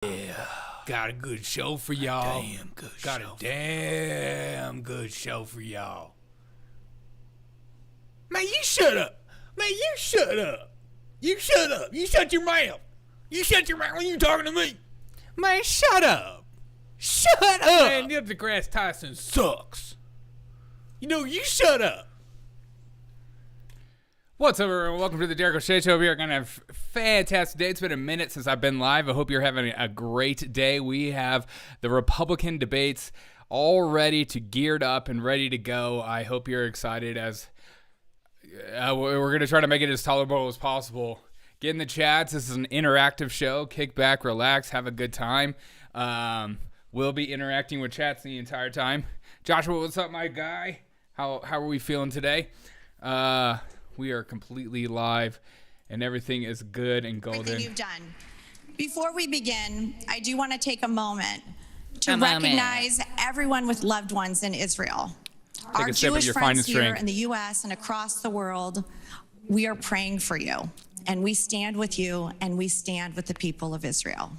Yeah. Got a good show for y'all. Got a damn good show for y'all. Man, you shut up. Man, you shut up. You shut up. You shut your mouth. You shut your mouth when you talking to me. Man, shut up. Shut up. Man, Neil deGrasse Tyson sucks. You shut up. What's up, everyone? Welcome to the Derek O'Shea Show. We are going to have a fantastic day. It's been a minute since I've been live. I hope you're having a great day. We have the Republican debates all ready to geared up and ready to go. I hope you're excited as we're going to try to make it as tolerable as possible. Get in the chats. This is an interactive show. Kick back, relax, have a good time. We'll be interacting with chats the entire time. Joshua, what's up, my guy? How are we feeling today? We are completely live, and everything is good and golden. Everything you've done. Before we begin, I do want to take a moment to recognize everyone with loved ones in Israel. Our Jewish friends here in the U.S. and across the world, we are praying for you, and we stand with you, and we stand with the people of Israel.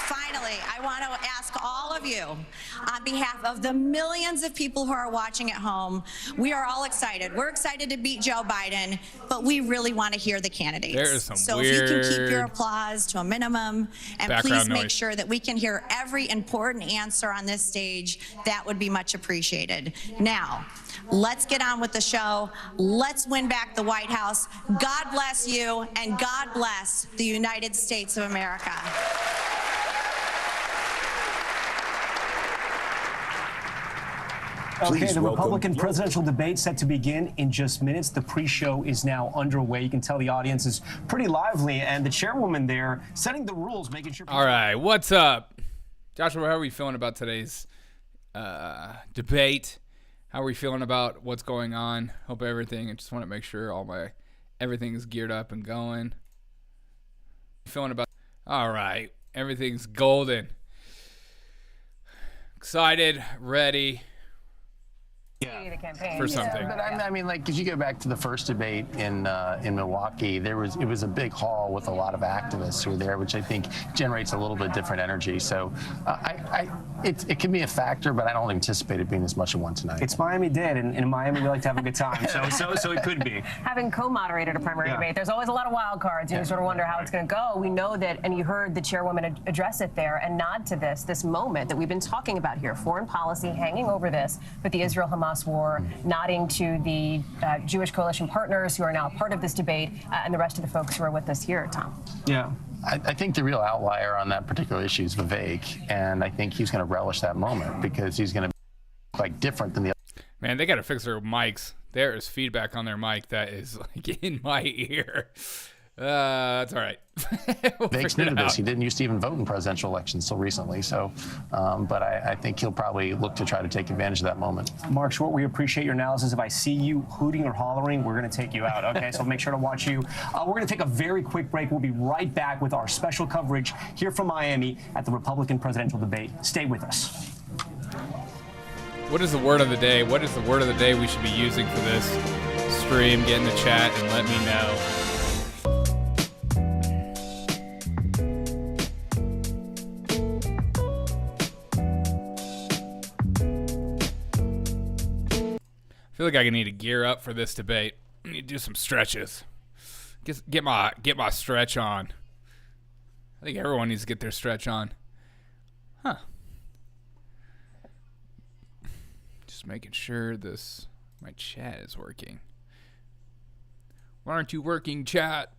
Finally, I want to ask all of you, on behalf of the millions of people who are watching at home, we are all excited. We're excited to beat Joe Biden, but we really want to hear the candidates. There is some so weird if you can keep your applause to a minimum, and please make noise. sure that we can hear every important answer on this stage, that would be much appreciated. Now, let's get on with the show. Let's win back the White House. God bless you, and God bless the United States of America. Okay, the Republican presidential debate set to begin in just minutes. The pre-show is now underway. You can tell the audience is pretty lively, and the chairwoman there setting the rules, making sure... All right, what's up? Joshua, how are we feeling about today's debate? How are we feeling about what's going on? Hope everything, I just want to make sure everything is geared up and going. Feeling about... All right, everything's golden. Excited, ready... for something. But I mean, like, if you go back to the first debate in Milwaukee, it was a big hall with a lot of activists who were there, which I think generates a little bit different energy. So it can be a factor, but I don't anticipate it being as much of one tonight. It's Miami-Dade, and in Miami we like to have a good time, so it could be. Having co-moderated a primary debate, there's always a lot of wild cards. You sort of wonder how it's going to go. We know that, and you heard the chairwoman address it there and nod to this moment that we've been talking about here, foreign policy hanging over this, but the Israel-Hamas war, nodding to the Jewish coalition partners who are now part of this debate, and the rest of the folks who are with us here, Tom. Yeah. I think the real outlier on that particular issue is Vivek, and I think he's going to relish that moment because he's going to be like different than the other. Man, they got to fix their mics. There is feedback on their mic that is like in my ear. That's all right. Vivek's new to this. He didn't used to even vote in presidential elections until recently. So, but I think he'll probably look to try to take advantage of that moment. Mark Short, we appreciate your analysis. If I see you hooting or hollering, we're going to take you out, okay? So make sure to watch you. We're going to take a very quick break. We'll be right back with our special coverage here from Miami at the Republican presidential debate. Stay with us. What is the word of the day? What is the word of the day we should be using for this stream? Get in the chat and let me know. I feel like I need to gear up for this debate. I need to do some stretches. Get my stretch on. I think everyone needs to get their stretch on. Huh. Just making sure my chat is working. Why aren't you working, chat?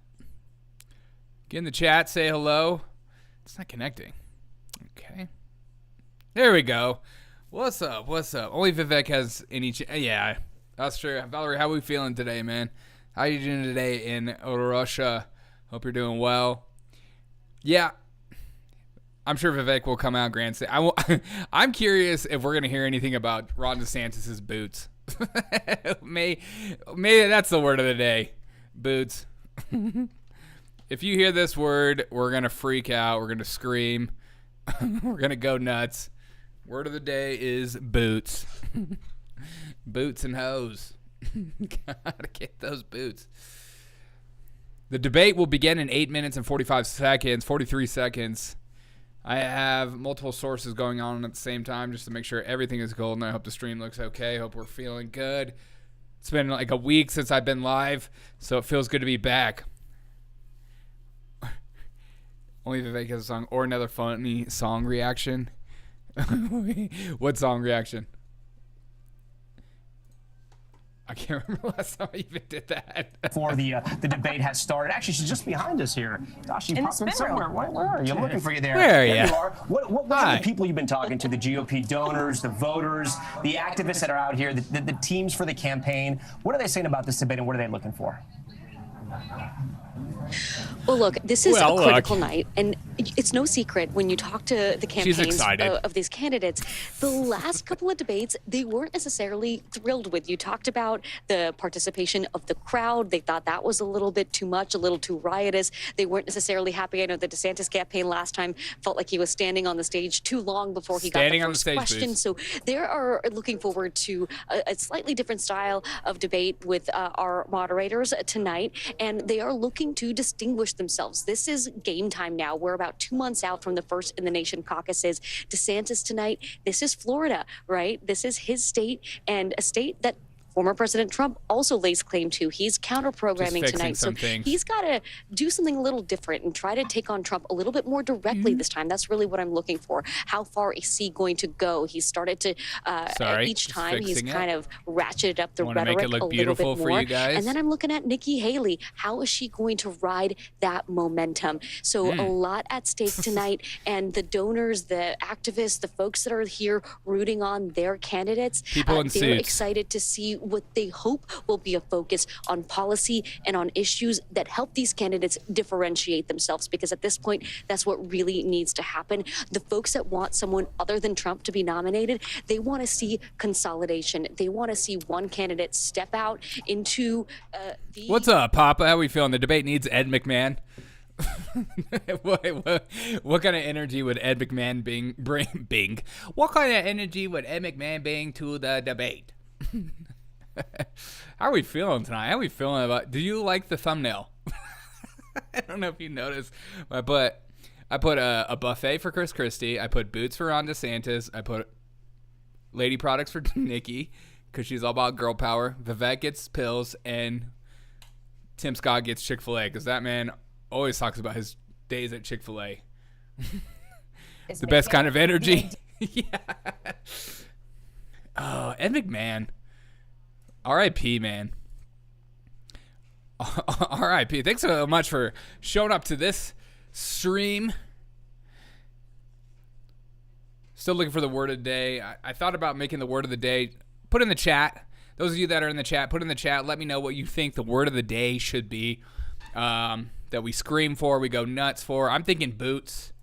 Get in the chat, say hello. It's not connecting. Okay. There we go. What's up? Only Vivek has any yeah, that's true. Valerie, how are we feeling today, man? How are you doing today in Russia? Hope you're doing well. Yeah, I'm sure Vivek will come out grandstand. I'm curious if we're going to hear anything about Ron DeSantis' boots. Maybe that's the word of the day. Boots. If you hear this word, we're going to freak out. We're going to scream. We're going to go nuts. Word of the day is boots. Boots and hose. Gotta get those boots. The debate will begin in 8 minutes and 43 seconds. I have multiple sources going on at the same time just to make sure everything is golden. I hope the stream looks okay. Hope we're feeling good. It's been like a week since I've been live, so it feels good to be back. Only Vivek has a song or another funny song reaction. What song reaction? I can't remember last time I even did that. Before the debate has started. Actually, she's just behind us here. Gosh, you In the popped in spin somewhere. room. Where are you? I'm looking for you there. Where are There you? you are. What are the people you've been talking to? The GOP donors, the voters, the activists that are out here, the teams for the campaign. What are they saying about this debate, and what are they looking for? Well, look, this is a critical night, and it's no secret when you talk to the campaigns of these candidates, the last couple of debates, they weren't necessarily thrilled with. You talked about the participation of the crowd. They thought that was a little bit too much, a little too riotous. They weren't necessarily happy. I know the DeSantis campaign last time felt like he was standing on the stage too long before he got the first question. So they are looking forward to a slightly different style of debate with our moderators tonight, and they are looking to distinguish themselves. This is game time now. We're about 2 months out from the first in the nation caucuses. DeSantis tonight, this is Florida, right? This is his state, and a state that former President Trump also lays claim to. He's counter-programming tonight. So he's got to do something a little different and try to take on Trump a little bit more directly this time. That's really what I'm looking for. How far is he going to go? He's started to, each time he's kind of ratcheted up the rhetoric a little bit more. For you guys. And then I'm looking at Nikki Haley. How is she going to ride that momentum? So a lot at stake tonight. And the donors, the activists, the folks that are here rooting on their candidates, they're excited to see what they hope will be a focus on policy and on issues that help these candidates differentiate themselves, because at this point, that's what really needs to happen. The folks that want someone other than Trump to be nominated, they want to see consolidation. They want to see one candidate step out into What's up, Papa? How we feeling? The debate needs Ed McMahon. What kind of energy would Ed McMahon bring? What kind of energy would Ed McMahon bring to the debate? How are we feeling tonight? How are we feeling about? Do you like the thumbnail? I don't know if you noticed, but I put a buffet for Christie. I put boots for Ron DeSantis. I put lady products for Nikki because she's all about girl power. Vivek gets pills, and Tim Scott gets Chick-fil-A because that man always talks about his days at Chick-fil-A. It's the best kind of energy. Yeah. Oh, Ed McMahon. R.I.P., man. R.I.P. Thanks so much for showing up to this stream. Still looking for the word of the day. I thought about making the word of the day. Put in the chat. Those of you that are in the chat, put in the chat. Let me know what you think the word of the day should be. That we scream for, we go nuts for. I'm thinking boots.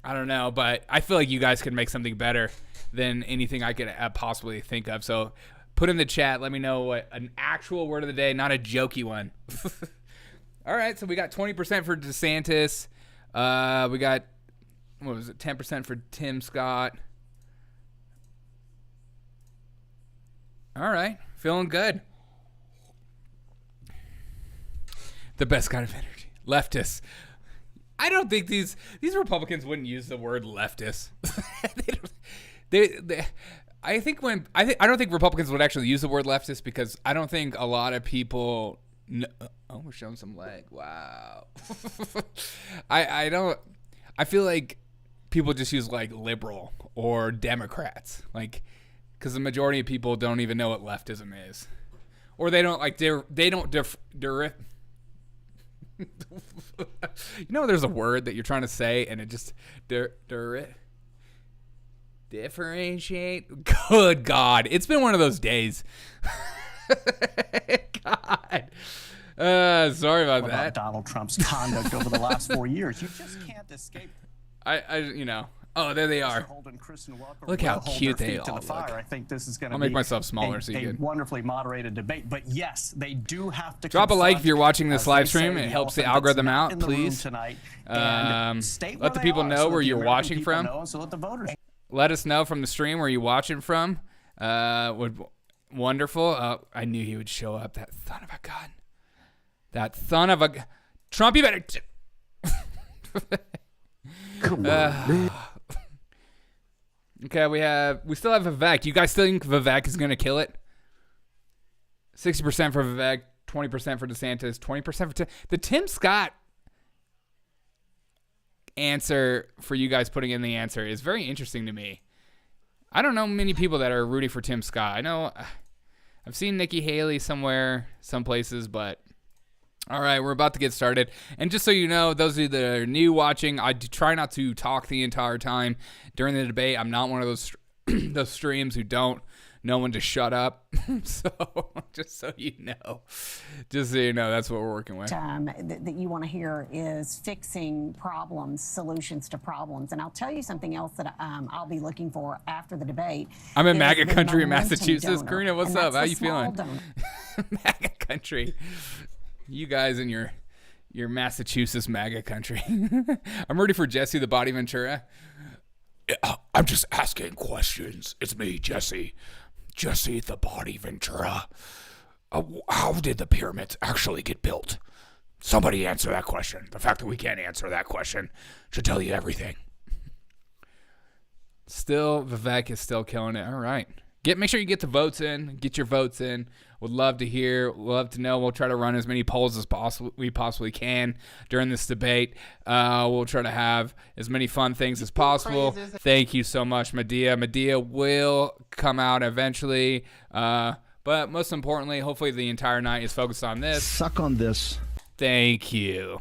I don't know, but I feel like you guys could make something better than anything I could possibly think of. So put in the chat. Let me know what an actual word of the day, not a jokey one. All right, so we got 20% for DeSantis. We got, 10% for Tim Scott. All right, feeling good. The best kind of energy. Leftists. I don't think these Republicans wouldn't use the word leftist. I don't think Republicans would actually use the word leftist because I don't think a lot of people know. Oh, we're showing some leg. Wow. I feel like people just use like liberal or Democrats, like, because the majority of people don't even know what leftism is, or they don't like you know, there's a word that you're trying to say and it just differentiate. Good God, it's been one of those days. God, sorry about that. Donald Trump's conduct over the last 4 years, you just can't escape. Oh, there they are. Look how cute they all look. I think this is going to be. I'll make myself smaller so you can. Wonderfully moderated debate, but yes, they do have to. Drop a like if you're watching this live stream. It helps the algorithm out, please. Let the people know where you're watching from. So let the voters. Let us know from the stream where you're watching from. What Wonderful. I knew he would show up. That son of a gun. That son of a... Trump, you better... Come on, man. Okay, we still have Vivek. You guys still think Vivek is going to kill it? 60% for Vivek, 20% for DeSantis, 20% for the Tim Scott answer for you guys putting in the answer is very interesting to me. I don't know many people that are rooting for Tim Scott. I know I've seen Nikki Haley somewhere, some places, but all right, we're about to get started. And just so you know, those of you that are new watching, I try not to talk the entire time during the debate. I'm not one of those those streams who don't know when to shut up. So just so you know, that's what we're working with. That you want to hear is fixing problems, solutions to problems. And I'll tell you something else that I'll be looking for after the debate. I'm in MAGA country in Massachusetts. Karina, what's up? How you feeling? MAGA country. You guys in your Massachusetts MAGA country. I'm ready for Jesse the Body Ventura. I'm just asking questions. It's me, Jesse. Jesse the Body Ventura. How did the pyramids actually get built? Somebody answer that question. The fact that we can't answer that question should tell you everything. Still, Vivek is still killing it. All right. Make sure you get the votes in. Get your votes in. Would love to hear. Love to know. We'll try to run as many polls as we possibly can during this debate. We'll try to have as many fun things as possible. Thank you so much, Medea. Medea will come out eventually. But most importantly, hopefully the entire night is focused on this. Suck on this. Thank you.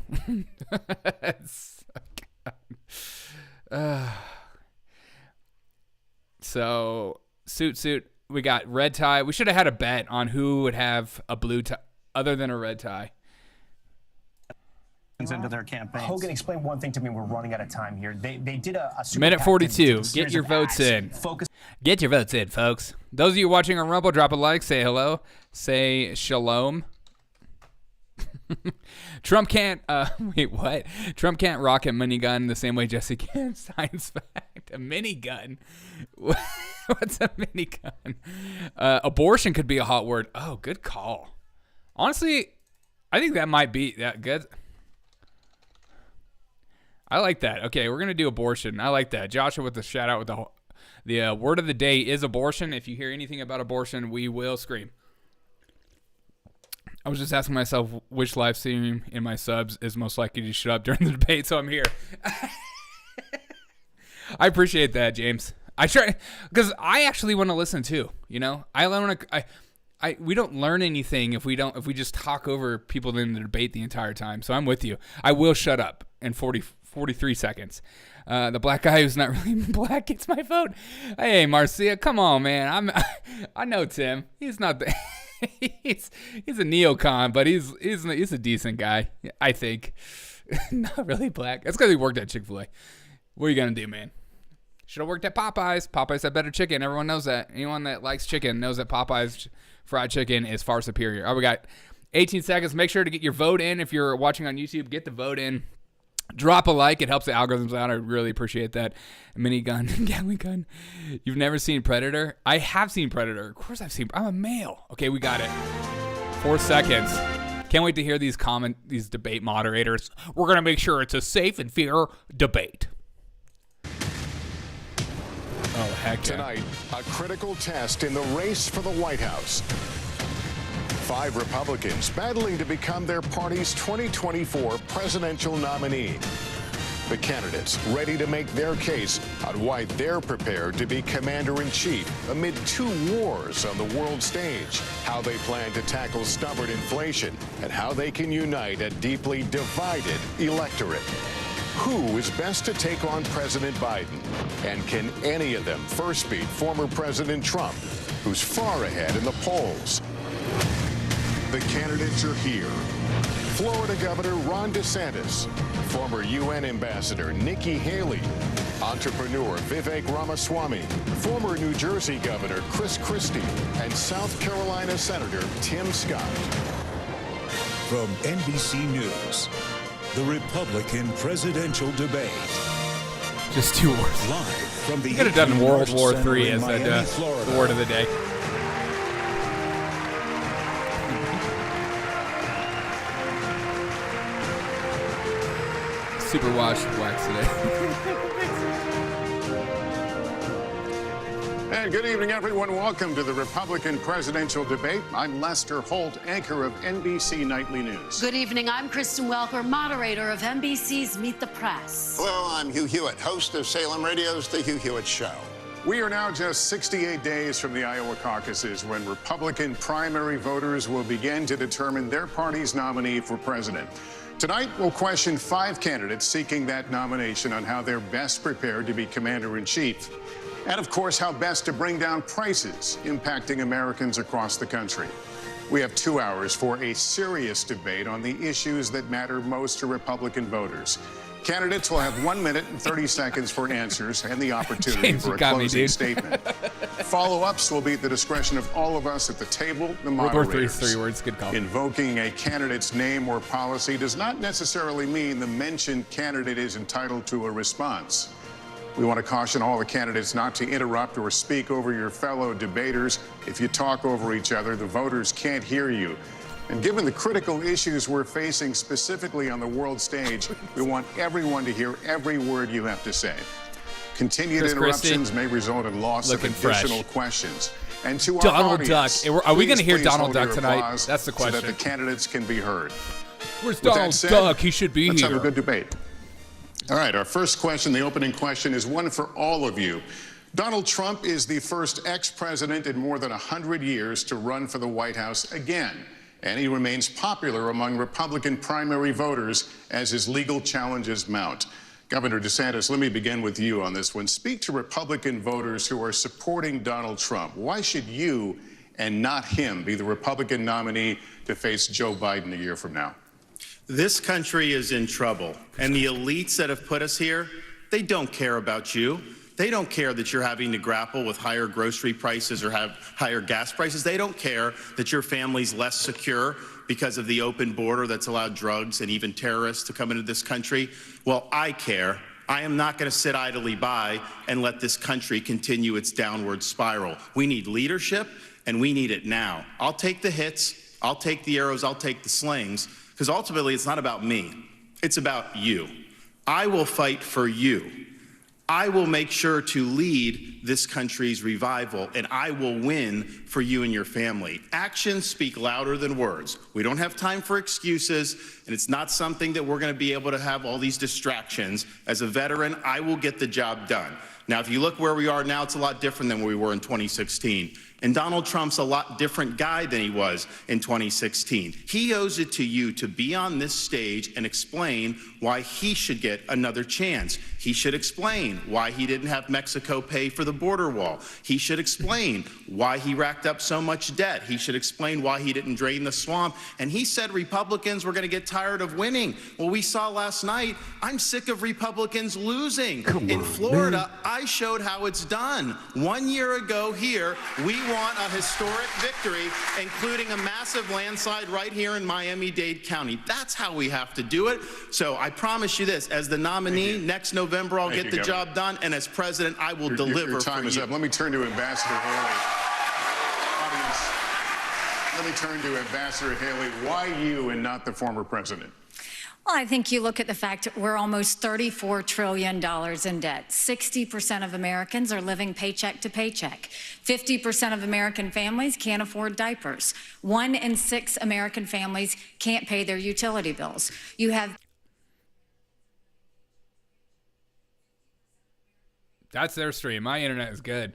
So, suit. We got red tie. We should have had a bet on who would have a blue tie other than a red tie. Into their campaign. Hogan, explain one thing to me. We're running out of time here. They did a minute 42. Get your votes in. Get your votes in, folks. Those of you watching on Rumble, drop a like, say hello, say shalom. Trump can't wait, what? Trump can't rocket minigun the same way Jesse can. Science fact. A minigun. What's a minigun? Abortion could be a hot word. Oh, good call. Honestly, I think that might be that good. I like that. Okay, we're gonna do abortion. I like that. Joshua with the shout out with the word of the day is abortion. If you hear anything about abortion, we will scream. I was just asking myself which live stream in my subs is most likely to shut up during the debate, so I'm here. I appreciate that, James. I try because I actually want to listen too. You know, we don't learn anything if we just talk over people in the debate the entire time. So I'm with you. I will shut up in 43 seconds. The black guy who's not really black gets my vote. Hey, Marcia, come on, man. I know Tim. He's not the. He's a neocon, but he's a decent guy, I think. Not really black. That's because he worked at Chick-fil-A. What are you gonna do, man? Should have worked at Popeyes. Popeyes had better chicken. Everyone knows that. Anyone that likes chicken knows that Popeyes fried chicken is far superior. All right, we got 18 seconds. Make sure to get your vote in. If you're watching on YouTube, get the vote in. Drop a like. It helps the algorithms out. I really appreciate that. Minigun, Gatling gun. You've never seen Predator? I have seen Predator. Of course I've seen. I'm a male. Okay, we got it. 4 seconds. Can't wait to hear these debate moderators. We're going to make sure it's a safe and fair debate. Oh, heck yeah. Tonight, a critical test in the race for the White House. 5 Republicans battling to become their party's 2024 presidential nominee. The candidates ready to make their case on why they're prepared to be commander-in-chief amid 2 wars on the world stage, how they plan to tackle stubborn inflation, and how they can unite a deeply divided electorate. Who is best to take on President Biden? And can any of them first beat former President Trump, who's far ahead in the polls? The candidates are here. Florida Governor Ron DeSantis, former UN Ambassador Nikki Haley, entrepreneur Vivek Ramaswamy, former New Jersey Governor Christie, and South Carolina Senator Tim Scott. From NBC News, the Republican presidential debate. Just 2 words. Live from the you could have done World War III as the word of the day. super washed with wax today. And good evening, everyone. Welcome to the Republican presidential debate. I'm Lester Holt, anchor of NBC Nightly News. Good evening. I'm Kristen Welker, moderator of NBC's Meet the Press. Hello, I'm Hugh Hewitt, host of Salem Radio's The Hugh Hewitt Show. We are now just 68 days from the Iowa caucuses when Republican primary voters will begin to determine their party's nominee for president. Tonight, we'll question 5 candidates seeking that nomination on how they're best prepared to be commander-in-chief. And, of course, how best to bring down prices impacting Americans across the country. We have 2 hours for a serious debate on the issues that matter most to Republican voters. Candidates will have 1 minute and 30 seconds for answers and the opportunity for a closing statement. Follow-ups will be at the discretion of all of us at the table, the moderators. 3 words, good call. Invoking a candidate's name or policy does not necessarily mean the mentioned candidate is entitled to a response. We want to caution all the candidates not to interrupt or speak over your fellow debaters. If you talk over each other, the voters can't hear you. And given the critical issues we're facing specifically on the world stage, we want everyone to hear every word you have to say. Continued interruptions may result in loss of additional questions. And to our audience, Duck. Are we going to hear Donald hold Duck your tonight? applause That's the question. So that the candidates can be heard. Where's With that Donald said, Duck? He should be let's here. have a good debate. All right, our first question, the opening question, is one for all of you. Donald Trump is the first ex-president in more than 100 years to run for the White House again, and he remains popular among Republican primary voters as his legal challenges mount. Governor DeSantis, let me begin with you on this one. Speak to Republican voters who are supporting Donald Trump. Why should you and not him be the Republican nominee to face Joe Biden a year from now? This country is in trouble, and the elites that have put us here, they don't care about you. They don't care that you're having to grapple with higher grocery prices or have higher gas prices. They don't care that your family's less secure because of the open border that's allowed drugs and even terrorists to come into this country. Well, I care. I am not going to sit idly by and let this country continue its downward spiral. We need leadership, and we need it now. I'll take the hits, I'll take the arrows, I'll take the slings, because ultimately it's not about me. It's about you. I will fight for you. I will make sure to lead this country's revival, and I will win for you and your family. Actions speak louder than words. We don't have time for excuses, and it's not something that we're going to be able to have all these distractions. As a veteran, I will get the job done. Now, if you look where we are now, it's a lot different than where we were in 2016. And Donald Trump's a lot different guy than he was in 2016. He owes it to you to be on this stage and explain why he should get another chance. He should explain why he didn't have Mexico pay for the border wall. He should explain why he racked up so much debt. He should explain why he didn't drain the swamp. And he said Republicans were going to get tired of winning. Well, we saw last night, I'm sick of Republicans losing. In Florida, I showed how it's done. 1 year ago here, we won a historic victory, including a massive landslide right here in Miami-Dade County. That's how we have to do it. So I promise you this, as the nominee, next November I'll get the job done, and as president, I will deliver your time for is you. up. Let me turn to Ambassador Haley. Audience, let me turn to Ambassador Haley. Why you and not the former president? Well, I think you look at the fact that we're almost $34 trillion in debt. 60% of Americans are living paycheck to paycheck. 50% of American families can't afford diapers. 1 in 6 American families can't pay their utility bills. You have... That's their stream. My internet is good.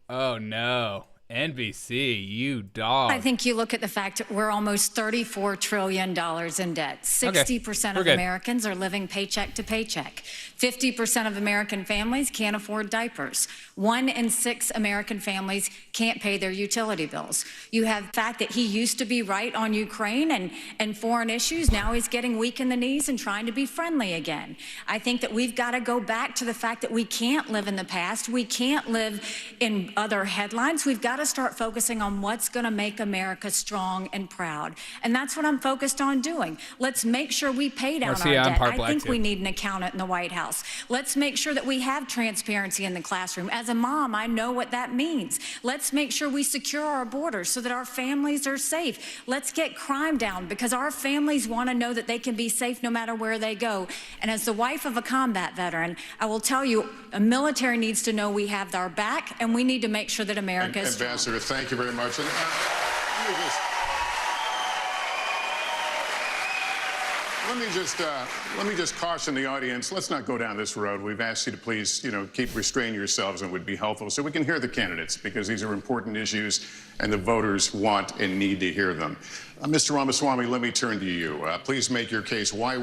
Oh, no. NBC, you dog. I think you look at the fact that we're almost $34 trillion in debt. 60% of Americans are living paycheck to paycheck. 50% of American families can't afford diapers. 1 in 6 American families can't pay their utility bills. You have the fact that he used to be right on Ukraine and foreign issues. Now he's getting weak in the knees and trying to be friendly again. I think that we've got to go back to the fact that we can't live in the past. We can't live in other headlines. We've got to start focusing on what's going to make America strong and proud. And that's what I'm focused on doing. Let's make sure we pay down our debt. I think we need an accountant in the White House. Let's make sure that we have transparency in the classroom. As a mom, I know what that means. Let's make sure we secure our borders so that our families are safe. Let's get crime down, because our families want to know that they can be safe no matter where they go. And as the wife of a combat veteran, I will tell you, a military needs to know we have our back, and we need to make sure that America is strong. Ambassador, thank you very much. And, let me just caution the audience. Let's not go down this road. We've asked you to please, keep restraining yourselves, and would be helpful so we can hear the candidates, because these are important issues and the voters want and need to hear them. Mr. Ramaswamy, let me turn to you. Please make your case. Why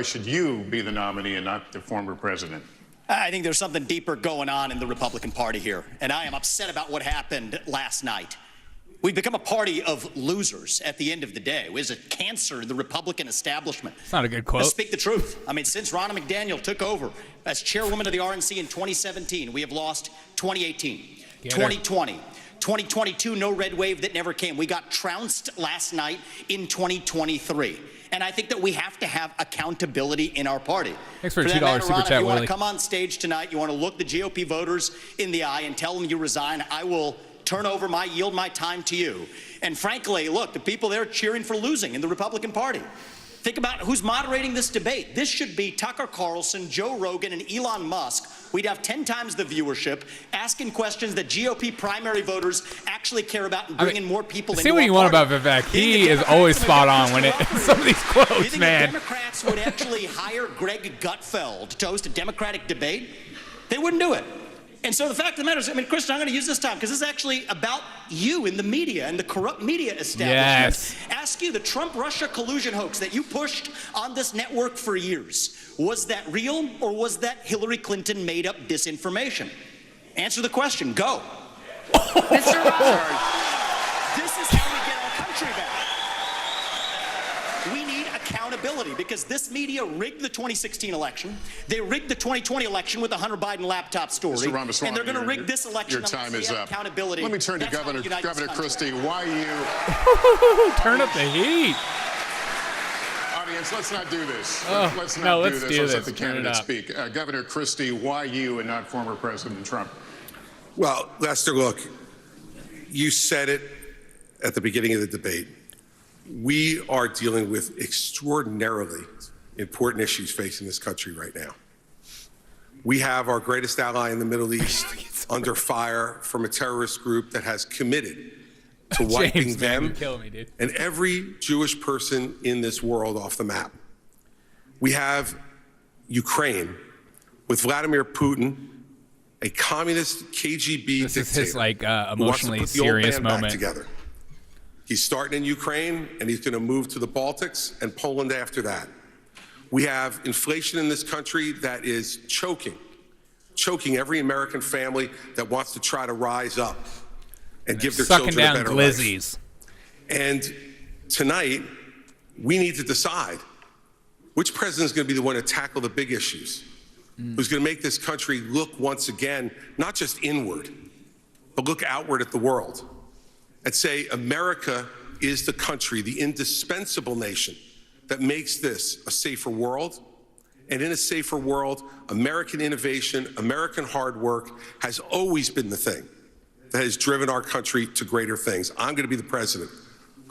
should you be the nominee and not the former president? I think there's something deeper going on in the Republican Party here, and I am upset about what happened last night. We've become a party of losers at the end of the day. It was a cancer in the Republican establishment. It's not a good quote. Let's speak the truth. I mean, since Ronna McDaniel took over as chairwoman of the RNC in 2017, we have lost 2018, 2020, 2022, no red wave that never came. We got trounced last night in 2023. And I think that we have to have accountability in our party. Thanks for $2 super chat, Ron, if you want Willie. to come on stage tonight, you want to look the GOP voters in the eye and tell them you resign, I will yield my time to you. And frankly, look, the people there cheering for losing in the Republican Party. Think about who's moderating this debate. This should be Tucker Carlson, Joe Rogan, and Elon Musk. We'd have 10 times the viewership, asking questions that GOP primary voters actually care about, and bringing more people into our party. See what you want about Vivek. He is always spot on when some of these quotes, you think man. the Democrats would actually hire Greg Gutfeld to host a Democratic debate? They wouldn't do it. And so the fact of the matter is, Christian, I'm going to use this time because this is actually about you in the media and the corrupt media establishment. Yes. Ask you, the Trump-Russia collusion hoax that you pushed on this network for years, was that real, or was that Hillary Clinton made up disinformation? Answer the question. Go. Mr. Roberts, this is how we get our country back. We need accountability, because this media rigged the 2016 election. They rigged the 2020 election with the Hunter Biden laptop story. Mr. Ramaswamy, and they're going to rig this election. Your time is up. Accountability. Let me turn to Governor Christie. Why Turn up the heat. Audience, let's not do this. Let's do Let's this. let the candidates speak. Governor Christie, why you and not former President Trump? Well, Lester, look, you said it at the beginning of the debate. We are dealing with extraordinarily important issues facing this country right now. We have our greatest ally in the Middle East under fire from a terrorist group that has committed to wiping them and every Jewish person in this world off the map. We have Ukraine with Vladimir Putin, a communist KGB This dictator is his who wants to emotionally put the old serious band back moment. together. He's starting in Ukraine, and he's going to move to the Baltics and Poland after that. We have inflation in this country that is choking every American family that wants to try to rise up and give their children a better life. And tonight, we need to decide which president is going to be the one to tackle the big issues, who's going to make this country look once again, not just inward, but look outward at the world and say America is the country, the indispensable nation that makes this a safer world. And in a safer world, American innovation, American hard work has always been the thing that has driven our country to greater things. I'm going to be the president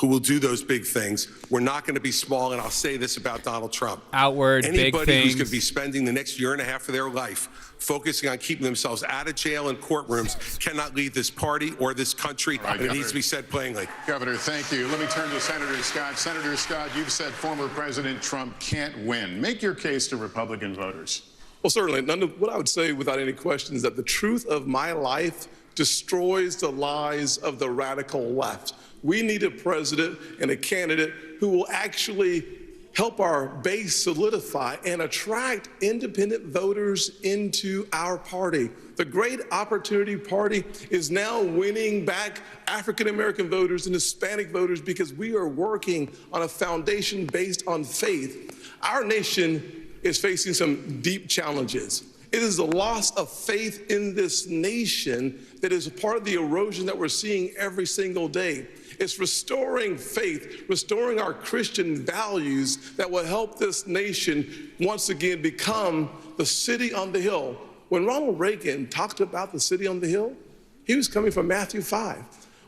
who will do those big things. We're not going to be small, and I'll say this about Donald Trump. Outward, big Anybody things. who's going to be spending the next year and a half of their life focusing on keeping themselves out of jail and courtrooms cannot lead this party or this country, and it needs to be said plainly. Governor, thank you. Let me turn to Senator Scott. Senator Scott, you've said former President Trump can't win. Make your case to Republican voters. Well, certainly. What I would say without any question is that the truth of my life destroys the lies of the radical left. We need a president and a candidate who will actually help our base solidify and attract independent voters into our party. The Great Opportunity Party is now winning back African-American voters and Hispanic voters because we are working on a foundation based on faith. Our nation is facing some deep challenges. It is the loss of faith in this nation that is a part of the erosion that we're seeing every single day. It's restoring faith, restoring our Christian values that will help this nation once again become the city on the hill. When Ronald Reagan talked about the city on the hill, he was coming from Matthew 5.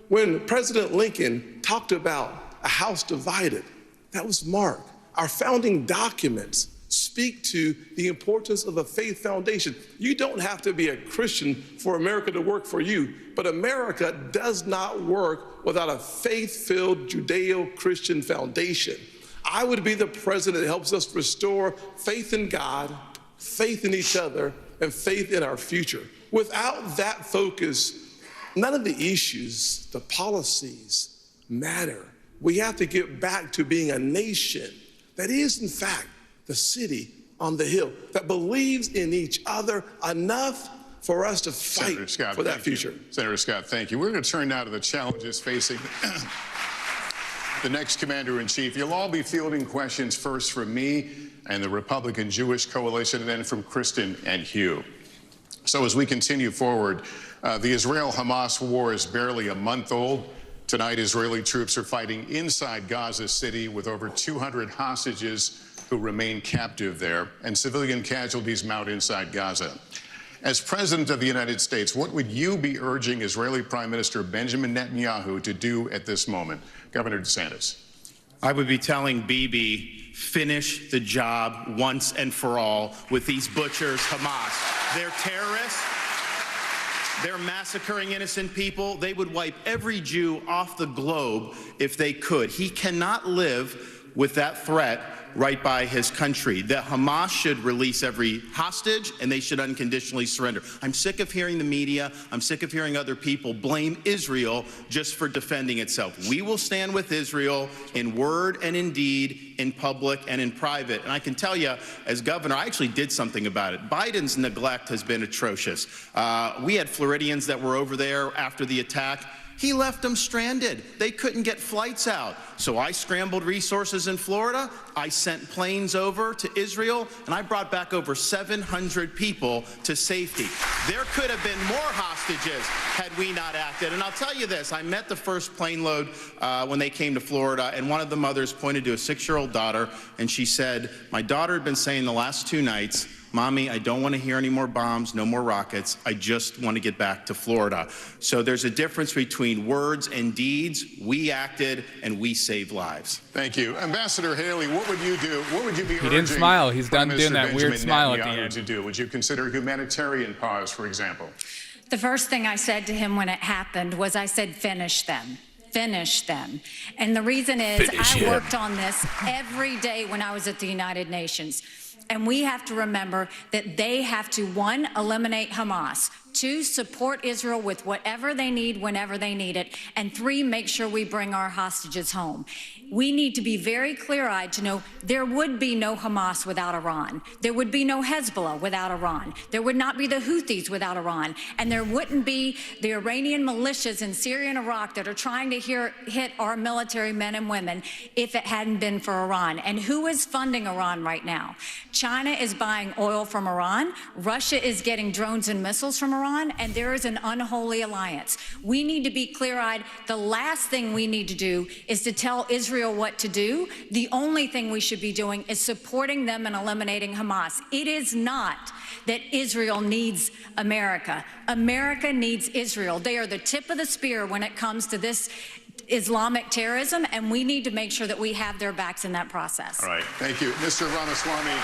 When President Lincoln talked about a house divided, that was Mark. Our founding documents speak to the importance of a faith foundation. You don't have to be a Christian for America to work for you, but America does not work without a faith-filled Judeo-Christian foundation. I would be the president that helps us restore faith in God, faith in each other, and faith in our future. Without that focus, none of the issues, the policies matter. We have to get back to being a nation that is, in fact, the city on the hill, that believes in each other enough for us to fight for that future. Senator Scott, thank you. We're going to turn now to the challenges facing the next commander-in-chief. You'll all be fielding questions first from me and the Republican Jewish Coalition, and then from Kristen and Hugh. So as we continue forward, the Israel-Hamas war is barely a month old. Tonight, Israeli troops are fighting inside Gaza City with over 200 hostages who remain captive there, and civilian casualties mount inside Gaza. As President of the United States, what would you be urging Israeli Prime Minister Benjamin Netanyahu to do at this moment? Governor DeSantis. I would be telling Bibi, finish the job once and for all with these butchers, Hamas. They're terrorists. They're massacring innocent people. They would wipe every Jew off the globe if they could. He cannot live with that threat right by his country. That Hamas should release every hostage and they should unconditionally surrender. I'm sick of hearing the media, I'm sick of hearing other people blame Israel just for defending itself. We will stand with Israel in word and in deed, in public and in private. And I can tell you, as governor, I actually did something about it. Biden's neglect has been atrocious. We had Floridians that were over there after the attack. He left them stranded. They couldn't get flights out. So I scrambled resources in Florida. I sent planes over to Israel, and I brought back over 700 people to safety. There could have been more hostages had we not acted. And I'll tell you this, I met the first plane load when they came to Florida, and one of the mothers pointed to a 6-year-old daughter, and she said, my daughter had been saying the last 2 nights, Mommy, I don't want to hear any more bombs, no more rockets. I just want to get back to Florida. So there's a difference between words and deeds. We acted and we saved lives. Thank you. Ambassador Haley, what would you do? What would you be urging? He didn't smile. He's done doing that weird smile at the end. To do? Would you consider humanitarian pause, for example? The first thing I said to him when it happened was I said, finish them. Finish them. And the reason is I worked on this every day when I was at the United Nations. And we have to remember that they have to, 1, eliminate Hamas, 2, support Israel with whatever they need, whenever they need it, and 3, make sure we bring our hostages home. We need to be very clear-eyed to know there would be no Hamas without Iran. There would be no Hezbollah without Iran. There would not be the Houthis without Iran. And there wouldn't be the Iranian militias in Syria and Iraq that are trying to hit our military men and women if it hadn't been for Iran. And who is funding Iran right now? China is buying oil from Iran. Russia is getting drones and missiles from Iran. And there is an unholy alliance. We need to be clear-eyed. The last thing we need to do is to tell Israel what to do. The only thing we should be doing is supporting them and eliminating Hamas. It is not that Israel needs America. America needs Israel. They are the tip of the spear when it comes to this Islamic terrorism, and we need to make sure that we have their backs in that process. All right. Thank you. Mr. Ramaswamy.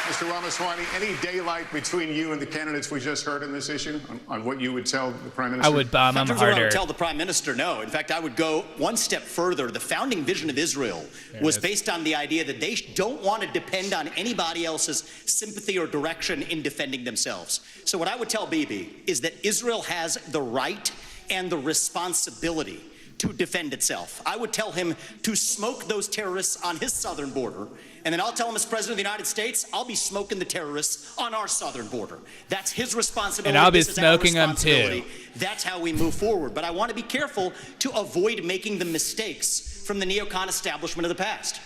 Mr. Ramaswamy, any daylight between you and the candidates we just heard on this issue on what you would tell the Prime Minister? I would bomb him harder. I would tell the Prime Minister no. In fact, I would go one step further. The founding vision of Israel was based on the idea that they don't want to depend on anybody else's sympathy or direction in defending themselves. So what I would tell Bibi is that Israel has the right and the responsibility to defend itself. I would tell him to smoke those terrorists on his southern border, and then I'll tell him as President of the United States, I'll be smoking the terrorists on our southern border. That's his responsibility. And I'll be smoking them too. That's how we move forward. But I want to be careful to avoid making the mistakes from the neocon establishment of the past.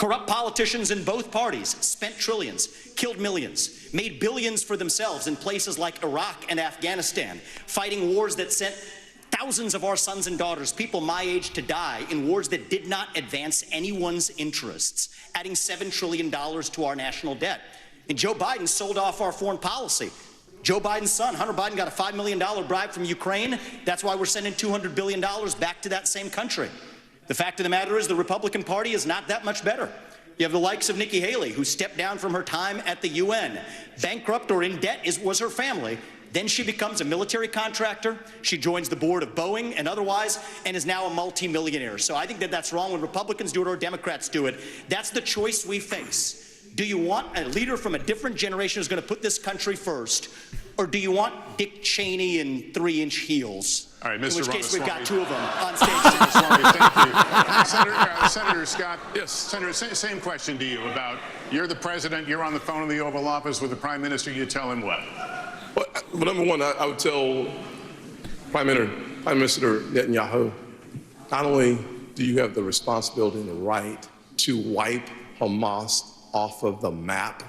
Corrupt politicians in both parties spent trillions, killed millions, made billions for themselves in places like Iraq and Afghanistan, fighting wars that sent thousands of our sons and daughters, people my age, to die in wars that did not advance anyone's interests, adding $7 trillion to our national debt. And Joe Biden sold off our foreign policy. Joe Biden's son, Hunter Biden, got a $5 million bribe from Ukraine. That's why we're sending $200 billion back to that same country. The fact of the matter is the Republican Party is not that much better. You have the likes of Nikki Haley, who stepped down from her time at the UN. Bankrupt or in debt was her family. Then she becomes a military contractor. She joins the board of Boeing and otherwise, and is now a multimillionaire. So I think that that's wrong when Republicans do it or Democrats do it. That's the choice we face. Do you want a leader from a different generation who's going to put this country first, or do you want Dick Cheney in 3-inch heels? All right, Mr. In which case, we've got Ramaswamy. two of them on stage. Thank you. Senator Scott, yes. Senator, same question to you about, you're the president, you're on the phone in the Oval Office with the Prime Minister, you tell him what? Well, number one, I would tell Prime Minister Netanyahu, not only do you have the responsibility and the right to wipe Hamas off of the map,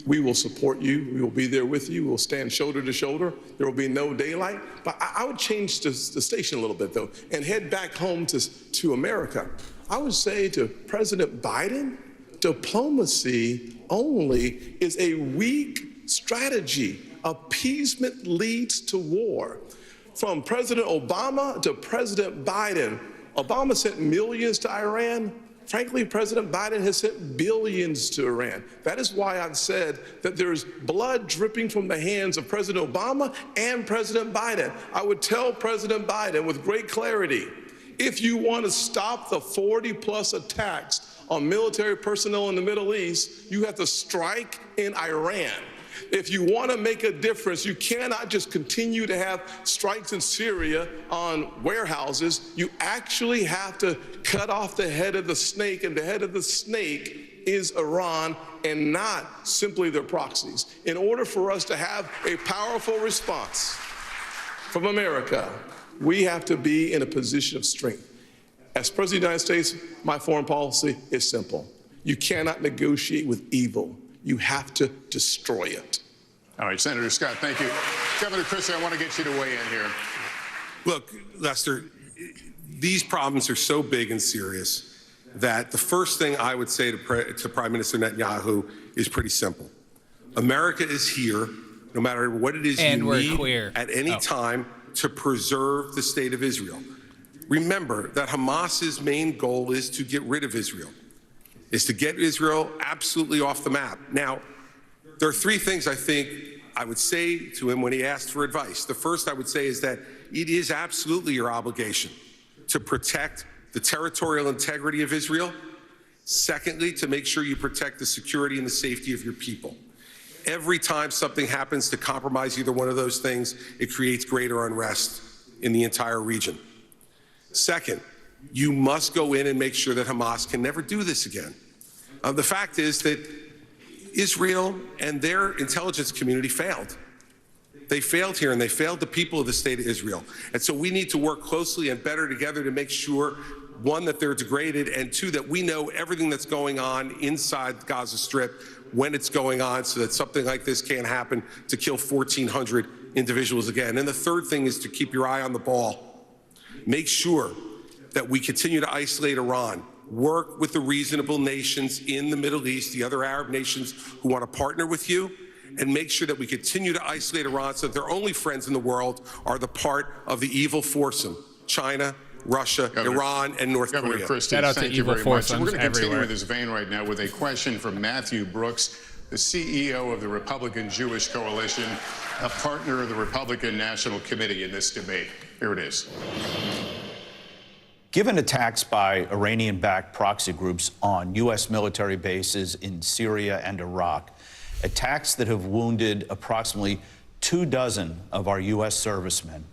we will support you. We will be there with you. We'll stand shoulder to shoulder. There will be no daylight. But I would change the station a little bit, though, and head back home to America. I would say to President Biden, diplomacy only is a weak strategy. Appeasement leads to war. From President Obama to President Biden, Obama sent millions to Iran. Frankly, President Biden has sent billions to Iran. That is why I've said that there's blood dripping from the hands of President Obama and President Biden. I would tell President Biden with great clarity, if you want to stop the 40+ attacks on military personnel in the Middle East, you have to strike in Iran. If you want to make a difference, you cannot just continue to have strikes in Syria on warehouses. You actually have to cut off the head of the snake, and the head of the snake is Iran and not simply their proxies. In order for us to have a powerful response from America, we have to be in a position of strength. As President of the United States, my foreign policy is simple. You cannot negotiate with evil. You have to destroy it. All right, Senator Scott, thank you. Governor Christie, I want to get you to weigh in here. Look, Lester, these problems are so big and serious that the first thing I would say to Prime Minister Netanyahu is pretty simple. America is here, no matter what it is you need at any time, to preserve the state of Israel. Remember that Hamas's main goal is to get rid of Israel, is to get Israel absolutely off the map. Now, there are three things I think I would say to him when he asked for advice. The first I would say is that it is absolutely your obligation to protect the territorial integrity of Israel. Secondly, to make sure you protect the security and the safety of your people. Every time something happens to compromise either one of those things, it creates greater unrest in the entire region. Second, you must go in and make sure that Hamas can never do this again. The fact is that Israel and their intelligence community failed. They failed here, and they failed the people of the state of Israel. And so we need to work closely and better together to make sure, one, that they're degraded, and two, that we know everything that's going on inside the Gaza Strip when it's going on, so that something like this can't happen to kill 1,400 individuals again. And the third thing is to keep your eye on the ball. Make sure that we continue to isolate Iran, work with the reasonable nations in the Middle East, the other Arab nations who want to partner with you, and make sure that we continue to isolate Iran so that their only friends in the world are the part of the evil foursome: China, Russia, Iran, and North Korea. Christie, thank you very much. We're going to continue in this vein right now with a question from Matthew Brooks, the CEO of the Republican Jewish Coalition, a partner of the Republican National Committee in this debate. Here it is. Given attacks by Iranian-backed proxy groups on U.S. military bases in Syria and Iraq, attacks that have wounded approximately 24 of our U.S. servicemen,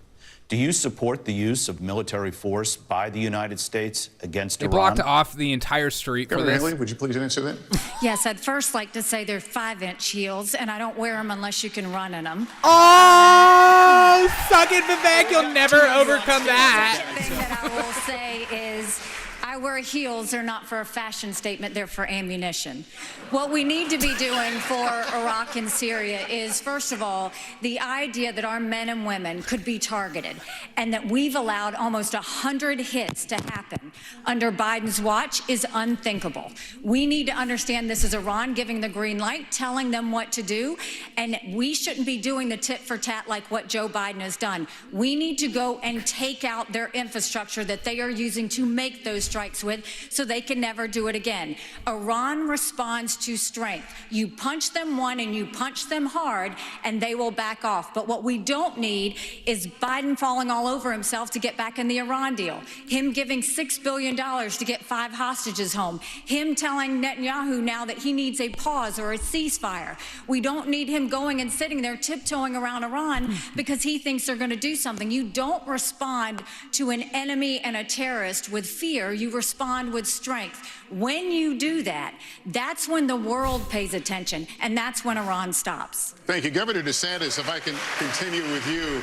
do you support the use of military force by the United States against Iran? They blocked off the entire street for this. Haley, would you please answer that? Yes, I'd first like to say they're 5-inch heels, and I don't wear them unless you can run in them. Oh, suck it, Vivek. You'll never overcome that. The thing that I will say is, I I wear heels. They're not for a fashion statement. They're for ammunition. What we need to be doing for Iraq and Syria is, first of all, the idea that our men and women could be targeted and that we've allowed almost 100 hits to happen under Biden's watch is unthinkable. We need to understand this is Iran giving the green light, telling them what to do, and we shouldn't be doing the tit for tat like what Joe Biden has done. We need to go and take out their infrastructure that they are using to make those strikes with so they can never do it again. Iran responds to strength. You punch them one and you punch them hard and they will back off. But what we don't need is Biden falling all over himself to get back in the Iran deal, him giving $6 billion to get 5 hostages home, him telling Netanyahu now that he needs a pause or a ceasefire. We don't need him going and sitting there tiptoeing around Iran because he thinks they're going to do something. You don't respond to an enemy and a terrorist with fear. You respond with strength. When you do that, that's when the world pays attention, and that's when Iran stops. Thank you. Governor DeSantis, if I can continue with you.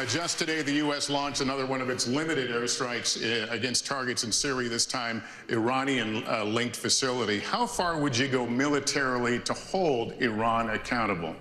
Just today, the U.S. launched another one of its limited airstrikes against targets in Syria, this time Iranian-linked facility. How far would you go militarily to hold Iran accountable?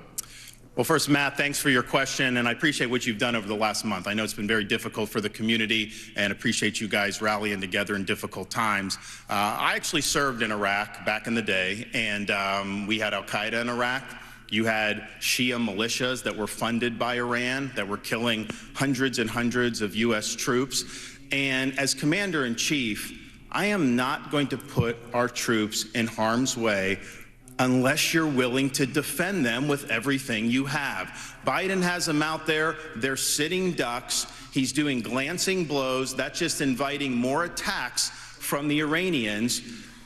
Well, first, Matt, thanks for your question, and I appreciate what you've done over the last month. I know it's been very difficult for the community, and appreciate you guys rallying together in difficult times. I actually served in Iraq back in the day, and we had al-Qaeda in Iraq. You had Shia militias that were funded by Iran that were killing hundreds and hundreds of U.S. troops. And as commander-in-chief, I am not going to put our troops in harm's way unless you're willing to defend them with everything you have. Biden has them out there. They're sitting ducks. He's doing glancing blows. That's just inviting more attacks from the Iranians.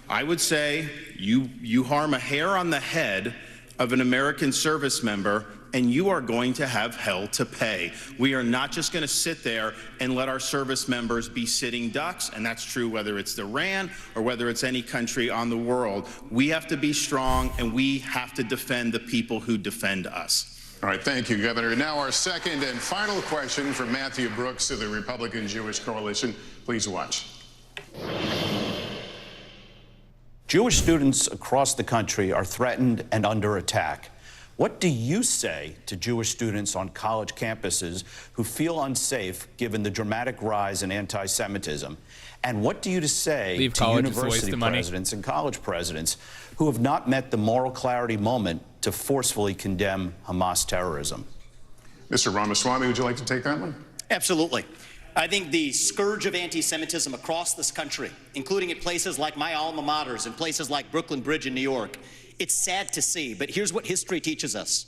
I would say you harm a hair on the head of an American service member, and you are going to have hell to pay. We are not just going to sit there and let our service members be sitting ducks, and that's true whether it's Iran or whether it's any country on the world. We have to be strong, and we have to defend the people who defend us. All right, thank you, Governor. Now our second and final question from Matthew Brooks of the Republican Jewish Coalition. Please watch. Jewish students across the country are threatened and under attack. What do you say to Jewish students on college campuses who feel unsafe given the dramatic rise in anti-Semitism? And what do you say to university presidents and college presidents who have not met the moral clarity moment to forcefully condemn Hamas terrorism? Mr. Ramaswamy, would you like to take that one? Absolutely. I think the scourge of anti-Semitism across this country, including at places like my alma maters and places like Brooklyn Bridge in New York, it's sad to see, but here's what history teaches us.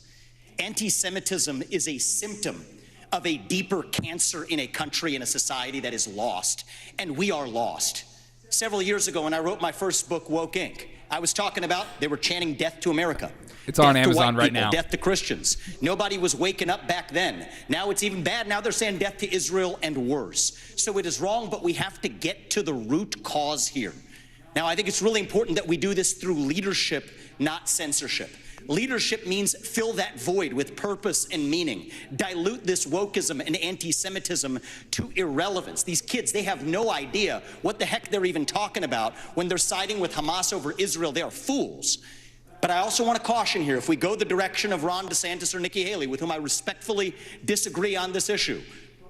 Anti-Semitism is a symptom of a deeper cancer in a country and a society that is lost, and we are lost. Several years ago when I wrote my first book, Woke Inc., I was talking about they were chanting death to America. It's on Amazon right now. Death to Christians. Nobody was waking up back then. Now it's even bad. Now they're saying death to Israel and worse. So it is wrong, but we have to get to the root cause here. Now, I think it's really important that we do this through leadership, not censorship. Leadership means fill that void with purpose and meaning. Dilute this wokeism and anti-Semitism to irrelevance. These kids, they have no idea what the heck they're even talking about when they're siding with Hamas over Israel. They are fools. But I also want to caution here, if we go the direction of Ron DeSantis or Nikki Haley, with whom I respectfully disagree on this issue,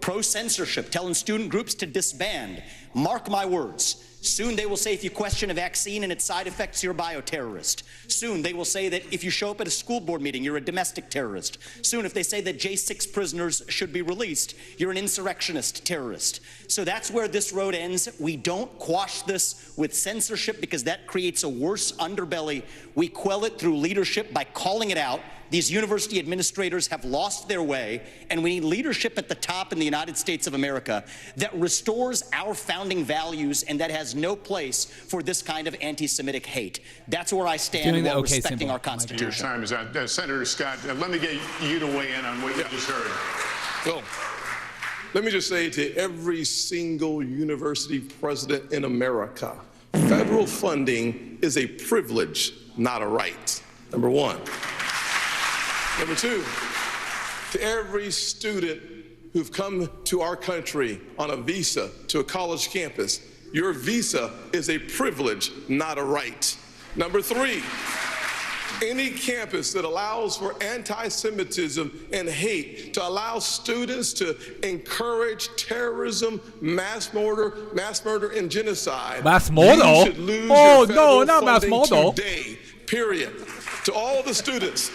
pro-censorship, telling student groups to disband, mark my words, soon they will say if you question a vaccine and its side effects, you're a bioterrorist. Soon they will say that if you show up at a school board meeting, you're a domestic terrorist. Soon if they say that J6 prisoners should be released, you're an insurrectionist terrorist. So that's where this road ends. We don't quash this with censorship because that creates a worse underbelly. We quell it through leadership by calling it out. These university administrators have lost their way, and we need leadership at the top in the United States of America that restores our founding values and that has no place for this kind of anti-Semitic hate. That's where I stand while respecting our Constitution. Your time is out. Senator Scott, let me get you to weigh in on what you just heard. Well, let me just say to every single university president in America, federal funding is a privilege, not a right. Number one. Number two, to every student who've come to our country on a visa to a college campus, Your visa is a privilege, not a right. Number 3, any campus that allows for anti-Semitism and hate, to allow students to encourage terrorism, mass murder, and genocide. Mass murder? You should lose Oh, your federal no, not mass funding murder. today, period. To all the students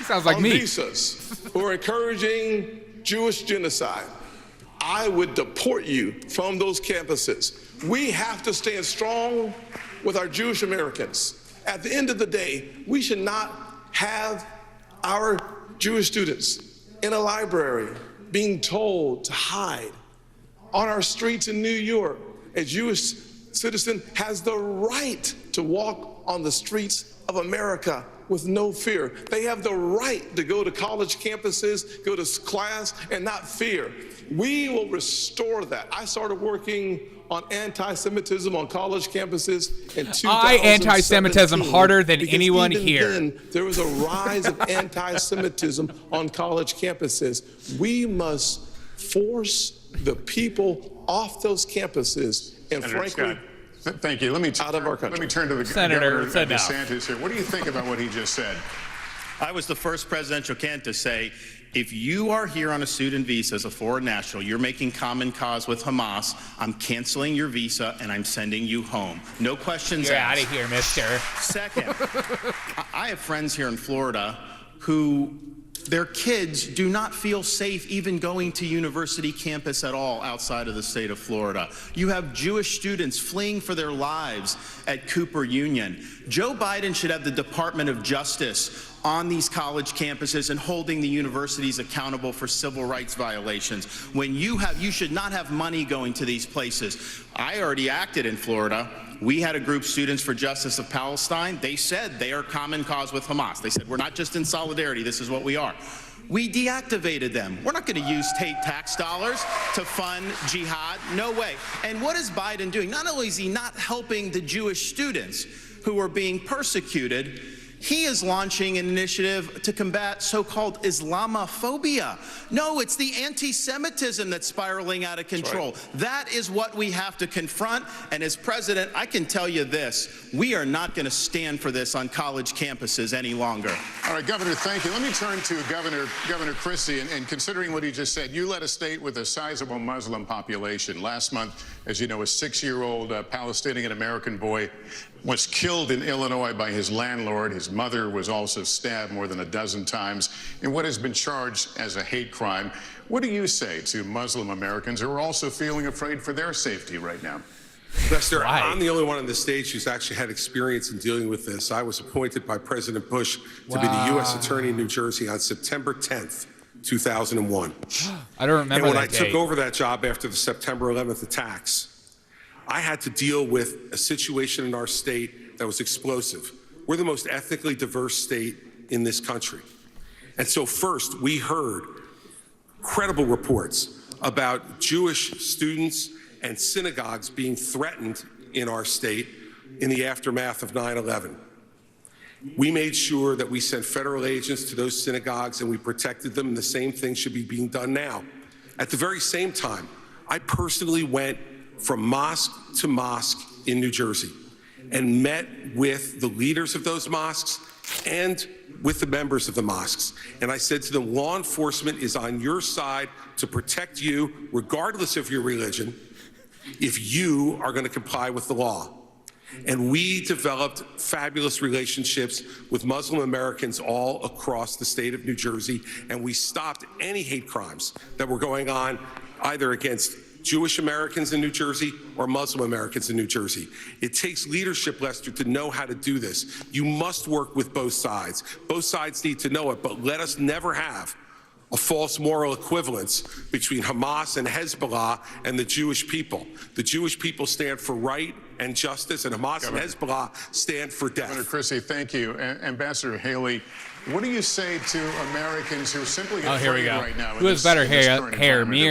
sounds like on me. visas who are encouraging Jewish genocide, I would deport you from those campuses. We have to stand strong with our Jewish Americans. At the end of the day, we should not have our Jewish students in a library being told to hide. On our streets in New York, a Jewish citizen has the right to walk on the streets of America with no fear. They have the right to go to college campuses, go to class, and not fear. We will restore that. I started working on anti-Semitism on college campuses in 2017. I anti-Semitism harder than anyone even here. Then, there was a rise of anti-Semitism on college campuses. We must force the people off those campuses, and Senator frankly, Scott, thank you. Let me out of our country. Let me turn to the Senator, Governor DeSantis here. What do you think about what he just said? I was the first presidential candidate to say, if you are here on a student visa as a foreign national, you're making common cause with Hamas, I'm canceling your visa and I'm sending you home. No questions You're asked. out of here, mister. Second, I have friends here in Florida who their kids do not feel safe even going to university campus at all outside of the state of Florida. You have Jewish students fleeing for their lives at Cooper Union. Joe Biden should have the Department of Justice on these college campuses and holding the universities accountable for civil rights violations. When you should not have money going to these places. I already acted in Florida. We had a group, Students for Justice of Palestine. They said they are common cause with Hamas. They said, we're not just in solidarity, this is what we are. We deactivated them. We're not going to use state tax dollars to fund jihad. No way. And what is Biden doing? Not only is he not helping the Jewish students who are being persecuted, he is launching an initiative to combat so-called Islamophobia. No, it's the anti-Semitism that's spiraling out of control. Right. That is what we have to confront. And as president, I can tell you this, we are not going to stand for this on college campuses any longer. All right, Governor, thank you. Let me turn to Governor Christie, and considering what he just said, you led a state with a sizable Muslim population. Last month, as you know, a 6-year-old Palestinian-American boy was killed in Illinois by his landlord. His mother was also stabbed more than a dozen times in what has been charged as a hate crime. What do you say to Muslim Americans who are also feeling afraid for their safety right now? Lester, I'm the only one on the stage who's actually had experience in dealing with this. I was appointed by President Bush to be the U.S. Attorney in New Jersey on September 10th, 2001. I don't remember And when that I date. took over that job after the September 11th attacks, I had to deal with a situation in our state that was explosive. We're the most ethnically diverse state in this country. And so first, we heard credible reports about Jewish students and synagogues being threatened in our state in the aftermath of 9/11. We made sure that we sent federal agents to those synagogues and we protected them, and the same thing should be being done now. At the very same time, I personally went from mosque to mosque in New Jersey and met with the leaders of those mosques and with the members of the mosques. And I said to them, law enforcement is on your side to protect you, regardless of your religion, if you are going to comply with the law. And we developed fabulous relationships with Muslim Americans all across the state of New Jersey, and we stopped any hate crimes that were going on either against Jewish Americans in New Jersey or Muslim Americans in New Jersey. It takes leadership, Lester, to know how to do this. You must work with both sides. Both sides need to know it, but let us never have a false moral equivalence between Hamas and Hezbollah and the Jewish people. The Jewish people stand for right and justice, and Hamas and Hezbollah stand for death. Governor Christie, thank you. Ambassador Haley, what do you say to Americans who are simply afraid right now? Who has better hair, me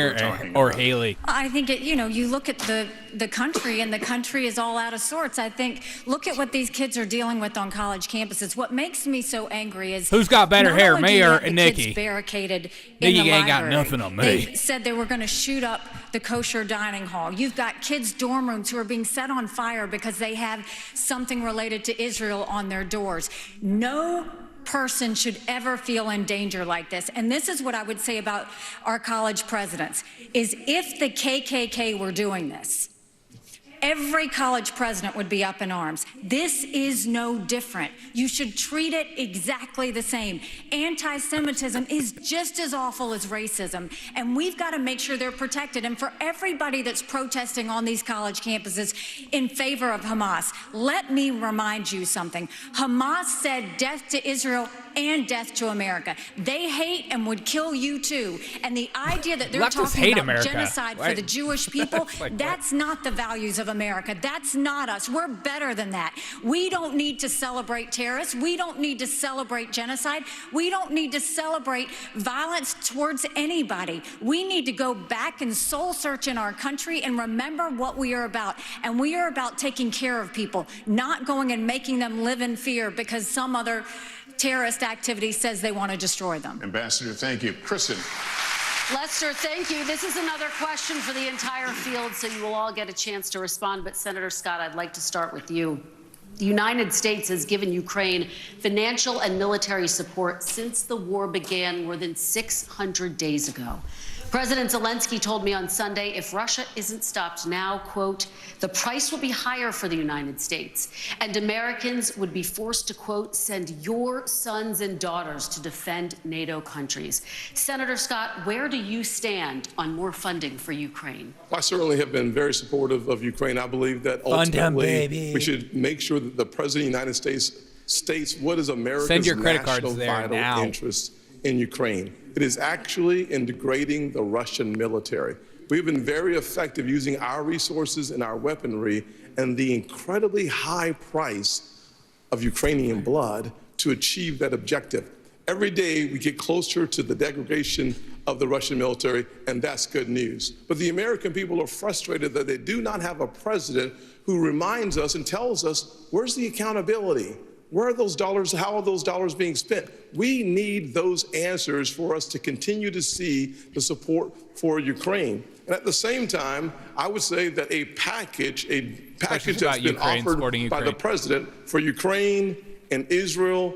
or Haley? I think, you look at the country, and the country is all out of sorts. I think, look at what these kids are dealing with on college campuses. What makes me so angry is who's got better hair, me or Nikki? Kids barricaded Nikki in the ain't got library. nothing on me. They said they were going to shoot up the kosher dining hall. You've got kids' dorm rooms who are being set on fire because they have something related to Israel on their doors. No person should ever feel in danger like this. And this is what I would say about our college presidents, is if the KKK were doing this, every college president would be up in arms. This is no different. You should treat it exactly the same. Anti-Semitism is just as awful as racism, and we've got to make sure they're protected. And for everybody that's protesting on these college campuses in favor of Hamas, let me remind you something. Hamas said death to Israel and death to America. They hate and would kill you too. And the idea that they're talking about genocide for the Jewish people, that's not the values of America. That's not us. We're better than that. We don't need to celebrate terrorists. We don't need to celebrate genocide. We don't need to celebrate violence towards anybody. We need to go back and soul search in our country and remember what we are about. And we are about taking care of people, not going and making them live in fear because some other terrorist activity says they want to destroy them. Ambassador, thank you. Kristen. Lester, thank you. This is another question for the entire field, so you will all get a chance to respond. But Senator Scott, I'd like to start with you. The United States has given Ukraine financial and military support since the war began more than 600 days ago. President Zelensky told me on Sunday, if Russia isn't stopped now, quote, the price will be higher for the United States, and Americans would be forced to, quote, send your sons and daughters to defend NATO countries. Senator Scott, where do you stand on more funding for Ukraine? I certainly have been very supportive of Ukraine. I believe that ultimately we should make sure that the President of the United States states what is America's national vital interest in Ukraine. It is actually in degrading the Russian military. We've been very effective using our resources and our weaponry and the incredibly high price of Ukrainian blood to achieve that objective. Every day we get closer to the degradation of the Russian military, and that's good news. But the American people are frustrated that they do not have a president who reminds us and tells us, where's the accountability? Where are those dollars? How are those dollars being spent? We need those answers for us to continue to see the support for Ukraine. And at the same time, I would say that a package that's been offered by the president for Ukraine and Israel,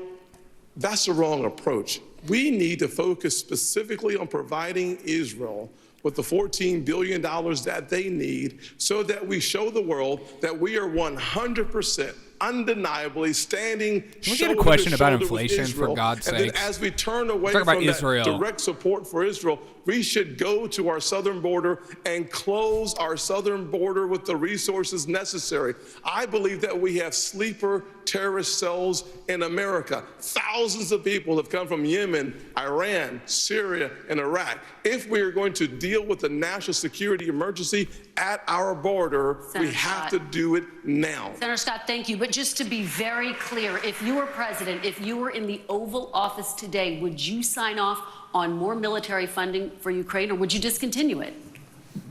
that's the wrong approach. We need to focus specifically on providing Israel with the $14 billion that they need so that we show the world that we are 100% undeniably standing Can we get a question about inflation, for God's sake? And then as we turn away from that direct support for Israel, we should go to our southern border and close our southern border with the resources necessary. I believe that we have sleeper terrorist cells in America. Thousands of people have come from Yemen, Iran, Syria, and Iraq. If we are going to deal with the national security emergency at our border, we have to do it now. Senator Scott, thank you. But just to be very clear, if you were president, if you were in the Oval Office today, would you sign off on more military funding for Ukraine, or would you discontinue it?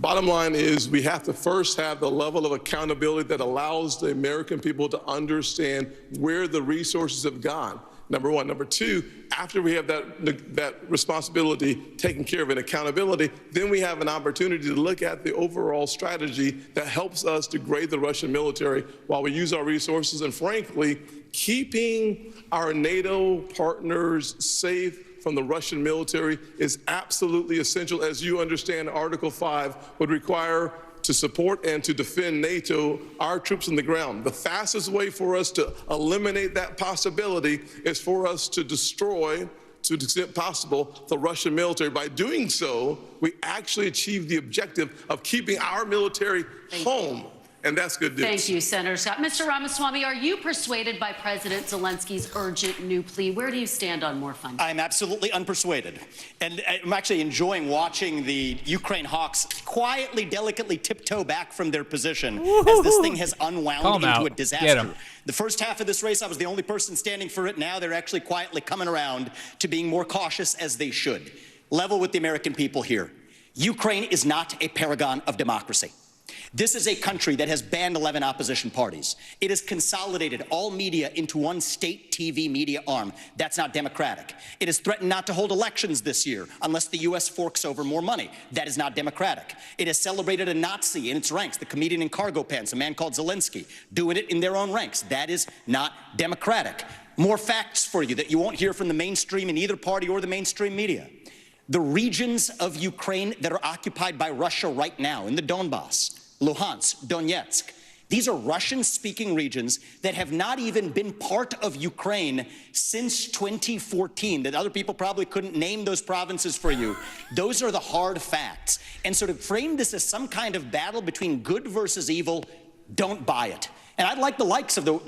Bottom line is we have to first have the level of accountability that allows the American people to understand where the resources have gone. Number one. Number two, after we have that responsibility taken care of and accountability, then we have an opportunity to look at the overall strategy that helps us degrade the Russian military while we use our resources and, frankly, keeping our NATO partners safe from the Russian military is absolutely essential. As you understand, Article 5 would require to support and to defend NATO, our troops on the ground. The fastest way for us to eliminate that possibility is for us to destroy, to the extent possible, the Russian military. By doing so, we actually achieve the objective of keeping our military home. And that's good news. Thank you, Senator Scott. Mr. Ramaswamy, are you persuaded by President Zelensky's urgent new plea? Where do you stand on more funding? I'm absolutely unpersuaded. And I'm actually enjoying watching the Ukraine hawks quietly, delicately tiptoe back from their position as this thing has unwound into a disaster. The first half of this race, I was the only person standing for it. Now they're actually quietly coming around to being more cautious, as they should. Level with the American people here. Ukraine is not a paragon of democracy. This is a country that has banned 11 opposition parties. It has consolidated all media into one state TV media arm. That's not democratic. It has threatened not to hold elections this year unless the U.S. forks over more money. That is not democratic. It has celebrated a Nazi in its ranks, the comedian in cargo pants, a man called Zelensky, doing it in their own ranks. That is not democratic. More facts for you that you won't hear from the mainstream in either party or the mainstream media. The regions of Ukraine that are occupied by Russia right now in the Donbass, Luhansk, Donetsk. These are Russian-speaking regions that have not even been part of Ukraine since 2014, that other people probably couldn't name those provinces for you. Those are the hard facts. And so to frame this as some kind of battle between good versus evil, don't buy it. And I'd like the likes of the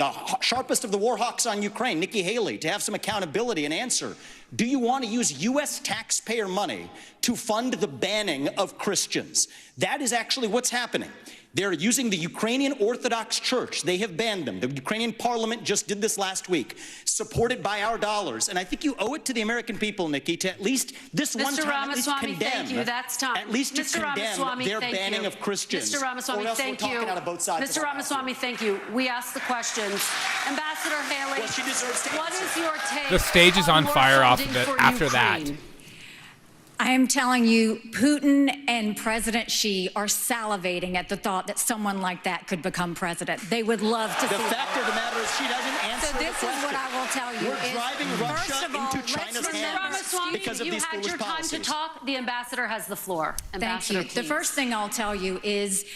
sharpest of the war hawks on Ukraine, Nikki Haley, to have some accountability and answer. Do you want to use U.S. taxpayer money to fund the banning of Christians? That is actually what's happening. They're using the Ukrainian Orthodox Church. They have banned them. The Ukrainian parliament just did this last week, supported by our dollars. And I think you owe it to the American people, Nikki, to at least this one time at least condemn. Thank you. That's time. At least to condemn their banning of Christians. Mr. Ramaswamy, thank you. Mr. Ramaswamy, thank you. We asked the questions. Ambassador Haley, well, she deserves to what is your take? The stage is on fire off of it after that. I am telling you, Putin and President Xi are salivating at the thought that someone like that could become president. They would love to see that. The fact of the matter is she doesn't answer the question. So this is what I will tell you. We're driving Russia into China's hands because of these foolish policies. You had your time to talk. The ambassador has the floor. Ambassador, thank you. The first thing I'll tell you is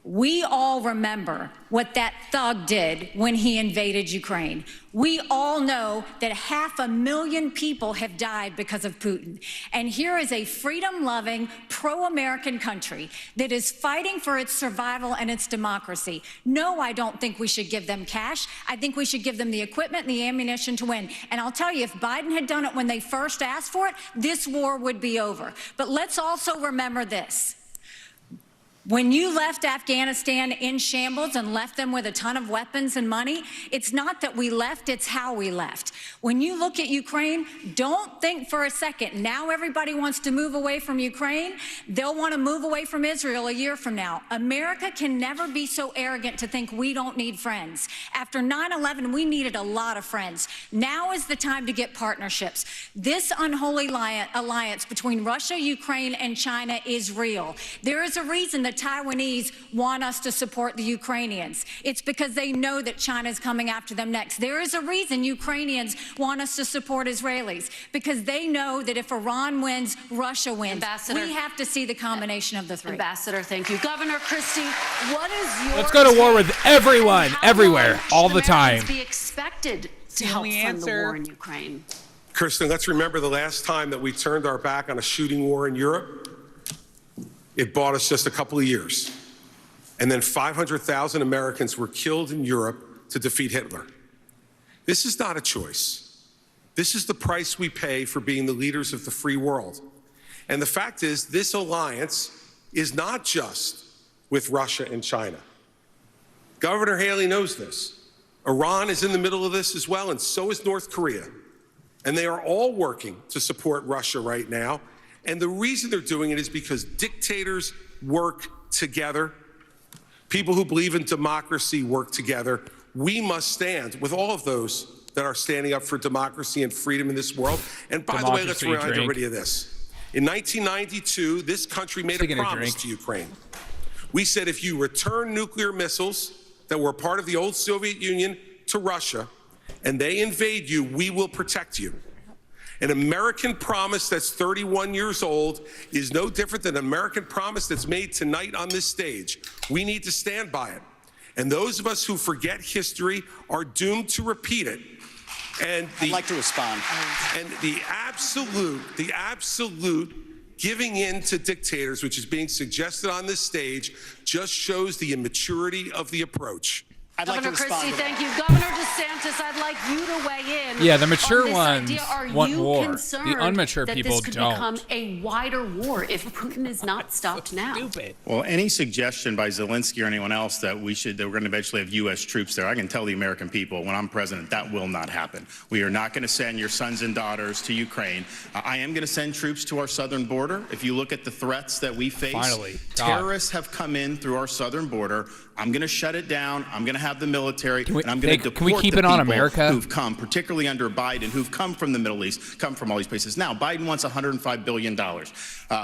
we all remember what that thug did when he invaded Ukraine. We all know that 500,000 people have died because of Putin. And here is a freedom-loving, pro-American country that is fighting for its survival and its democracy. No, I don't think we should give them cash. I think we should give them the equipment and the ammunition to win. And I'll tell you, if Biden had done it when they first asked for it, this war would be over. But let's also remember this. When you left Afghanistan in shambles and left them with a ton of weapons and money, it's not that we left, it's how we left. When you look at Ukraine, don't think for a second, now everybody wants to move away from Ukraine. They'll want to move away from Israel a year from now. America can never be so arrogant to think we don't need friends. After 9/11, we needed a lot of friends. Now is the time to get partnerships. This unholy alliance between Russia, Ukraine, and China is real. There is a reason that Taiwanese want us to support the Ukrainians. It's because they know that China is coming after them next. There is a reason Ukrainians want us to support Israelis, because they know that if Iran wins, Russia wins. Ambassador, we have to see the combination of the three. Ambassador, thank you. Governor Christie, what is your Let's go to war with everyone, everywhere, all the time. Be expected to help fund the war in Ukraine? Kirsten, let's remember the last time that we turned our back on a shooting war in Europe. It bought us just a couple of years. And then 500,000 Americans were killed in Europe to defeat Hitler. This is not a choice. This is the price we pay for being the leaders of the free world. And the fact is, this alliance is not just with Russia and China. Governor Haley knows this. Iran is in the middle of this as well, and so is North Korea. And they are all working to support Russia right now. And the reason they're doing it is because dictators work together. People who believe in democracy work together. We must stand with all of those that are standing up for democracy and freedom in this world. And by the way, let's remind everybody of this. In 1992, this country made a promise to Ukraine. We said if you return nuclear missiles that were part of the old Soviet Union to Russia and they invade you, we will protect you. An American promise that's 31 years old is no different than an American promise that's made tonight on this stage. We need to stand by it. And those of us who forget history are doomed to repeat it. And I'd like to respond. And the absolute giving in to dictators, which is being suggested on this stage, just shows the immaturity of the approach. Governor Christie, thank you. Governor DeSantis, I'd like like you to weigh in. Yeah, the mature on this ones idea. want Are war. you concerned The unmature that people this could don't. become a wider war if Putin is not stopped now? Stupid. Well, any suggestion by Zelensky or anyone else that we're going to eventually have U.S. troops there, I can tell the American people when I'm president that will not happen. We are not going to send your sons and daughters to Ukraine. I am going to send troops to our southern border. If you look at the threats that we face, Finally, terrorists have come in through our southern border. I'm going to shut it down. I'm going to have the military, and I'm going to deport can we keep the it on people America? who've come, particularly under Biden, who've come from the Middle East, come from all these places. Now, Biden wants $105 billion.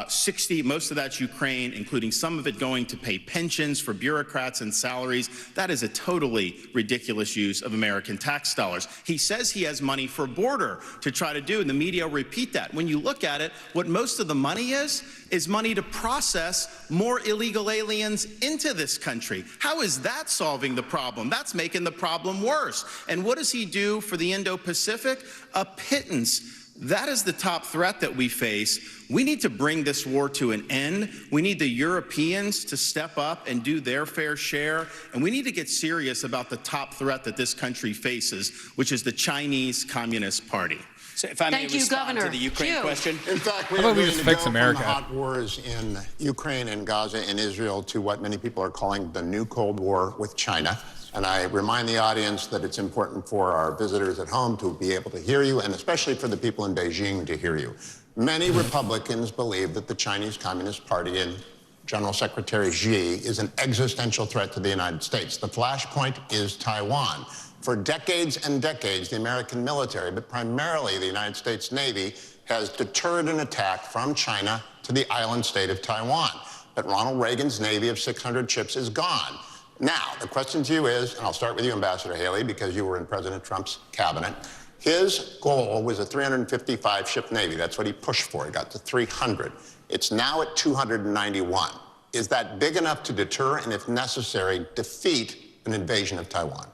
60, most of that's Ukraine, including some of it going to pay pensions for bureaucrats and salaries. That is a totally ridiculous use of American tax dollars. He says he has money for border to try to do, and the media repeat that. When you look at it, what most of the money is money to process more illegal aliens into this country. How is that solving the problem? That's making the problem worse. And what does he do for the Indo-Pacific? A pittance. That is the top threat that we face. We need to bring this war to an end. We need the Europeans to step up and do their fair share. And we need to get serious about the top threat that this country faces, which is the Chinese Communist Party. So if I may respond to the Ukraine question. In fact, we How are about we going just to fix go America? from the hot wars in Ukraine and Gaza and Israel to what many people are calling the new Cold War with China. And I remind the audience that it's important for our visitors at home to be able to hear you, and especially for the people in Beijing to hear you. Many Republicans believe that the Chinese Communist Party and General Secretary Xi is an existential threat to the United States. The flashpoint is Taiwan. For decades and decades, the American military, but primarily the United States Navy, has deterred an attack from China to the island state of Taiwan. But Ronald Reagan's Navy of 600 ships is gone. Now, the question to you is, and I'll start with you, Ambassador Haley, because you were in President Trump's cabinet. His goal was a 355-ship Navy. That's what he pushed for. He got to 300. It's now at 291. Is that big enough to deter and, if necessary, defeat an invasion of Taiwan?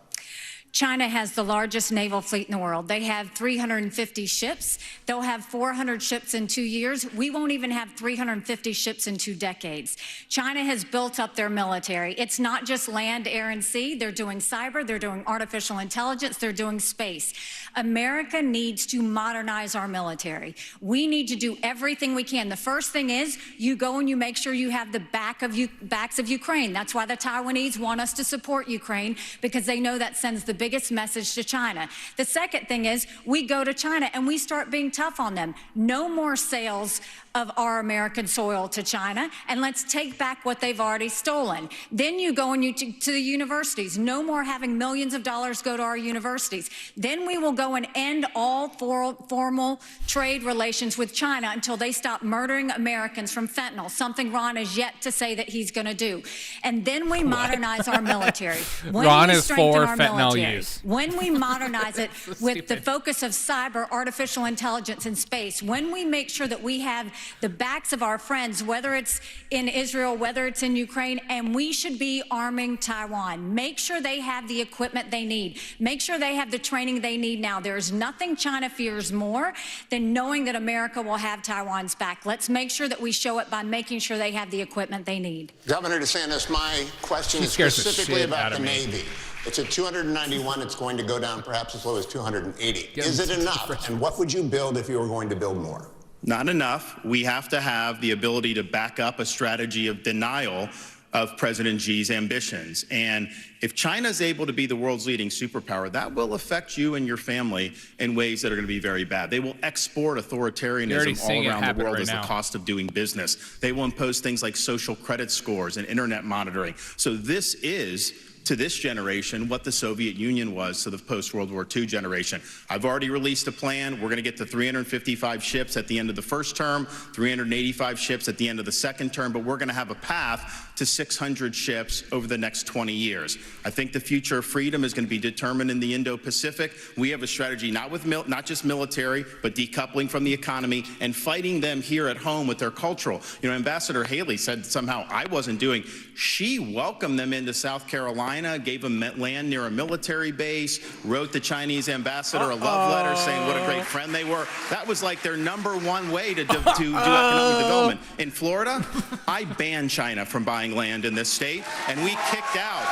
China has the largest naval fleet in the world. They have 350 ships. They'll have 400 ships in 2 years. We won't even have 350 ships in 2 decades. China has built up their military. It's not just land, air, and sea. They're doing cyber. They're doing artificial intelligence. They're doing space. America needs to modernize our military. We need to do everything we can. The first thing is you go and you make sure you have the backs of Ukraine. That's why the Taiwanese want us to support Ukraine, because they know that sends the biggest message to China. The second thing is we go to China and we start being tough on them. No more sales of our American soil to China, and let's take back what they've already stolen. Then you go and to the universities. No more having millions of dollars go to our universities. Then we will go and end all formal trade relations with China until they stop murdering Americans from fentanyl, something Ron has yet to say that he's going to do. And then we modernize our military. When Ron we is strengthen for our fentanyl military, use. when we modernize it with the focus of cyber, artificial intelligence, and space, when we make sure that we have the backs of our friends, whether it's in Israel, whether it's in Ukraine, and we should be arming Taiwan. Make sure they have the equipment they need. Make sure they have the training they need now. There's nothing China fears more than knowing that America will have Taiwan's back. Let's make sure that we show it by making sure they have the equipment they need. Governor DeSantis, my question is specifically about the Navy. It's at 291. It's going to go down perhaps as low as 280. Is it enough? And what would you build if you were going to build more? Not enough. We have to have the ability to back up a strategy of denial of President Xi's ambitions. And if China is able to be the world's leading superpower, that will affect you and your family in ways that are going to be very bad. They will export authoritarianism all around the world as the cost of doing business. They will impose things like social credit scores and internet monitoring. So this is, to this generation, what the Soviet Union was to the post-World War II generation. I've already released a plan. We're going to get to 355 ships at the end of the first term, 385 ships at the end of the second term, but we're going to have a path to 600 ships over the next 20 years. I think the future of freedom is going to be determined in the Indo-Pacific. We have a strategy not just military, but decoupling from the economy and fighting them here at home with their cultural. You know, Ambassador Haley said somehow I wasn't doing. She welcomed them into South Carolina, gave them land near a military base, wrote the Chinese ambassador a love letter saying what a great friend they were. That was like their #1 way to do economic development. In Florida, I banned China from buying land in this state, and we kicked out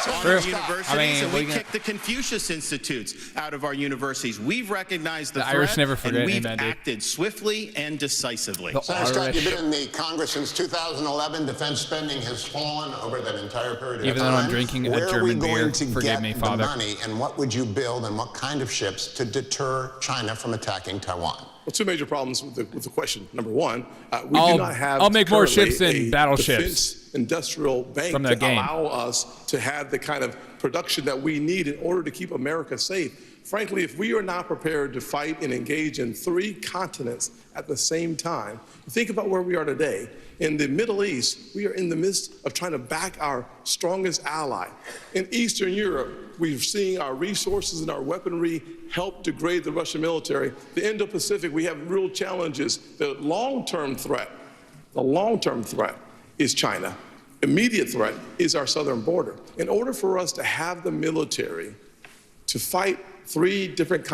on our universities, and we kicked the Confucius Institutes out of our universities. We've recognized the threat, Irish never forget, and we've amen, acted swiftly and decisively. Senator Scott, you've been in the Congress since 2011. Defense spending has fallen over that entire period of time. Even though I'm drinking a German beer, forgive me, Father. Where are we going to get the money, and what would you build, and what kind of ships to deter China from attacking Taiwan? Well, two major problems with the question. Number one, we do not have I'll make more ships than battleships defense industrial bank from to that game. allow us to have the kind of production that we need in order to keep America safe. Frankly, if we are not prepared to fight and engage in 3 continents at the same time, think about where we are today. In the Middle East, we are in the midst of trying to back our strongest ally. In Eastern Europe, we've seen our resources and our weaponry help degrade the Russian military. The Indo-Pacific, we have real challenges. The long-term threat is China. Immediate threat is our southern border. In order for us to have the military to fight 3 different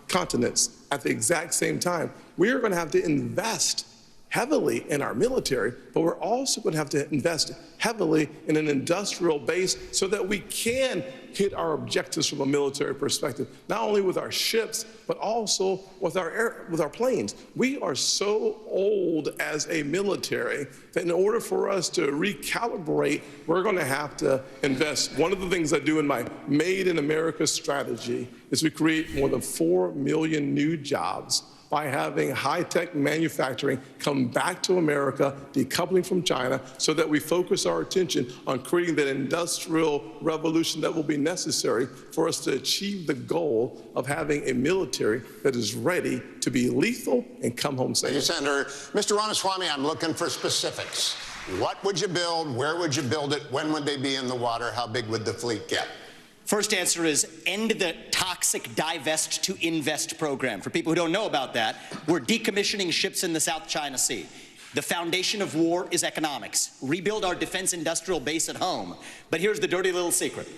continents at the exact same time, we're going to have to invest heavily in our military, but we're also going to have to invest heavily in an industrial base so that we can hit our objectives from a military perspective, not only with our ships, but also with our planes. We are so old as a military that in order for us to recalibrate, we're going to have to invest. One of the things I do in my Made in America strategy is we create more than 4 million new jobs by having high-tech manufacturing come back to America, decoupling from China, so that we focus our attention on creating that industrial revolution that will be necessary for us to achieve the goal of having a military that is ready to be lethal and come home safe. Thank you, Senator. Mr. Ramaswamy, I'm looking for specifics. What would you build? Where would you build it? When would they be in the water? How big would the fleet get? First answer is end the toxic divest to invest program. For people who don't know about that, we're decommissioning ships in the South China Sea. The foundation of war is economics. Rebuild our defense industrial base at home. But here's the dirty little secret.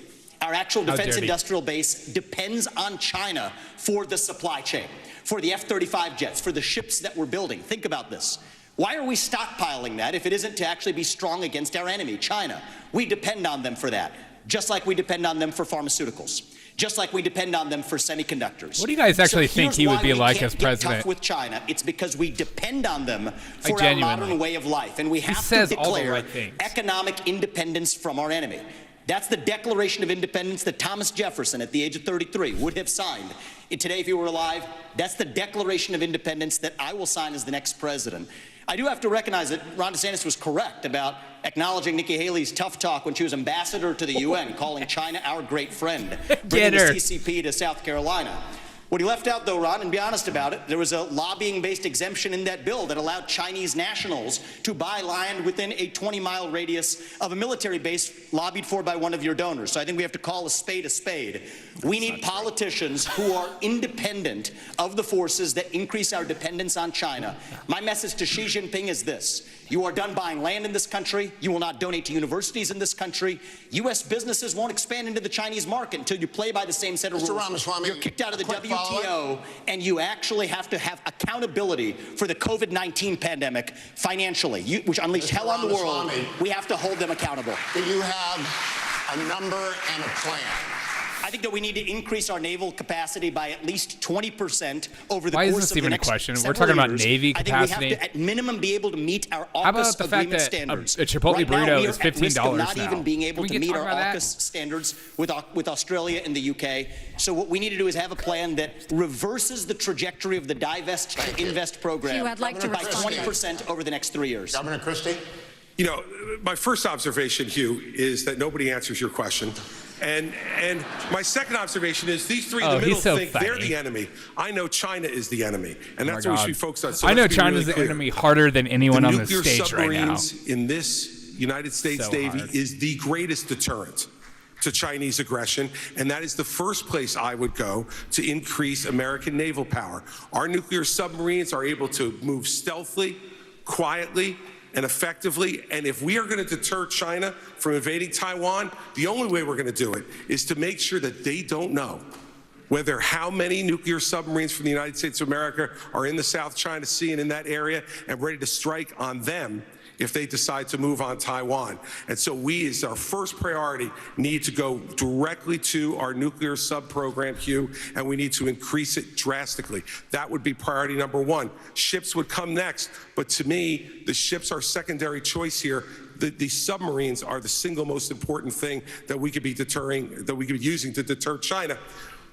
Our actual defense industrial base depends on China for the supply chain, for the F-35 jets, for the ships that we're building. Think about this. Why are we stockpiling that if it isn't to actually be strong against our enemy, China? We depend on them for that. Just like we depend on them for pharmaceuticals, just like we depend on them for semiconductors. What do you guys actually think he would be like as president? Tough with China. It's because we depend on them for our modern way of life, and we have to declare economic independence from our enemy. That's the Declaration of Independence that Thomas Jefferson, at the age of 33, would have signed. And today, if he were alive, that's the Declaration of Independence that I will sign as the next president. I do have to recognize that Ron DeSantis was correct about acknowledging Nikki Haley's tough talk when she was ambassador to the UN, calling China our great friend, bringing the CCP to South Carolina. What he left out, though, Ron, and be honest about it, there was a lobbying-based exemption in that bill that allowed Chinese nationals to buy land within a 20-mile radius of a military base lobbied for by one of your donors. So I think we have to call a spade a spade. We need politicians who are independent of the forces that increase our dependence on China. My message to Xi Jinping is this. You are done buying land in this country. You will not donate to universities in this country. U.S. businesses won't expand into the Chinese market until you play by the same set of rules. Ramaswamy, you're kicked out of the WTO, and you actually have to have accountability for the COVID-19 pandemic financially, which unleashed hell on the world. We have to hold them accountable. Do you have a number and a plan? I think that we need to increase our naval capacity by at least 20% over the course of the next 7 years. Why is this even a question? We're talking about Navy capacity. I think we have to, at minimum, be able to meet our AUKUS agreement standards. How about the fact that a Chipotle burrito is $15 now? Not even being able to meet our AUKUS standards with Australia and the UK. So what we need to do is have a plan that reverses the trajectory of the divest to invest program by 20% over the next 3 years. Governor Christie? You know, my first observation, Hugh, is that nobody answers your question. And my second observation is these three in the middle think they're the enemy. I know China is the enemy, and that's what we should focus on. So I know China's the enemy harder than anyone on the stage right now. Nuclear submarines in this United States Navy is the greatest deterrent to Chinese aggression, and that is the first place I would go to increase American naval power. Our nuclear submarines are able to move stealthily, quietly, and effectively, and if we are going to deter China from invading Taiwan, the only way we're going to do it is to make sure that they don't know whether how many nuclear submarines from the United States of America are in the South China Sea and in that area and ready to strike on them if they decide to move on Taiwan. And so we, as our first priority, need to go directly to our nuclear sub-program, Hugh, and we need to increase it drastically. That would be priority number one. Ships would come next, but to me, the ships are secondary choice here. The submarines are the single most important thing that we could be using to deter China.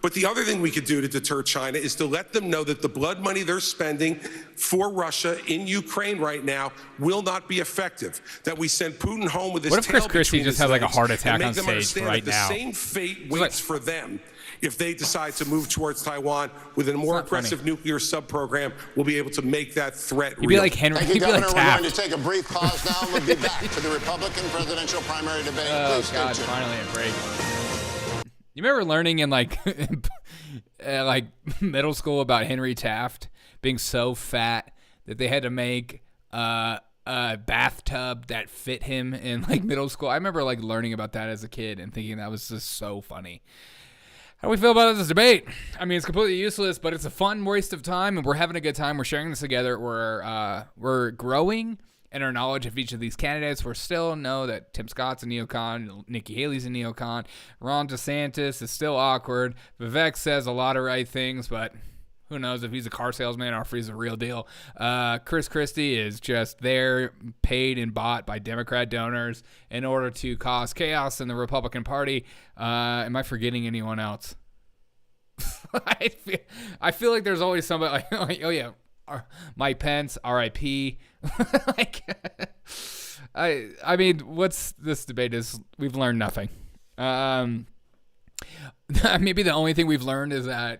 But the other thing we could do to deter China is to let them know that the blood money they're spending for Russia in Ukraine right now will not be effective. That we send Putin home with his tail between his legs. What if Chris Christie just has like a heart attack on stage right now? The same fate waits for them if they decide to move towards Taiwan with a more aggressive nuclear sub-program. We'll be able to make that threat real. You'd be like Henry. Thank you, Governor. Like We're going to take a brief pause now. We'll be back to the Republican presidential primary debate. Oh, God, finally a break. You remember learning in like middle school about Henry Taft being so fat that they had to make a bathtub that fit him in like middle school? I remember like learning about that as a kid and thinking that was just so funny. How do we feel about this debate? I mean, it's completely useless, but it's a fun waste of time, and we're having a good time. We're sharing this together. We're growing in our knowledge of each of these candidates. We still know that Tim Scott's a neocon, Nikki Haley's a neocon, Ron DeSantis is still awkward. Vivek says a lot of right things, but who knows if he's a car salesman or if he's a real deal. Chris Christie is just there, paid and bought by Democrat donors in order to cause chaos in the Republican Party. Am I forgetting anyone else? I feel like there's always somebody like oh yeah, Mike Pence, R.I.P. I mean, what's this debate is? We've learned nothing. Maybe the only thing we've learned is that,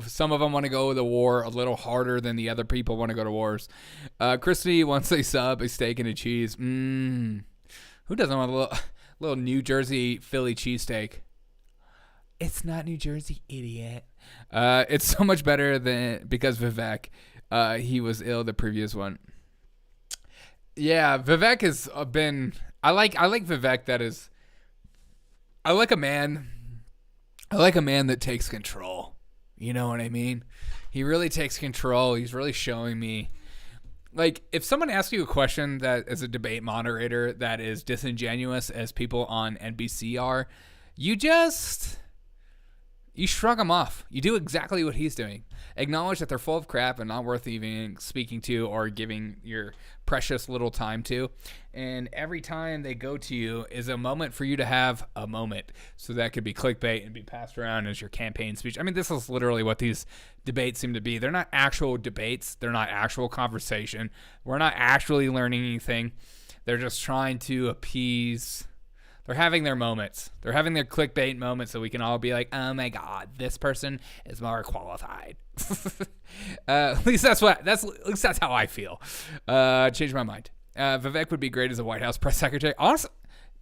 some of them want to go to war a little harder than the other people want to go to wars. Christie wants a sub, a steak, and a cheese. Who doesn't want a little New Jersey Philly cheesesteak? It's not New Jersey, idiot. It's so much better because Vivek, he was ill the previous one. Yeah, Vivek has been. I like Vivek. I like a man that takes control. You know what I mean? He really takes control. He's really showing me. Like, if someone asks you a question that as a debate moderator that is disingenuous as people on NBC are, you shrug them off. You do exactly what he's doing. Acknowledge that they're full of crap and not worth even speaking to or giving your precious little time to. And every time they go to you is a moment for you to have a moment. So that could be clickbait and be passed around as your campaign speech. I mean, this is literally what these debates seem to be. They're not actual debates. They're not actual conversation. We're not actually learning anything. They're just trying to appease. They're having their moments. They're having their clickbait moments so we can all be like, oh my God, this person is more qualified. At least that's how I feel. Changed my mind. Vivek would be great as a White House press secretary. Honestly,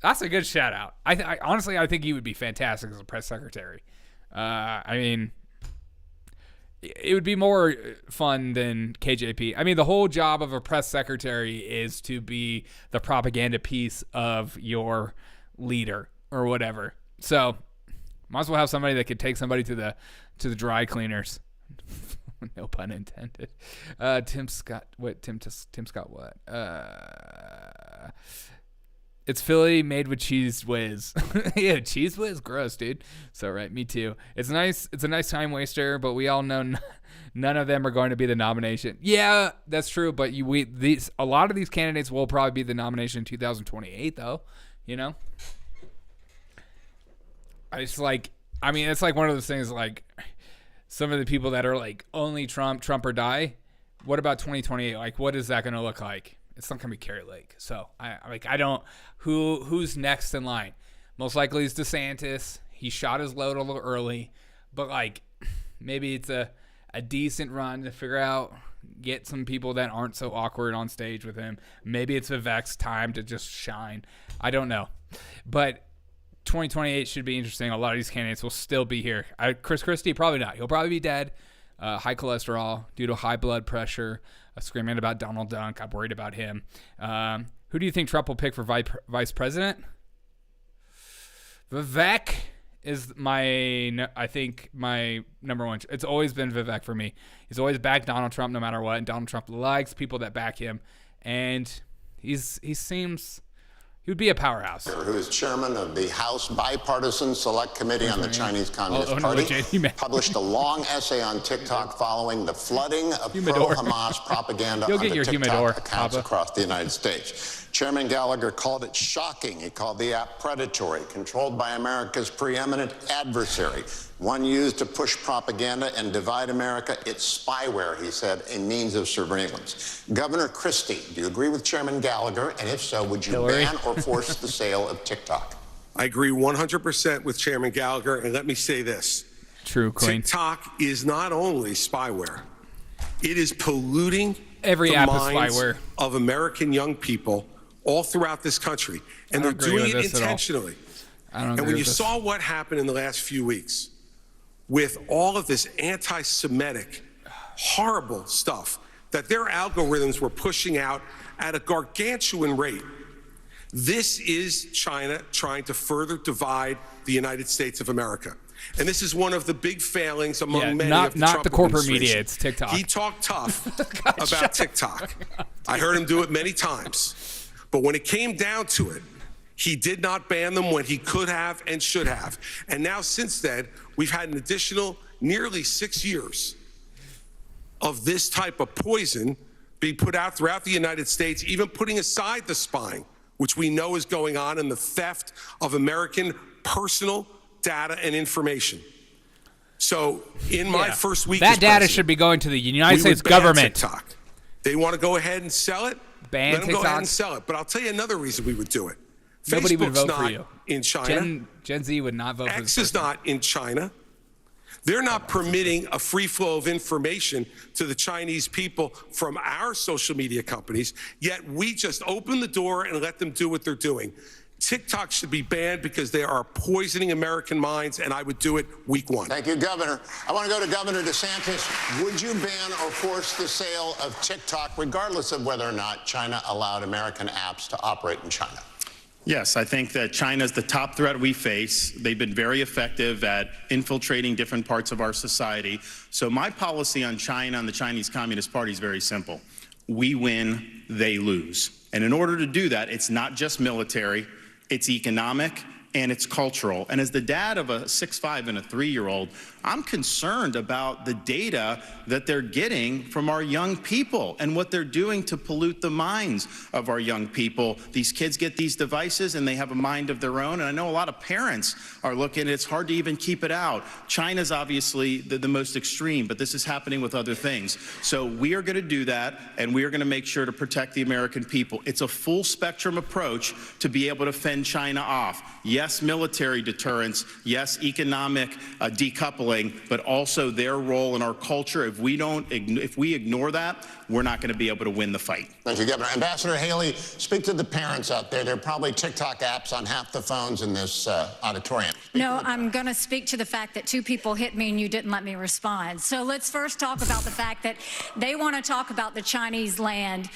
that's a good shout out. Honestly, I think he would be fantastic as a press secretary. I mean, it would be more fun than KJP. I mean, the whole job of a press secretary is to be the propaganda piece of your leader or whatever. So might as well have somebody that could take somebody to the dry cleaners. No pun intended. Tim Scott what? It's Philly made with cheese whiz. Yeah, cheese whiz, gross, dude. So right, me too. It's nice. It's a nice time waster, but we all know none of them are going to be the nomination. Yeah, that's true. But a lot of these candidates will probably be the nomination in 2028, though. It's like, I mean, it's like one of those things like some of the people that are like only Trump or die. What about 2028? Like, what is that going to look like? It's not going to be Carrie Lake. So who's next in line? Most likely is DeSantis. He shot his load a little early, but like maybe it's a decent run to figure out, get some people that aren't so awkward on stage with him. Maybe it's Vivek's time to just shine. I don't know. But 2028 should be interesting. A lot of these candidates will still be here. Chris Christie, probably not. He'll probably be dead. High cholesterol due to high blood pressure. Screaming about Donald Duck. I'm worried about him. Who do you think Trump will pick for vice president? Vivek is my number one. It's always been Vivek for me. He's always backed Donald Trump no matter what, and Donald Trump likes people that back him. and he seems he would be a powerhouse. Who is chairman of the House Bipartisan Select Committee on the Chinese Communist Party, published a long essay on TikTok following the flooding of pro-Hamas propaganda on the TikTok accounts across the United States. Chairman Gallagher called it shocking. He called the app predatory, controlled by America's preeminent adversary, one used to push propaganda and divide America. It's spyware, he said, a means of surveillance. Governor Christie, do you agree with Chairman Gallagher? And if so, would you ban or force the sale of TikTok? I agree 100% with Chairman Gallagher, and let me say this. True, Queen. TikTok is not only spyware. It is polluting every the app minds is spyware of American young people all throughout this country, and they're doing it intentionally. And when you saw what happened in the last few weeks with all of this anti-Semitic, horrible stuff that their algorithms were pushing out at a gargantuan rate, this is China trying to further divide the United States of America. And this is one of the big failings among many of the Trump the corporate administration. media, it's TikTok. He talked tough about TikTok. I heard him do it many times. But when it came down to it, he did not ban them when he could have and should have. And now since then, we've had an additional nearly 6 years of this type of poison being put out throughout the United States, even putting aside the spying, which we know is going on, and the theft of American personal data and information. So in my first week, that data should be going to the United States government. TikTok. They want to go ahead and sell it. Ban Let them TikTok. go ahead and sell it. But I'll tell you another reason we would do it. Nobody would Facebook's vote not for you. in China. Gen Z would not vote for X this is not in China. They're not permitting a free flow of information to the Chinese people from our social media companies, yet we just open the door and let them do what they're doing. TikTok should be banned because they are poisoning American minds, and I would do it week one. Thank you, Governor. I want to go to Governor DeSantis. Would you ban or force the sale of TikTok, regardless of whether or not China allowed American apps to operate in China? Yes, I think that China is the top threat we face. They've been very effective at infiltrating different parts of our society. So my policy on China and the Chinese Communist Party is very simple. We win, they lose. And in order to do that, it's not just military, it's economic, and it's cultural. And as the dad of a 6'5" and a 3-year-old, I'm concerned about the data that they're getting from our young people and what they're doing to pollute the minds of our young people. These kids get these devices and they have a mind of their own. And I know a lot of parents are looking, it's hard to even keep it out. China's obviously the most extreme, but this is happening with other things. So we are gonna do that, and we are gonna make sure to protect the American people. It's a full spectrum approach to be able to fend China off. Yes, military deterrence, yes, economic decoupling, but also their role in our culture. If we ignore that, we're not going to be able to win the fight. Thank you, Governor. Ambassador Haley, speak to the parents out there. There are probably TikTok apps on half the phones in this auditorium. No, I'm going to speak to the fact that 2 people hit me and you didn't let me respond. So let's first talk about the fact that they want to talk about the Chinese land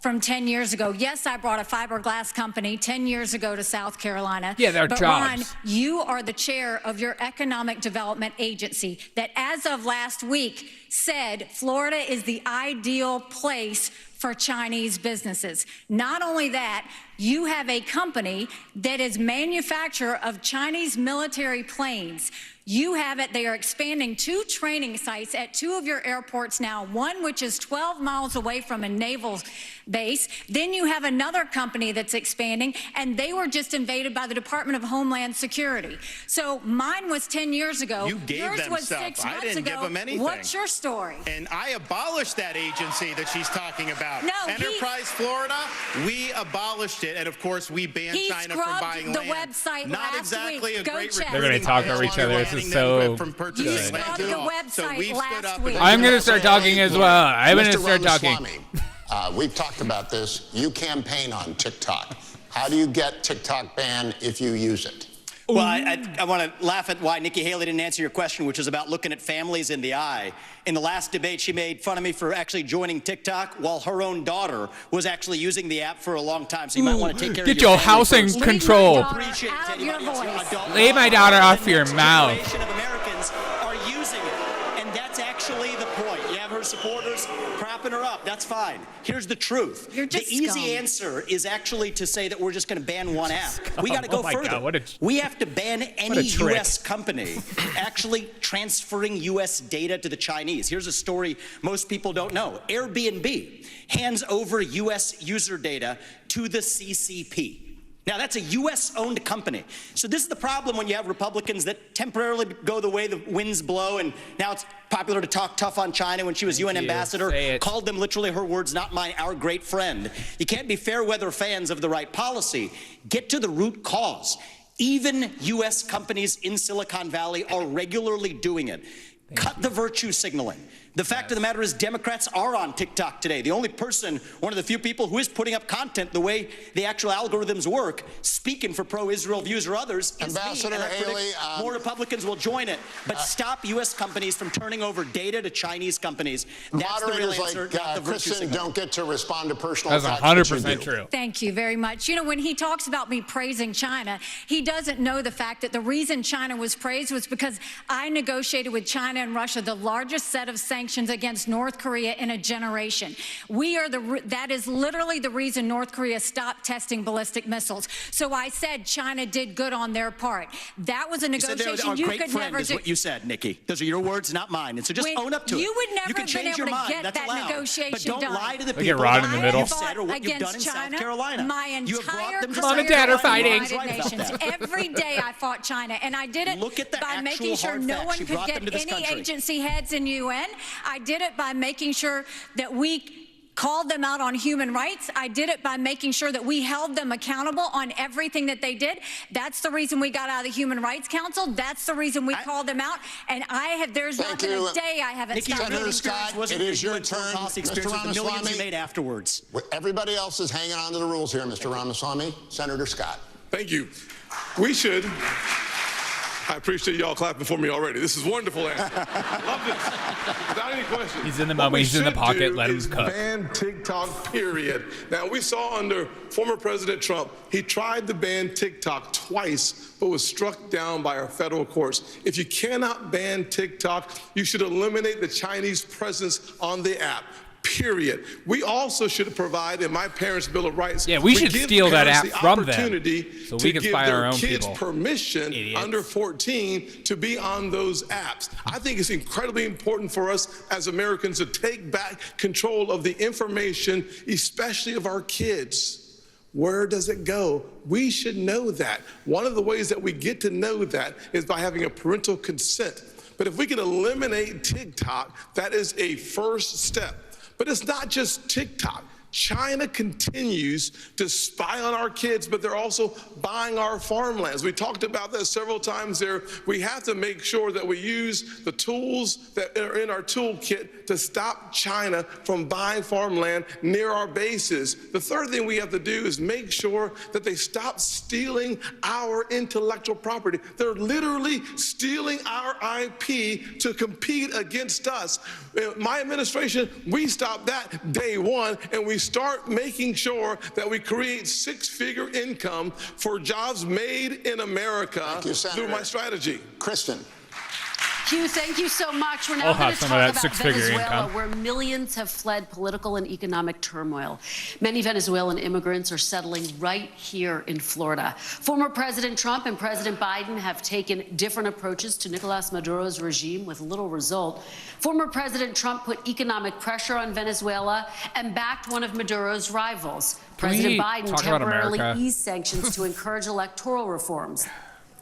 from 10 years ago. Yes, I brought a fiberglass company 10 years ago to South Carolina. Yeah, they're but jobs. Ron, you are the chair of your economic development agency that as of last week said Florida is the ideal place for Chinese businesses. Not only that, you have a company that is manufacturer of Chinese military planes. You have it. They are expanding 2 training sites at 2 of your airports now, one which is 12 miles away from a naval base. Then you have another company that's expanding, and they were just invaded by the Department of Homeland Security. So mine was 10 years ago. You gave Yours them was stuff. 6 I months didn't ago. give them anything. What's your story? And I abolished that agency that she's talking about. No, Enterprise Florida, we abolished it, and of course we banned China from buying the land. website Not last exactly week. a Go great check. They're going to talk over each other. This is so from purchasing You land scrubbed at the all. website last week. I'm going to start talking as well. I'm going to start talking. Ramaswamy, we've talked about this. You campaign on TikTok. How do you get TikTok banned if you use it? Well, I want to laugh at why Nikki Haley didn't answer your question, which is about looking at families in the eye. In the last debate, she made fun of me for actually joining TikTok while her own daughter was actually using the app for a long time. So you might want to take care of Get your house in control. Leave my daughter off your mouth. Of Americans are using it, and that's actually the point. You have her supporters propping her up. That's fine. Here's the truth. The easy answer is actually to say that we're just going to ban one app. We got to go further. God, we have to ban any U.S. company actually transferring U.S. data to the Chinese. Here's a story most people don't know. Airbnb hands over U.S. user data to the CCP. Now, that's a U.S.-owned company. So this is the problem when you have Republicans that temporarily go the way the winds blow, and now it's popular to talk tough on China. When she was UN ambassador, called them, literally her words, not mine, our great friend. You can't be fair weather fans of the right policy. Get to the root cause. Even U.S. companies in Silicon Valley are regularly doing it. Cut the virtue signaling. The fact of the matter is Democrats are on TikTok today. The only person, one of the few people who is putting up content the way the actual algorithms work, speaking for pro-Israel views or others, is Ambassador me. Haley, more Republicans will join it. But stop U.S. companies from turning over data to Chinese companies. That's the real answer, not the virtue Kristen signal. don't get to respond to personal That's attacks. 100% true. Thank you very much. You know, when he talks about me praising China, he doesn't know the fact that the reason China was praised was because I negotiated with China and Russia the largest set of sanctions against North Korea in a generation. That is literally the reason North Korea stopped testing ballistic missiles. So I said China did good on their part. That was a negotiation you could friend never is do. what you said, Nikki. Those are your words, not mine. And so just own up to it. You would never you can have change been able your to mind. get That's that allowed. negotiation But don't done. lie to the They get people Rod in the middle. you've said or what you've done in China, South Carolina. My You have brought entire them to career Mom and Dad are in the fighting. United Nations. Every day I fought China, and I did it by making sure no one could get any agency heads in UN. I did it by making sure that we called them out on human rights. I did it by making sure that we held them accountable on everything that they did. That's the reason we got out of the Human Rights Council. That's the reason we called them out. And there's not been a day I haven't stopped. Senator Scott, it is your turn. Mr. Ramaswamy. The millions you made afterwards. Everybody else is hanging on to the rules here, Mr. Ramaswamy. Senator Scott. Thank you. We should. I appreciate y'all clapping for me already. This is wonderful, Andy. Love this. Without any question. He's in the moment. He's in the pocket. Let him cook. Ban TikTok, period. Now, we saw under former President Trump, he tried to ban TikTok twice, but was struck down by our federal courts. If you cannot ban TikTok, you should eliminate the Chinese presence on the app. Period. We also should provide, in my parents' Bill of Rights, we should steal that app from them so we can spy our own kids people. Permission under 14 to be on those apps. I think it's incredibly important for us as Americans to take back control of the information, especially of our kids. Where does it go? We should know that. One of the ways that we get to know that is by having a parental consent. But if we can eliminate TikTok, that is a first step. But it's not just TikTok. China continues to spy on our kids, but they're also buying our farmlands. We talked about that several times there. We have to make sure that we use the tools that are in our toolkit to stop China from buying farmland near our bases. The third thing we have to do is make sure that they stop stealing our intellectual property. They're literally stealing our IP to compete against us. In my administration, we stopped that day one, and we start making sure that we create six-figure income for jobs made in America through my strategy. Kristen. Hugh, thank you so much. We're now going to talk about Venezuela, income. where millions have fled political and economic turmoil. Many Venezuelan immigrants are settling right here in Florida. Former President Trump and President Biden have taken different approaches to Nicolas Maduro's regime with little result. Former President Trump put economic pressure on Venezuela and backed one of Maduro's rivals. President Biden temporarily eased sanctions to encourage electoral reforms.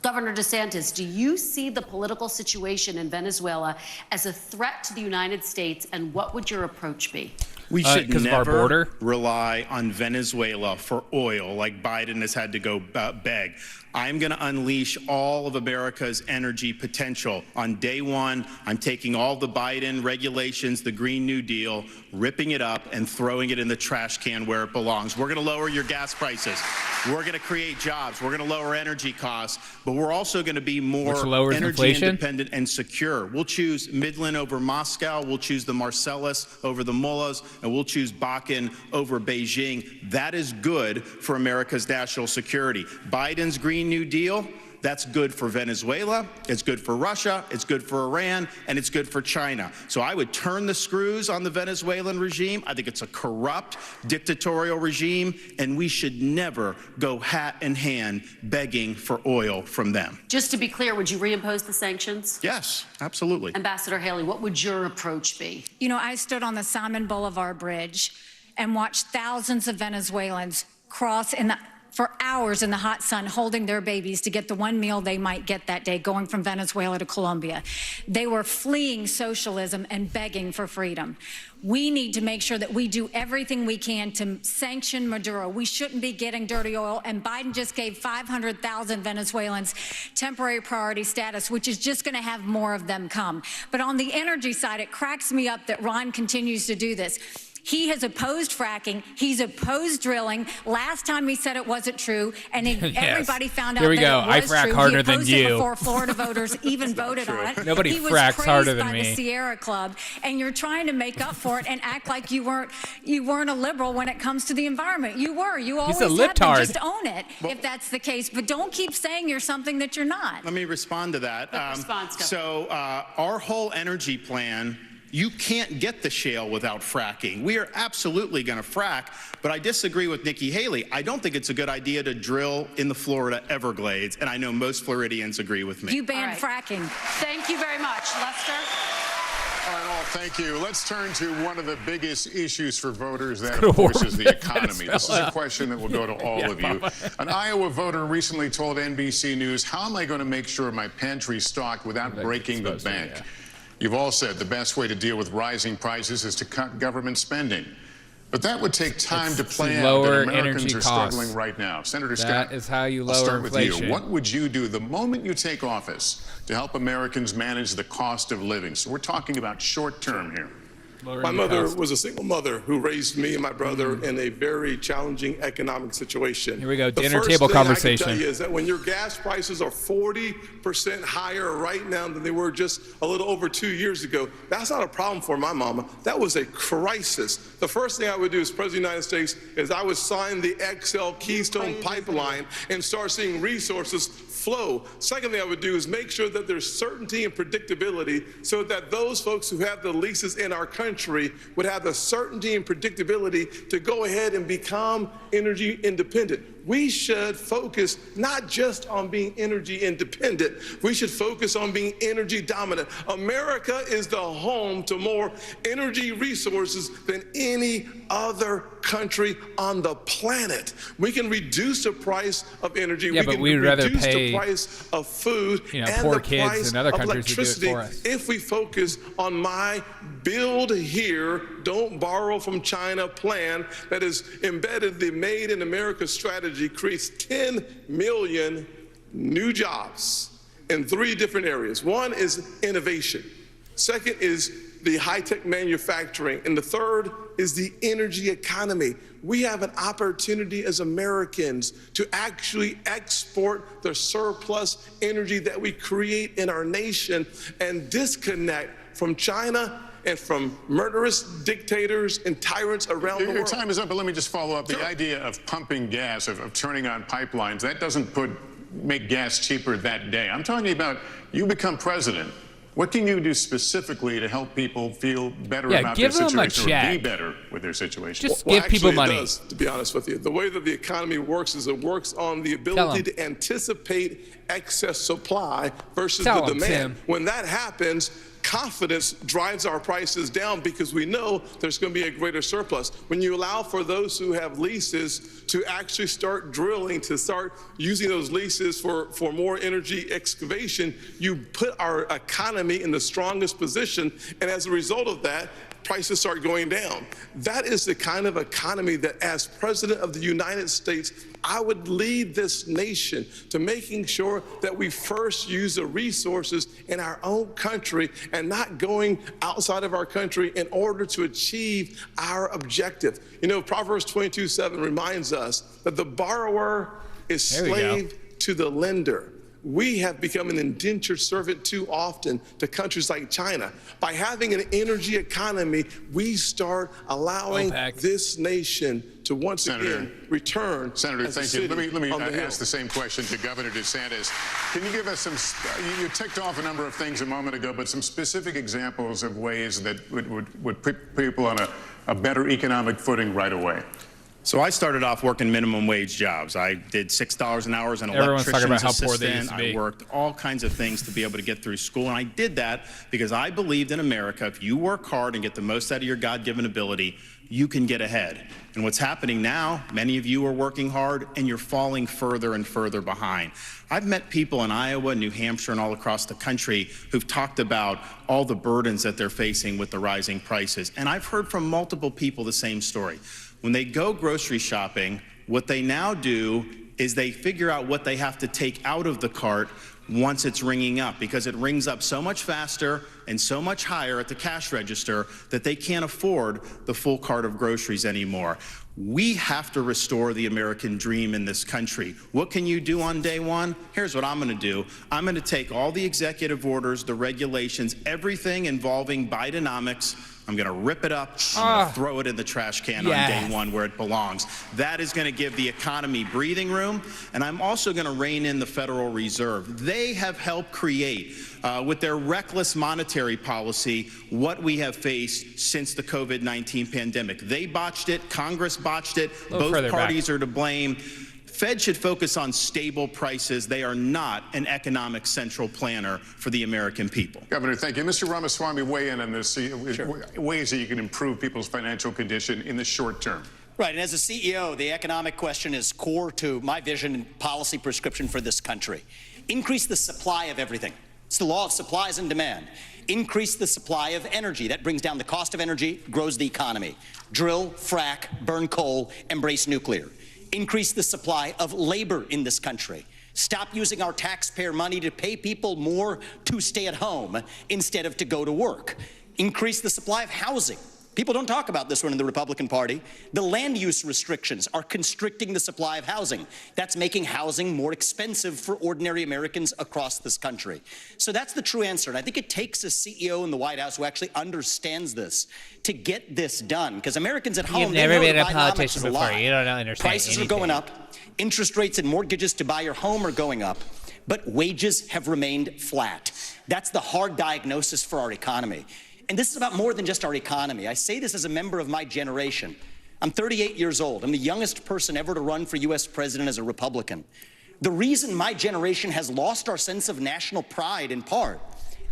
Governor DeSantis, do you see the political situation in Venezuela as a threat to the United States, and what would your approach be? We should never rely on Venezuela for oil like Biden has had to go beg. I'm going to unleash all of America's energy potential. On day one, I'm taking all the Biden regulations, the Green New Deal, ripping it up and throwing it in the trash can where it belongs. We're going to lower your gas prices. We're going to create jobs. We're going to lower energy costs. But we're also going to be more energy independent and secure. We'll choose Midland over Moscow. We'll choose the Marcellus over the mullahs. And we'll choose Bakken over Beijing. That is good for America's national security. Biden's Green New Deal, That's good for Venezuela, it's good for Russia, it's good for Iran, and it's good for China. So I would turn the screws on the Venezuelan regime. I think it's a corrupt, dictatorial regime, and we should never go hat in hand begging for oil from them. Just to be clear, would you reimpose the sanctions? Yes, absolutely. Ambassador Haley, what would your approach be? You know, I stood on the Simon Boulevard Bridge and watched thousands of Venezuelans cross for hours in the hot sun holding their babies to get the one meal they might get that day going from Venezuela to Colombia. They were fleeing socialism and begging for freedom. We need to make sure that we do everything we can to sanction Maduro. We shouldn't be getting dirty oil, and Biden just gave 500,000 Venezuelans temporary priority status, which is just going to have more of them come. But on the energy side, it cracks me up that Ron continues to do this. He has opposed fracking. He's opposed drilling. Last time he said it wasn't true, and Yes. everybody found out Here we that go. it I was frack true. harder He than opposed you. it before Florida voters even voted on it. Nobody he was fracks praised harder than by me. the Sierra Club, and you're trying to make up for it and act like you weren't a liberal when it comes to the environment. You were. You always He's a have been. libtard. Just own it if that's the case. But don't keep saying you're something that you're not. Let me respond to that. Response, go. So our whole energy plan, you can't get the shale without fracking. We are absolutely going to frack, but I disagree with Nikki Haley. I don't think it's a good idea to drill in the Florida Everglades, and I know most Floridians agree with me. You banned fracking. Thank you very much. Lester? All right, well, thank you. Let's turn to one of the biggest issues for voters, that, of course, is the economy. This is a question that will go to all of you. An Iowa voter recently told NBC News, how am I going to make sure my pantry's stocked without breaking the bank? You've all said the best way to deal with rising prices is to cut government spending. But that would take time to play out, that Americans are struggling right now. Senator Scott, That is how you lower I'll start inflation. with you. What would you do the moment you take office to help Americans manage the cost of living? So we're talking about short term here. My mother was a single mother who raised me and my brother in a very challenging economic situation. Here we go, The dinner first table thing I can conversation. tell you is that when your gas prices are 40% higher right now than they were just a little over 2 years ago, that's not a problem for my mama. That was a crisis. The first thing I would do as President of the United States is I would sign the XL Keystone Pipeline and start seeing resources flow. Second thing I would do is make sure that there's certainty and predictability so that those folks who have the leases in our country would have the certainty and predictability to go ahead and become energy independent. We should focus not just on being energy independent, we should focus on being energy dominant. America is the home to more energy resources than any other country on the planet. We can reduce the price of energy. Yeah, we but can we'd rather reduce pay, the price of food and poor the kids price in other of countries to do it electricity for us. if we focus on my build here, don't borrow from China plan that is embedded. The Made in America strategy creates 10 million new jobs in 3 different areas. One is innovation. Second is the high-tech manufacturing. And the third is the energy economy. We have an opportunity as Americans to actually export the surplus energy that we create in our nation and disconnect from China and from murderous dictators and tyrants around the world. Your time is up, but let me just follow up. The idea of pumping gas, of turning on pipelines, that doesn't make gas cheaper that day. I'm talking about you become president. What can you do specifically to help people feel better about their situation or be better with their situation? Just give people money. It does, to be honest with you. The way that the economy works is it works on the ability to anticipate excess supply versus the demand. When that happens, confidence drives our prices down because we know there's going to be a greater surplus. When you allow for those who have leases to actually start drilling, to start using those leases for more energy excavation, you put our economy in the strongest position. And as a result of that, prices start going down. That is the kind of economy that, as President of the United States, I would lead this nation to making sure that we first use the resources in our own country and not going outside of our country in order to achieve our objective. You know, Proverbs 22:7 reminds us that the borrower is slave to the lender. We have become an indentured servant too often to countries like China. By having an energy economy, we start allowing this nation to once again return. Senator, thank you. Let me ask ask the same question to Governor DeSantis. Can you give us some, you ticked off a number of things a moment ago, but some specific examples of ways that would put people on a better economic footing right away? So I started off working minimum wage jobs. I did $6 an hour as an electrician's assistant. I worked all kinds of things to be able to get through school. And I did that because I believed in America, if you work hard and get the most out of your God-given ability, you can get ahead. And what's happening now, many of you are working hard and you're falling further and further behind. I've met people in Iowa, New Hampshire, and all across the country who've talked about all the burdens that they're facing with the rising prices. And I've heard from multiple people the same story. When they go grocery shopping, what they now do is they figure out what they have to take out of the cart once it's ringing up, because it rings up so much faster and so much higher at the cash register that they can't afford the full cart of groceries anymore. We have to restore the American dream in this country. What can you do on day one? Here's what I'm going to do. I'm going to take all the executive orders, the regulations, everything involving Bidenomics. I'm going to rip it up, I'm going to throw it in the trash can on day one where it belongs. That is going to give the economy breathing room, and I'm also going to rein in the Federal Reserve. They have helped create, with their reckless monetary policy, what we have faced since the COVID-19 pandemic. They botched it, Congress botched it, both parties are to blame. Fed should focus on stable prices. They are not an economic central planner for the American people. Governor, thank you. Mr. Ramaswamy, weigh in on this. Ways that you can improve people's financial condition in the short term. Right, and as a CEO, the economic question is core to my vision and policy prescription for this country. Increase the supply of everything. It's the law of supplies and demand. Increase the supply of energy. That brings down the cost of energy, grows the economy. Drill, frack, burn coal, embrace nuclear. Increase the supply of labor in this country. Stop using our taxpayer money to pay people more to stay at home instead of to go to work. Increase the supply of housing. People don't talk about this one in the Republican Party. The land use restrictions are constricting the supply of housing. That's making housing more expensive for ordinary Americans across this country. So that's the true answer. And I think it takes a CEO in the White House who actually understands this to get this done. Because Americans at home, You've never been a politician before. You don't understand Prices anything. are going up. Interest rates and mortgages to buy your home are going up. But wages have remained flat. That's the hard diagnosis for our economy. And this is about more than just our economy. I say this as a member of my generation. I'm 38 years old. I'm the youngest person ever to run for U.S. president as a Republican. The reason my generation has lost our sense of national pride, in part,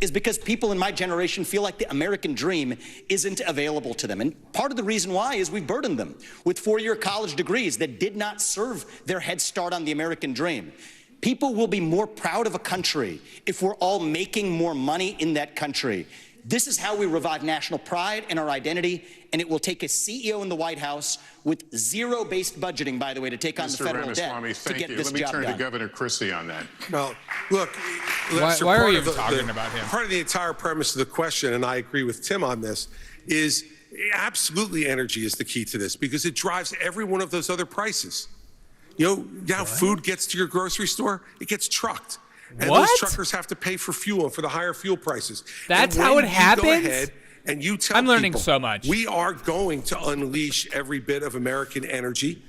is because people in my generation feel like the American dream isn't available to them. And part of the reason why is we've burdened them with four-year college degrees that did not serve their head start on the American dream. People will be more proud of a country if we're all making more money in that country. This is how we revive national pride and our identity, and it will take a CEO in the White House with zero-based budgeting, by the way, to take on the federal debt to get this job done. Let me turn to Governor Christie on that. Well, look, why are you talking about him? Part of the entire premise of the question, and I agree with Tim on this, is absolutely energy is the key to this because it drives every one of those other prices. You know, now food gets to your grocery store, it gets trucked. And those truckers have to pay for fuel, for the higher fuel prices. That's how it happens? Go ahead and you tell I'm learning people, so much. We are going to unleash every bit of American energy,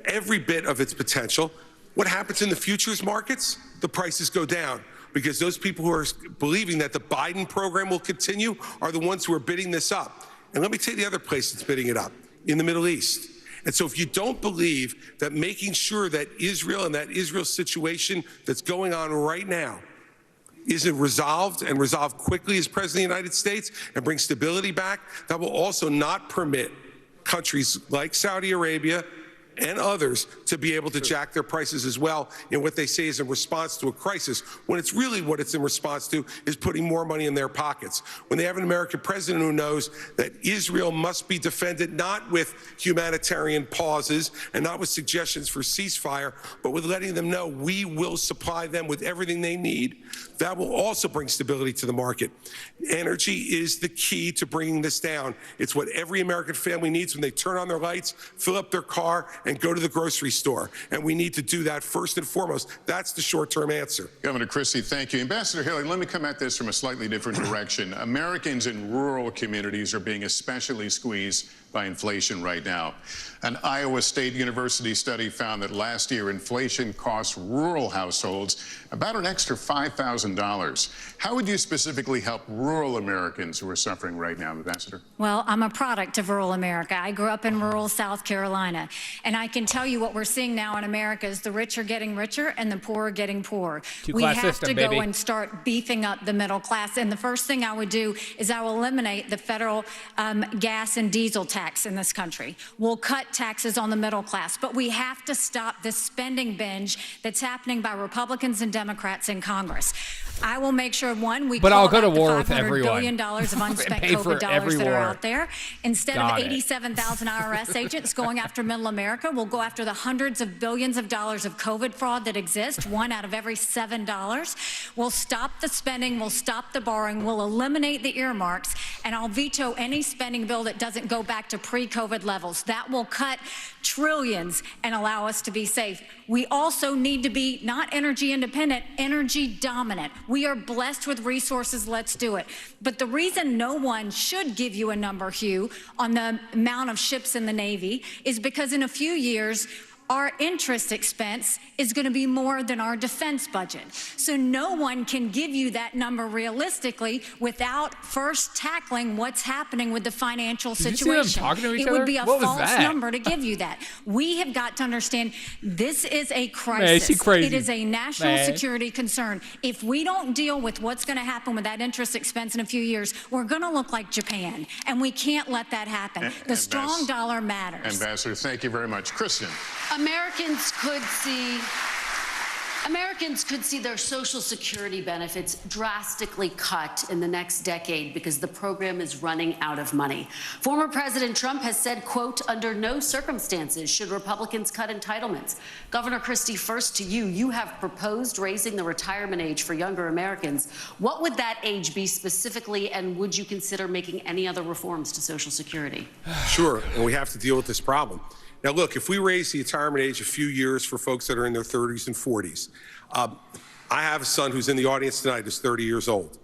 every bit of its potential. What happens in the futures markets? The prices go down because those people who are believing that the Biden program will continue are the ones who are bidding this up. And let me tell you the other place that's bidding it up, in the Middle East. And so if you don't believe that making sure that Israel and that Israel situation that's going on right now isn't resolved and resolved quickly as President of the United States and bring stability back, that will also not permit countries like Saudi Arabia and others to be able to jack their prices as well in what they say is in response to a crisis, when it's really what it's in response to is putting more money in their pockets. When they have an American president who knows that Israel must be defended not with humanitarian pauses and not with suggestions for ceasefire, but with letting them know we will supply them with everything they need, that will also bring stability to the market. Energy is the key to bringing this down. It's what every American family needs when they turn on their lights, fill up their car, and go to the grocery store. And we need to do that first and foremost. That's the short-term answer. Governor Christie, thank you. Ambassador Haley, let me come at this from a slightly different direction. Americans in rural communities are being especially squeezed by inflation right now. An Iowa State University study found that last year inflation cost rural households about an extra $5,000. How would you specifically help rural Americans who are suffering right now, Ambassador? Well, I'm a product of rural America. I grew up in rural South Carolina, and I can tell you what we're seeing now in America is the rich are getting richer and the poor are getting poorer. We have to go and start beefing up the middle class, and the first thing I would do is I will eliminate the federal gas and diesel tax in this country. We'll cut taxes on the middle class, but we have to stop this spending binge that's happening by Republicans and Democrats in Congress. I will make sure, one, we I'll go to the war with $500 everyone. billion of unspent COVID dollars that are out there. Instead of 87,000 IRS agents going after middle America, we'll go after the hundreds of billions of dollars of COVID fraud that exist, one out of every $7. We'll stop the spending, we'll stop the borrowing, we'll eliminate the earmarks, and I'll veto any spending bill that doesn't go back to pre-COVID levels. That will cut trillions and allow us to be safe. We also need to be not energy independent, energy dominant. We are blessed with resources, let's do it. But the reason no one should give you a number, Hugh, on the amount of ships in the Navy is because in a few years, our interest expense is going to be more than our defense budget. So no one can give you that number realistically without first tackling what's happening with the financial situation. It would be a false number to give you that. We have got to understand this is a crisis. It is a national security concern. If we don't deal with what's going to happen with that interest expense in a few years, we're going to look like Japan, and we can't let that happen. The strong dollar matters. Ambassador, thank you very much. Kristen. Americans could see their Social Security benefits drastically cut in the next decade because the program is running out of money. Former President Trump has said, quote, under no circumstances should Republicans cut entitlements. Governor Christie, first to you. You have proposed raising the retirement age for younger Americans. What would that age be specifically, and would you consider making any other reforms to Social Security? Sure, and we have to deal with this problem. Now, look, if we raise the retirement age a few years for folks that are in their 30s and 40s, I have a son who's in the audience tonight who's 30 years old.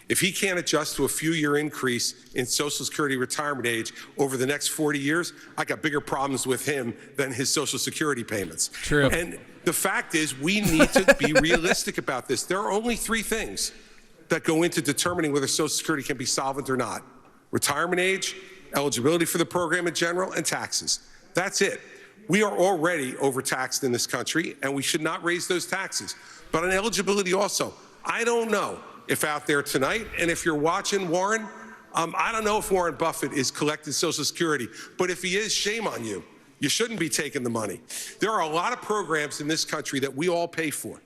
If he can't adjust to a few-year increase in Social Security retirement age over the next 40 years, I got bigger problems with him than his Social Security payments. True. And the fact is, we need to be realistic about this. There are only three things that go into determining whether Social Security can be solvent or not: retirement age, eligibility for the program in general, and taxes. That's it. We are already overtaxed in this country, and we should not raise those taxes. But on eligibility also, I don't know if out there tonight, and if you're watching Warren, I don't know if Warren Buffett is collecting Social Security, but if he is, shame on you. You shouldn't be taking the money. There are a lot of programs in this country that we all pay for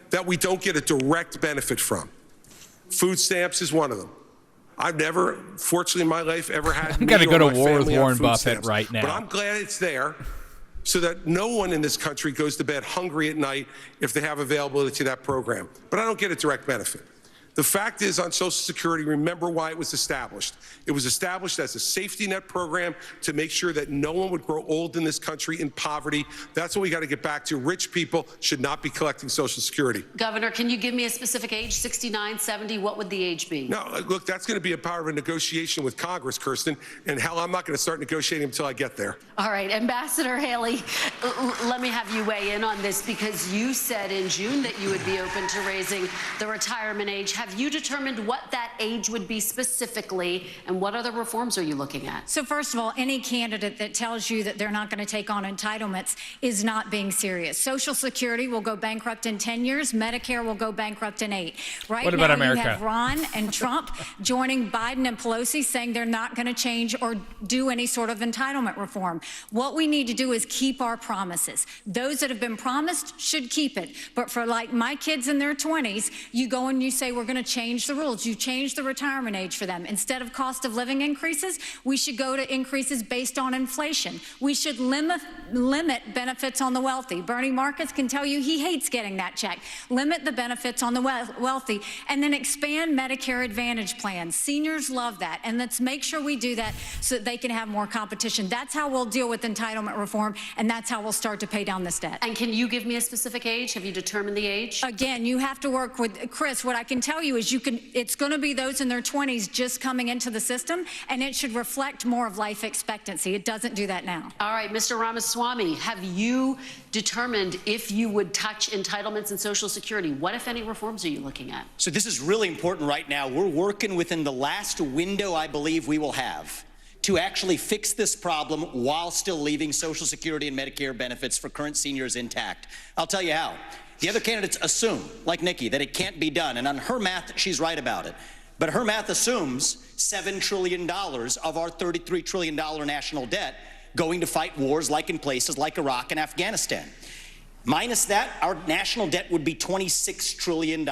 that we don't get a direct benefit from. Food stamps is one of them. I've never, fortunately in my life, ever had I'm going to go to war with Warren Buffett stamps. right now. But I'm glad it's there so that no one in this country goes to bed hungry at night if they have availability to that program. But I don't get a direct benefit. The fact is, on Social Security, remember why it was established. It was established as a safety net program to make sure that no one would grow old in this country in poverty. That's what we got to get back to. Rich people should not be collecting Social Security. Governor, can you give me a specific age, 69, 70? What would the age be? No, look, that's going to be a part of a negotiation with Congress, Kirsten, and hell, I'm not going to start negotiating until I get there. All right, Ambassador Haley, let me have you weigh in on this, because you said in June that you would be open to raising the retirement age. Have you determined what that age would be specifically, and what other reforms are you looking at? So first of all, any candidate that tells you that they're not going to take on entitlements is not being serious. Social Security will go bankrupt in 10 years. Medicare will go bankrupt in 8. Right what about now, America? You have Ron and Trump joining Biden and Pelosi saying they're not going to change or do any sort of entitlement reform. What we need to do is keep our promises. Those that have been promised should keep it. But for like my kids in their 20s, you go and you say we're going to change the rules. You change the retirement age for them. Instead of cost of living increases, we should go to increases based on inflation. We should limit benefits on the wealthy. Bernie Marcus can tell you he hates getting that check. Limit the benefits on the wealthy, and then expand Medicare Advantage plans. Seniors love that, and let's make sure we do that so that they can have more competition. That's how we'll deal with entitlement reform, and that's how we'll start to pay down this debt. And can you give me a specific age? Have you determined the age? Again, you have to work with Chris. What I can tell tell you is it's going to be those in their 20s just coming into the system, and it should reflect more of life expectancy. It doesn't do that now. All right, Mr. Ramaswamy, have you determined if you would touch entitlements and Social Security? What, if any, reforms are you looking at? So this is really important right now. We're working within the last window I believe we will have to actually fix this problem while still leaving Social Security and Medicare benefits for current seniors intact. I'll tell you how. The other candidates assume, like Nikki, that it can't be done. And on her math, she's right about it. But her math assumes $7 trillion of our $33 trillion national debt going to fight wars like in places like Iraq and Afghanistan. Minus that, our national debt would be $26 trillion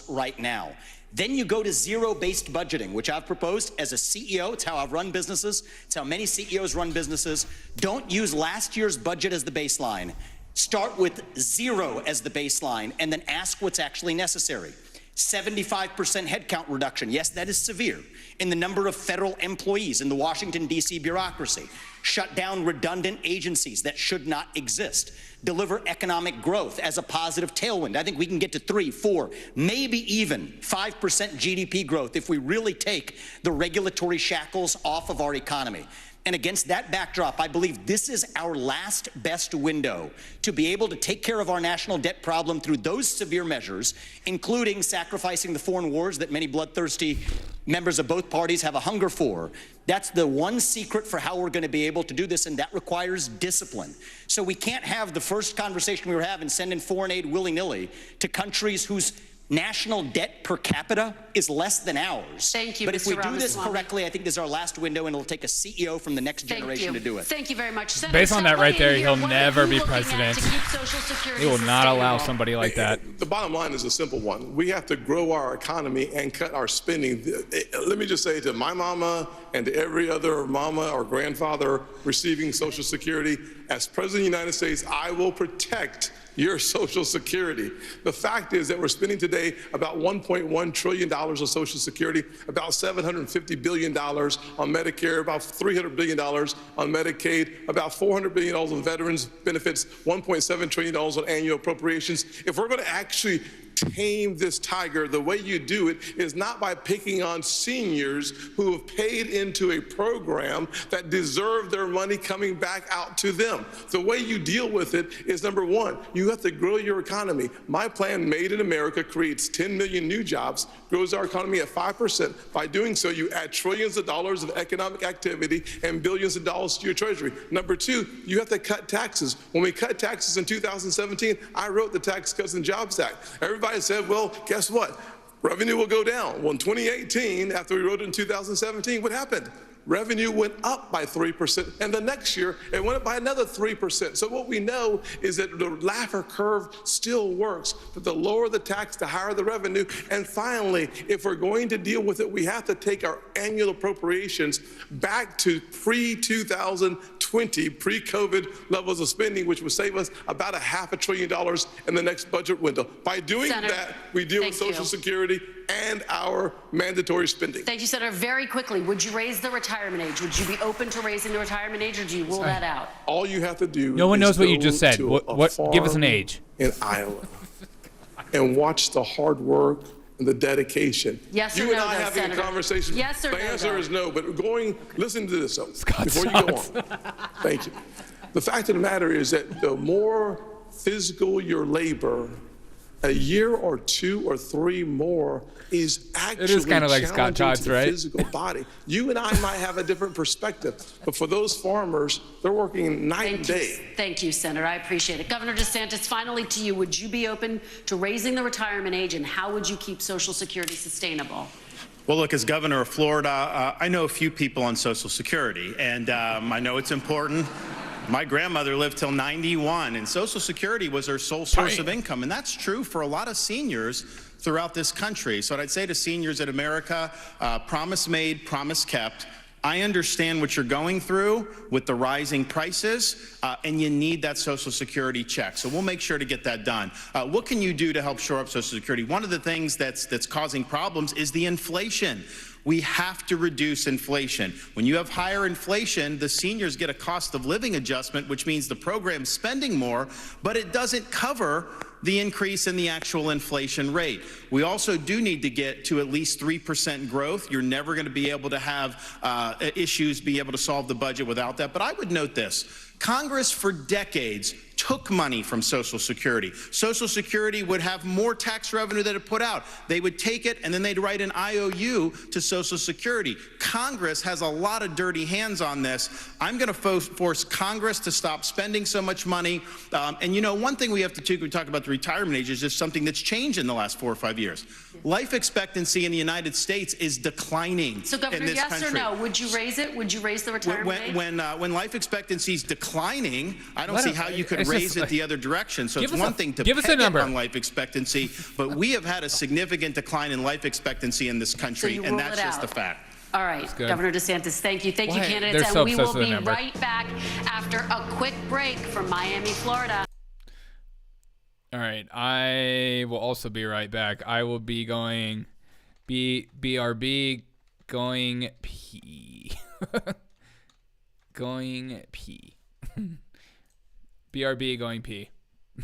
right now. Then you go to zero-based budgeting, which I've proposed as a CEO. It's how I've run businesses. It's how many CEOs run businesses. Don't use last year's budget as the baseline. Start with zero as the baseline and then ask what's actually necessary. 75% headcount reduction. Yes, that is severe. In the number of federal employees in the Washington, D.C. bureaucracy. Shut down redundant agencies that should not exist. Deliver economic growth as a positive tailwind. I think we can get to 3, 4, maybe even 5% GDP growth if we really take the regulatory shackles off of our economy. And against that backdrop, I believe this is our last best window to be able to take care of our national debt problem through those severe measures, including sacrificing the foreign wars that many bloodthirsty members of both parties have a hunger for. That's the one secret for how we're going to be able to do this, and that requires discipline. So we can't have the first conversation we were having, sending foreign aid willy-nilly to countries whose national debt per capita is less than ours. Thank you, But if we Mr. do this Ramaswamy. correctly, I think this is our last window, and it'll take a CEO from the next generation to do it. Thank you very much. Based on that right there, he'll never be president. He will not allow somebody like that. The bottom line is a simple one. We have to grow our economy and cut our spending. Let me just say to my mama and to every other mama or grandfather receiving Social Security, as President of the United States, I will protect your Social Security. The fact is that we're spending today about $1.1 trillion on Social Security, about $750 billion on Medicare, about $300 billion on Medicaid, about $400 billion on veterans benefits, $1.7 trillion on annual appropriations. If we're going to actually tame this tiger, the way you do it is not by picking on seniors who have paid into a program that deserve their money coming back out to them. The way you deal with it is, number one, you have to grow your economy. My plan, Made in America, creates 10 million new jobs, grows our economy at 5%. By doing so, you add trillions of dollars of economic activity and billions of dollars to your treasury. Number two, you have to cut taxes. When we cut taxes in 2017, I wrote the Tax Cuts and Jobs Act. Everybody said, well, guess what? Revenue will go down. Well, in 2018, after we wrote it in 2017, what happened? Revenue went up by 3%, and the next year it went up by another 3%. So what we know is that the Laffer curve still works, but the lower the tax, the higher the revenue. And finally, if we're going to deal with it, we have to take our annual appropriations back to pre-2020, pre-COVID levels of spending, which would save us about $500 billion in the next budget window. By doing that, we deal with Social Security and our mandatory spending. Thank you, Senator. Very quickly, would you raise the retirement age? Would you be open to raising the retirement age, or do you rule that out? All you have to do. No one knows what you just said. What? Give us an age. In Iowa, and watch the hard work and the dedication. Yes or you and no, I though, having Senator? a conversation. Yes or the no, answer though? is no. But listen to this though, before you go on. Thank you. The fact of the matter is that the more physical your labor, a year or 2 or 3 more is actually it is kind of like Scott Todd's, to the right? physical body. You and I might have a different perspective, but for those farmers, they're working night and day. Thank you, Senator. I appreciate it. Governor DeSantis, finally to you, would you be open to raising the retirement age, and how would you keep Social Security sustainable? Well, look, as governor of Florida, I know a few people on Social Security, and I know it's important. My grandmother lived till 91, and Social Security was her sole source of income, and that's true for a lot of seniors throughout this country. So what I'd say to seniors in America, promise made, promise kept. I understand what you're going through with the rising prices, and you need that Social Security check. So we'll make sure to get that done. What can you do to help shore up Social Security? One of the things that's causing problems is the inflation. We have to reduce inflation. When you have higher inflation, the seniors get a cost of living adjustment, which means the program's spending more, but it doesn't cover the increase in the actual inflation rate. We also do need to get to at least 3% growth. You're never going to be able to have issues, be able to solve the budget without that. But I would note this. Congress for decades took money from Social Security. Social Security would have more tax revenue than it put out. They would take it and then they'd write an IOU to Social Security. Congress has a lot of dirty hands on this. I'm going to force Congress to stop spending so much money. And you know, one thing we have to do, we talk about the retirement age, is just something that's changed in the last 4 or 5 years. Life expectancy in the United States is declining. So, Governor, in this yes country. or no? Would you raise it? Would you raise the retirement age? When life expectancy is declining, I don't see how you could raise it the other direction. So it's one thing to peg it on life expectancy, but we have had a significant decline in life expectancy in this country, and that's just the fact. All right, Governor DeSantis, thank you. Thank you, candidates. So and we will be right back after a quick break from Miami, Florida. All right, I will also be right back. I will be going BRB, going P. Going P. BRB going P.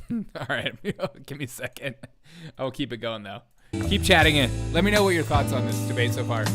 All right, give me a second. I will keep it going, though. Keep chatting in. Let me know what your thoughts on this debate so far.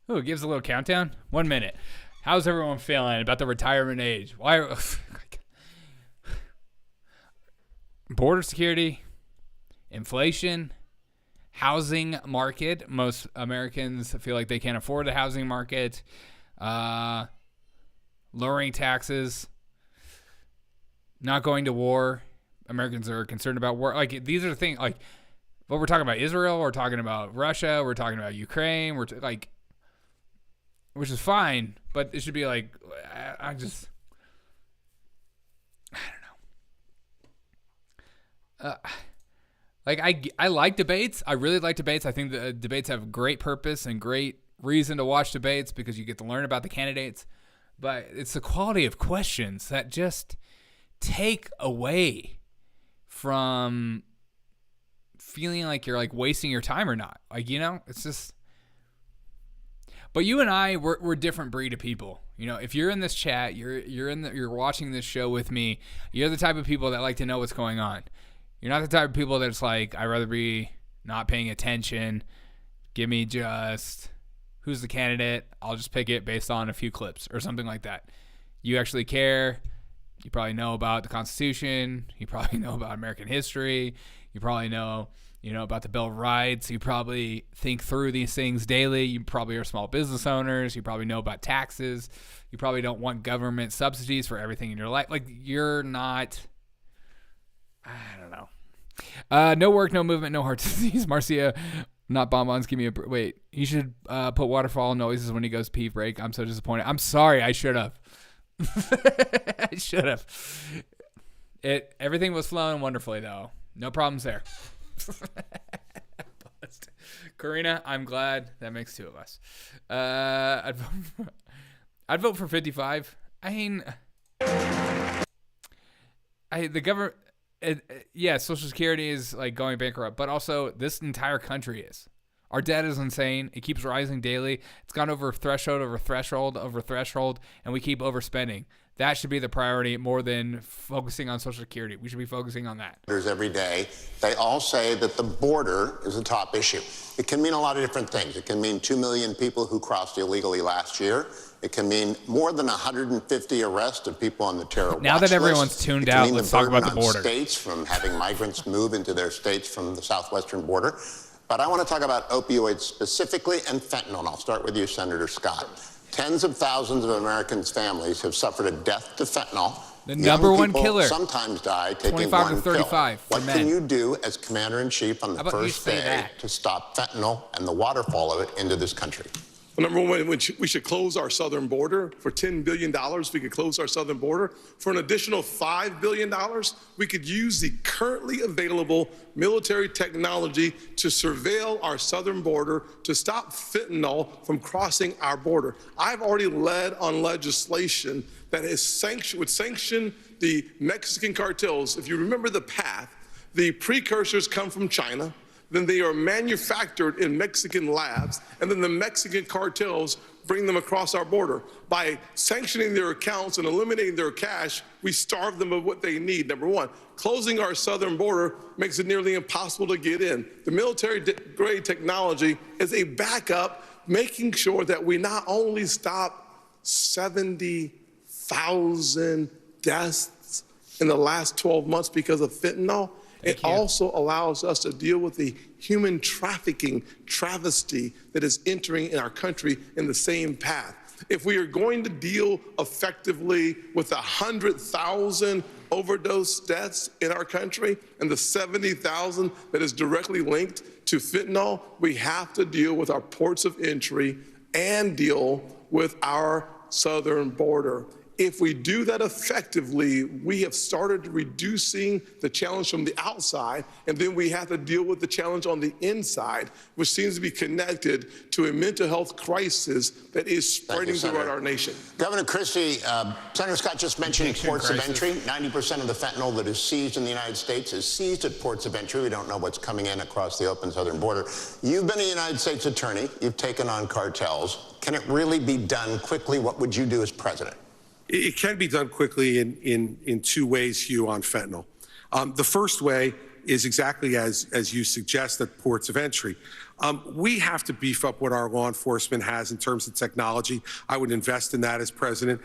Ooh, it gives a little countdown. 1 minute. How's everyone feeling about the retirement age? Why? Border security, inflation, housing market. Most Americans feel like they can't afford the housing market. Lowering taxes, not going to war. Americans are concerned about war. Like, these are the things, like, what we're talking about Israel, we're talking about Russia, we're talking about Ukraine, which is fine, but it should be like, I don't know. I like debates. I really like debates. I think the debates have great purpose and great reason to watch debates because you get to learn about the candidates. But it's the quality of questions that just take away from feeling like you're like wasting your time or not. Like, you know, it's just. But you and I, we're a different breed of people. You know, if you're in this chat, you're watching this show with me. You're the type of people that like to know what's going on. You're not the type of people that's like, I'd rather be not paying attention. Give me just who's the candidate. I'll just pick it based on a few clips or something like that. You actually care. You probably know about the Constitution. You probably know about American history. You probably know, about the Bill of Rights. You probably think through these things daily. You probably are small business owners. You probably know about taxes. You probably don't want government subsidies for everything in your life. Like, you're not, I don't know. No work, no movement, no heart disease. Marcia, not bonbons. Give me wait. You should put waterfall noises when he goes pee break. I'm so disappointed. I'm sorry. I should have. I should have. Everything was flowing wonderfully though. No problems there. Karina, I'm glad that makes two of us. I'd vote for 55. I mean, the government. Yeah, Social Security is like going bankrupt, but also this entire country is. Our debt is insane. It keeps rising daily. It's gone over threshold, and we keep overspending. That should be the priority more than focusing on Social Security. We should be focusing on that. Every day, they all say that the border is a top issue. It can mean a lot of different things. It can mean 2 million people who crossed illegally last year. It can mean more than 150 arrests of people on the terror watch list. Now that everyone's tuned out, let's talk about the border. States from having migrants move into their states from the southwestern border. But I want to talk about opioids specifically and fentanyl. And I'll start with you, Senator Scott. Tens of thousands of Americans' families have suffered a death to fentanyl. The number one killer. Sometimes die taking 25 to 35 pill. What can you do as Commander-in-Chief on the first day to stop fentanyl and the waterfall of it into this country? Well, number one, we should close our southern border. For $10 billion, we could close our southern border. For an additional $5 billion, we could use the currently available military technology to surveil our southern border to stop fentanyl from crossing our border. I've already led on legislation that would sanction the Mexican cartels. If you remember the path, the precursors come from China. Then they are manufactured in Mexican labs, and then the Mexican cartels bring them across our border. By sanctioning their accounts and eliminating their cash, we starve them of what they need. Number one, closing our southern border makes it nearly impossible to get in. The military-grade technology is a backup, making sure that we not only stop 70,000 deaths in the last 12 months because of fentanyl, it also allows us to deal with the human trafficking travesty that is entering in our country in the same path. If we are going to deal effectively with 100,000 overdose deaths in our country and the 70,000 that is directly linked to fentanyl, we have to deal with our ports of entry and deal with our southern border. If we do that effectively, we have started reducing the challenge from the outside, and then we have to deal with the challenge on the inside, which seems to be connected to a mental health crisis that is spreading throughout our nation. Governor Christie, Senator Scott just mentioned ports of entry. 90% of the fentanyl that is seized in the United States is seized at ports of entry. We don't know what's coming in across the open southern border. You've been a United States attorney. You've taken on cartels. Can it really be done quickly? What would you do as president? It can be done quickly in two ways, Hugh, on fentanyl. The first way is exactly as you suggest, at ports of entry. We have to beef up what our law enforcement has in terms of technology. I would invest in that as president.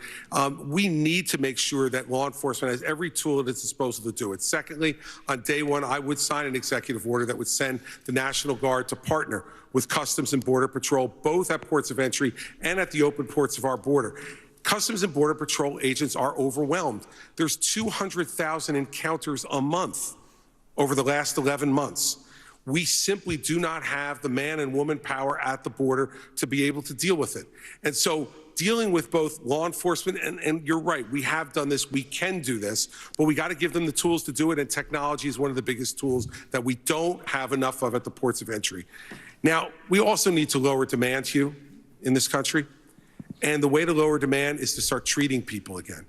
We need to make sure that law enforcement has every tool at its disposal to do it. Secondly, on day one, I would sign an executive order that would send the National Guard to partner with Customs and Border Patrol, both at ports of entry and at the open ports of our border. Customs and Border Patrol agents are overwhelmed. There's 200,000 encounters a month over the last 11 months. We simply do not have the man and woman power at the border to be able to deal with it. And so dealing with both law enforcement, and you're right, we have done this, we can do this, but we got to give them the tools to do it, and technology is one of the biggest tools that we don't have enough of at the ports of entry. Now, we also need to lower demand, Hugh, in this country. And the way to lower demand is to start treating people again.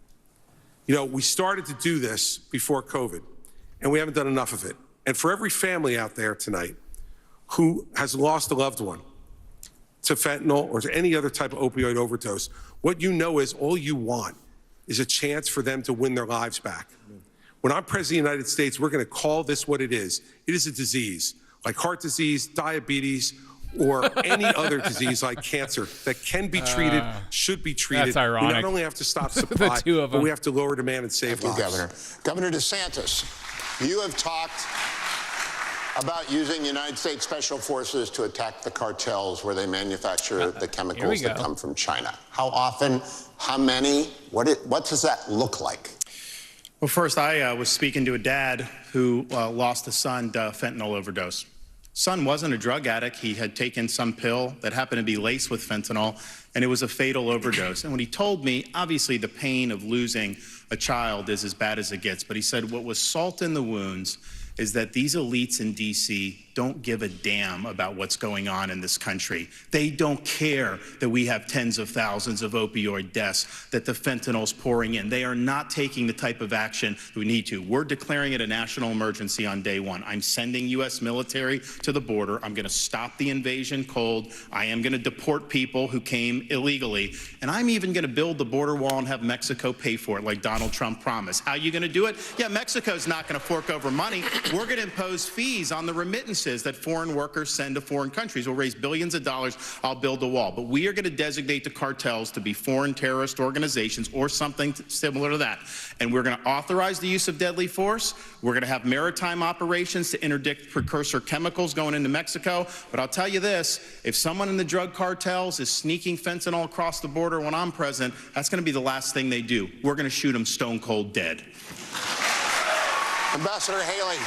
You know, we started to do this before COVID, and we haven't done enough of it. And for every family out there tonight who has lost a loved one to fentanyl or to any other type of opioid overdose, what you know is all you want is a chance for them to win their lives back. When I'm president of the United States, we're going to call this what it is. It is a disease, like heart disease, diabetes, or any other disease like cancer that can be treated, should be treated. That's ironic. We not only have to stop supply, but we have to lower demand and save lives. Governor. Governor DeSantis, you have talked about using United States Special Forces to attack the cartels where they manufacture the chemicals that come from China. How often? How many? What does that look like? Well, first, I was speaking to a dad who lost a son to fentanyl overdose. Son wasn't a drug addict. He had taken some pill that happened to be laced with fentanyl, and it was a fatal overdose. And when he told me, obviously the pain of losing a child is as bad as it gets. But he said what was salt in the wounds is that these elites in D.C. don't give a damn about what's going on in this country. They don't care that we have tens of thousands of opioid deaths, that the fentanyl's pouring in. They are not taking the type of action we need to. We're declaring it a national emergency on day one. I'm sending U.S. military to the border. I'm going to stop the invasion cold. I am going to deport people who came illegally. And I'm even going to build the border wall and have Mexico pay for it like Donald Trump promised. How are you going to do it? Yeah, Mexico's not going to fork over money. We're going to impose fees on the remittances that foreign workers send to foreign countries. We'll raise billions of dollars. I'll build a wall. But we are going to designate the cartels to be foreign terrorist organizations or something similar to that. And we're going to authorize the use of deadly force. We're going to have maritime operations to interdict precursor chemicals going into Mexico. But I'll tell you this, if someone in the drug cartels is sneaking fentanyl across the border when I'm president, that's going to be the last thing they do. We're going to shoot them stone cold dead. Ambassador Haley.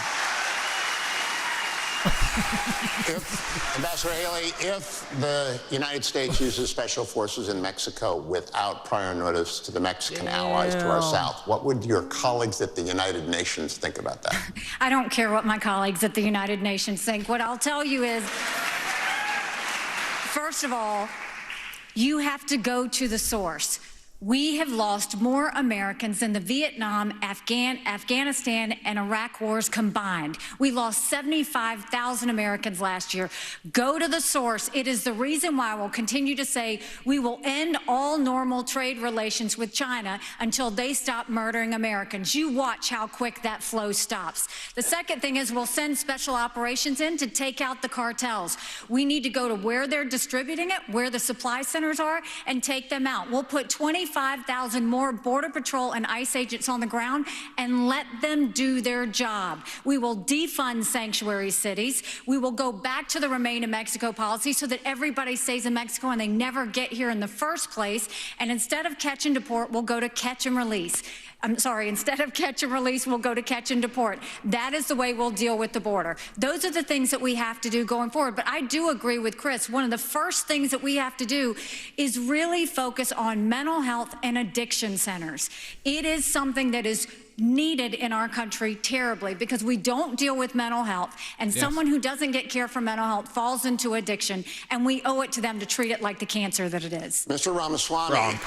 Ambassador Haley, if the United States uses special forces in Mexico without prior notice to the Mexican allies to our south, what would your colleagues at the United Nations think about that? I don't care what my colleagues at the United Nations think. What I'll tell you is, first of all, you have to go to the source. We have lost more Americans than the Vietnam, Afghanistan, and Iraq wars combined. We lost 75,000 Americans last year. Go to the source. It is the reason why we'll continue to say we will end all normal trade relations with China until they stop murdering Americans. You watch how quick that flow stops. The second thing is we'll send special operations in to take out the cartels. We need to go to where they're distributing it, where the supply centers are, and take them out. We'll put 25,000 more Border Patrol and ICE agents on the ground and let them do their job. We will defund sanctuary cities. We will go back to the Remain in Mexico policy so that everybody stays in Mexico and they never get here in the first place. And instead of catch and deport, we'll go to catch and release. Instead of catch and release, we'll go to catch and deport. That is the way we'll deal with the border. Those are the things that we have to do going forward. But I do agree with Chris. One of the first things that we have to do is really focus on mental health and addiction centers. It is something that is needed in our country terribly because we don't deal with mental health, and someone who doesn't get care for mental health falls into addiction, and we owe it to them to treat it like the cancer that it is. Mr. Ramaswamy. Wrong.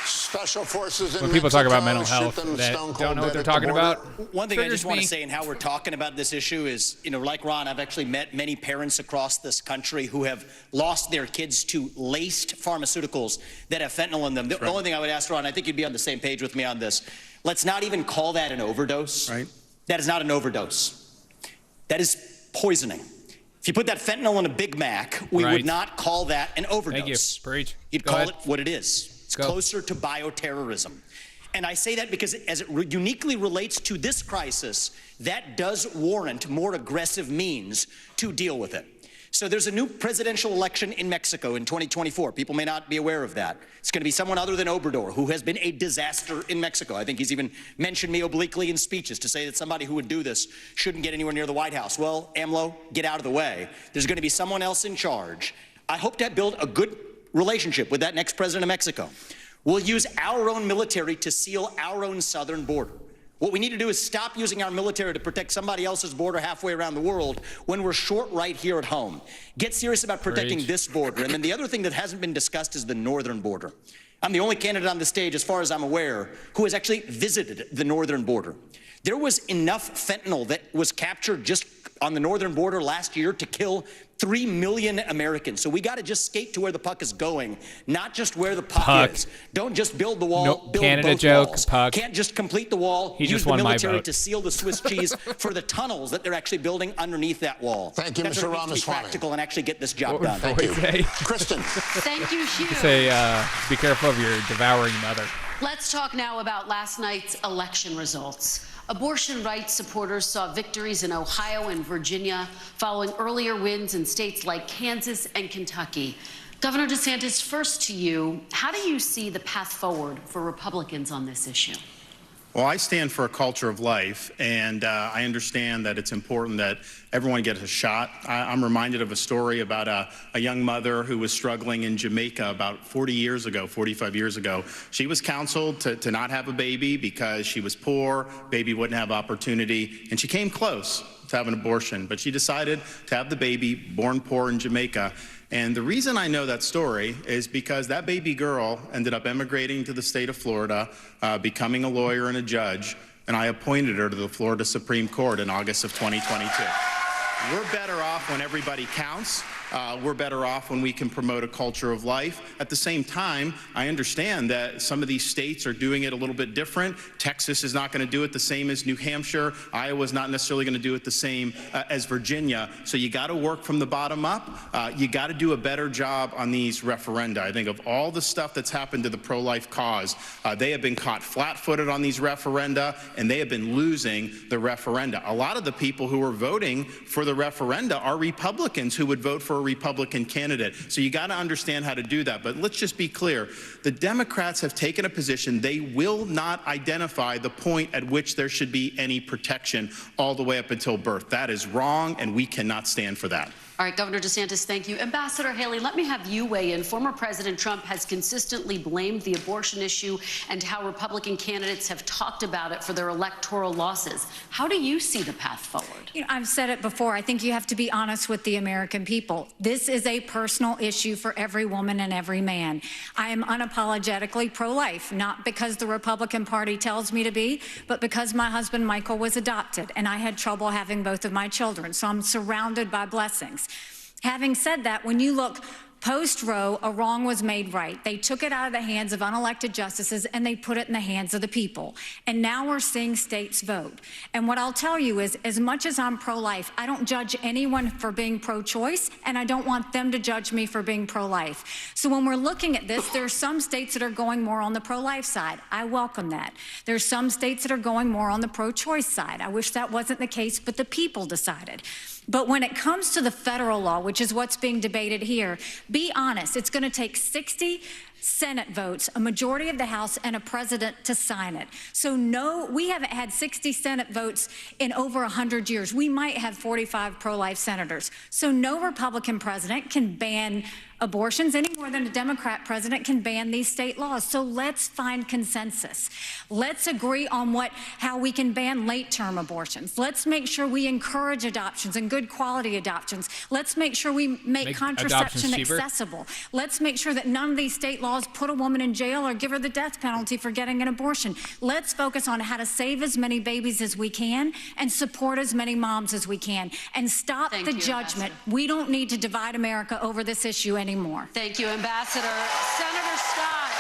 Special forces in when people talk about mental Mexico, health that don't know what they're talking about. One thing I just want to say, and how we're talking about this issue is, like Ron, I've actually met many parents across this country who have lost their kids to laced pharmaceuticals that have fentanyl in them. The only thing I would ask, Ron, I think you'd be on the same page with me on this. Let's not even call that an overdose. Right. That is not an overdose. That is poisoning. If you put that fentanyl in a Big Mac, we would not call that an overdose. Thank you. Preach. You'd call it what it is. It's closer to bioterrorism. And I say that because as it uniquely relates to this crisis, that does warrant more aggressive means to deal with it. So there's a new presidential election in Mexico in 2024. People may not be aware of that. It's going to be someone other than Obrador, who has been a disaster in Mexico. I think he's even mentioned me obliquely in speeches to say that somebody who would do this shouldn't get anywhere near the White House. Well, AMLO, get out of the way. There's going to be someone else in charge. I hope to build a good relationship with that next president of Mexico. We'll use our own military to seal our own southern border. What we need to do is stop using our military to protect somebody else's border halfway around the world when we're short right here at home. Get serious about protecting this border. And then the other thing that hasn't been discussed is the northern border. I'm the only candidate on the stage, as far as I'm aware, who has actually visited the northern border. There was enough fentanyl that was captured just on the northern border last year to kill 3 million Americans. So we got to just skate to where the puck is going, not just where the puck is. Don't just build the wall, build Canada both joke, walls. Puck. Can't just complete the wall, use the military to seal the Swiss cheese for the tunnels that they're actually building underneath that wall. Thank you, That's Mr. what needs to be Ramaswamy. practical and actually get this job done. Thank you. Kristen. Thank you, Hugh. Say, be careful of your devouring mother. Let's talk now about last night's election results. Abortion rights supporters saw victories in Ohio and Virginia following earlier wins in states like Kansas and Kentucky. Governor DeSantis, first to you, how do you see the path forward for Republicans on this issue? Well, I stand for a culture of life, and I understand that it's important that everyone gets a shot. I'm reminded of a story about a young mother who was struggling in Jamaica about 45 years ago. She was counseled to not have a baby because she was poor, baby wouldn't have opportunity, and she came close to have an abortion, but she decided to have the baby, born poor in Jamaica. And the reason I know that story is because that baby girl ended up emigrating to the state of Florida, becoming a lawyer and a judge, and I appointed her to the Florida Supreme Court in August of 2022. We're better off when everybody counts. We're better off when we can promote a culture of life. At the same time, I understand that some of these states are doing it a little bit different. Texas is not going to do it the same as New Hampshire. Iowa's not necessarily going to do it the same as Virginia. So you got to work from the bottom up. You got to do a better job on these referenda. I think of all the stuff that's happened to the pro-life cause, they have been caught flat-footed on these referenda, and they have been losing the referenda. A lot of the people who are voting for the referenda are Republicans who would vote for a Republican candidate. So you got to understand how to do that. But let's just be clear. The Democrats have taken a position. They will not identify the point at which there should be any protection all the way up until birth. That is wrong, and we cannot stand for that. All right, Governor DeSantis, thank you. Ambassador Haley, let me have you weigh in. Former President Trump has consistently blamed the abortion issue and how Republican candidates have talked about it for their electoral losses. How do you see the path forward? You know, I've said it before. I think you have to be honest with the American people. This is a personal issue for every woman and every man. I am unapologetically pro-life, not because the Republican Party tells me to be, but because my husband Michael was adopted and I had trouble having both of my children. So I'm surrounded by blessings. Having said that, when you look post-Roe, a wrong was made right. They took it out of the hands of unelected justices and they put it in the hands of the people. And now we're seeing states vote. And what I'll tell you is, as much as I'm pro-life, I don't judge anyone for being pro-choice, and I don't want them to judge me for being pro-life. So when we're looking at this, there are some states that are going more on the pro-life side. I welcome that. There's some states that are going more on the pro-choice side. I wish that wasn't the case, but the people decided. But when it comes to the federal law, which is what's being debated here, be honest, it's going to take 60 Senate votes, a majority of the House, and a president to sign it. So no, we haven't had 60 Senate votes in over 100 years. We might have 45 pro-life senators. So no Republican president can ban abortions any more than a Democrat president can ban these state laws. So let's find consensus. Let's agree on how we can ban late-term abortions. Let's make sure we encourage adoptions and good quality adoptions. Let's make sure we make contraception accessible. Let's make sure that none of these state laws put a woman in jail or give her the death penalty for getting an abortion. Let's focus on how to save as many babies as we can and support as many moms as we can, and stop the judgment. We don't need to divide America over this issue anymore. Thank you, Ambassador. Senator Scott.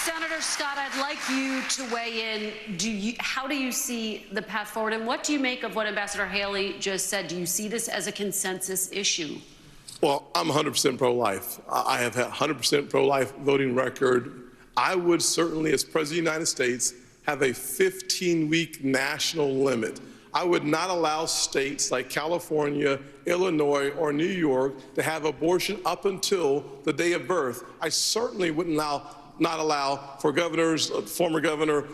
Senator Scott, I'd like you to weigh in. How do you see the path forward, and what do you make of what Ambassador Haley just said? Do you see this as a consensus issue? Well, I'm 100% pro-life. I have had 100% pro-life voting record. I would certainly, as President of the United States, have a 15-week national limit. I would not allow states like California, Illinois, or New York to have abortion up until the day of birth. I certainly wouldn't not allow for governors, former governor,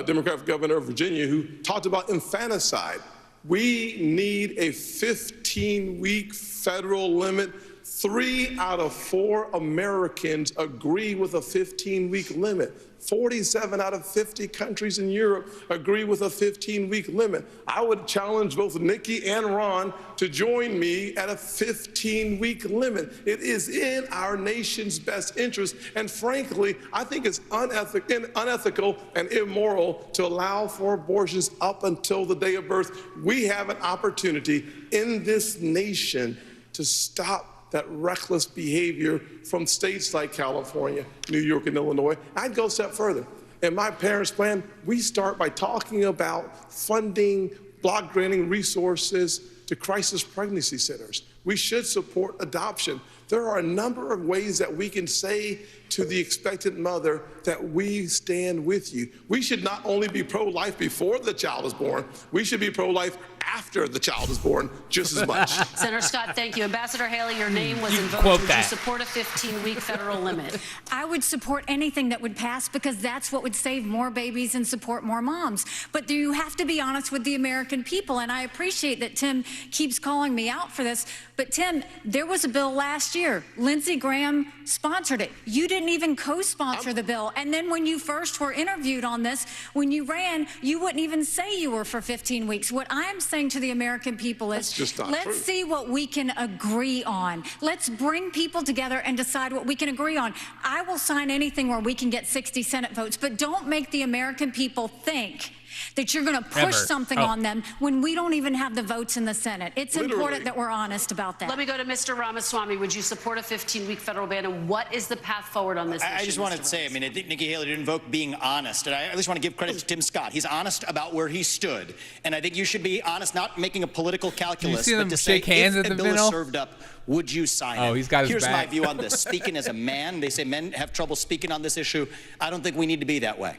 Democratic governor of Virginia, who talked about infanticide. We need a 15-week federal limit. 3 out of 4 Americans agree with a 15-week limit. 47 out of 50 countries in Europe agree with a 15-week limit. I would challenge both Nikki and Ron to join me at a 15-week limit. It is in our nation's best interest, and frankly, I think it's unethical and immoral to allow for abortions up until the day of birth. We have an opportunity in this nation to stop that reckless behavior from states like California, New York, and Illinois. I'd go a step further. In my parents' plan, we start by talking about funding, block granting resources to crisis pregnancy centers. We should support adoption. There are a number of ways that we can say to the expectant mother that we stand with you. We should not only be pro-life before the child is born, we should be pro-life after the child is born just as much. Senator Scott, thank you. Ambassador Haley, your name was invoked. Would you support a 15-week federal limit? I would support anything that would pass because that's what would save more babies and support more moms. But you have to be honest with the American people, and I appreciate that Tim keeps calling me out for this. But Tim, there was a bill last year. Lindsey Graham sponsored it. You didn't even co-sponsor the bill. And then when you first were interviewed on this, when you ran, you wouldn't even say you were for 15 weeks. What I'm saying to the American people is, let's see what we can agree on. Let's bring people together and decide what we can agree on. I will sign anything where we can get 60 Senate votes, but don't make the American people think that you're going to push something on them when we don't even have the votes in the Senate. It's important that we're honest about that. Let me go to Mr. Ramaswamy. Would you support a 15-week federal ban, and what is the path forward on this issue? I just wanted to say, I mean, I think Nikki Haley did invoke being honest, and I at least want to give credit to Tim Scott. He's honest about where he stood, and I think you should be honest, not making a political calculus, but to say, if a bill is served up, would you sign it? He's got his Here's back. my view on this. Speaking as a man, they say men have trouble speaking on this issue. I don't think we need to be that way.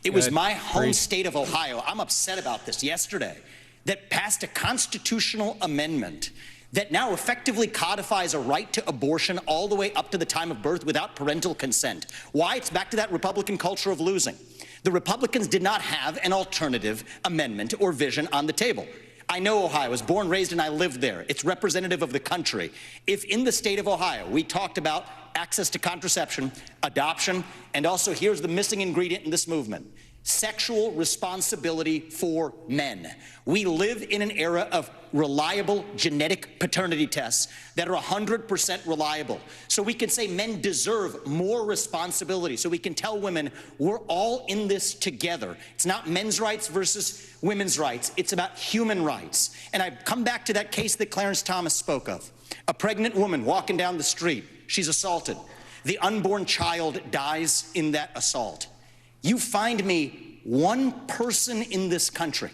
It was my home state of Ohio, I'm upset about this, yesterday, that passed a constitutional amendment that now effectively codifies a right to abortion all the way up to the time of birth without parental consent. Why? It's back to that Republican culture of losing. The Republicans did not have an alternative amendment or vision on the table. I know Ohio. I was born, raised, and I lived there. It's representative of the country. If in the state of Ohio we talked about access to contraception, adoption, and also here's the missing ingredient in this movement, sexual responsibility for men. We live in an era of reliable genetic paternity tests that are 100% reliable. So we can say men deserve more responsibility. So we can tell women we're all in this together. It's not men's rights versus women's rights. It's about human rights. And I come back to that case that Clarence Thomas spoke of. A pregnant woman walking down the street. She's assaulted. The unborn child dies in that assault. You find me one person in this country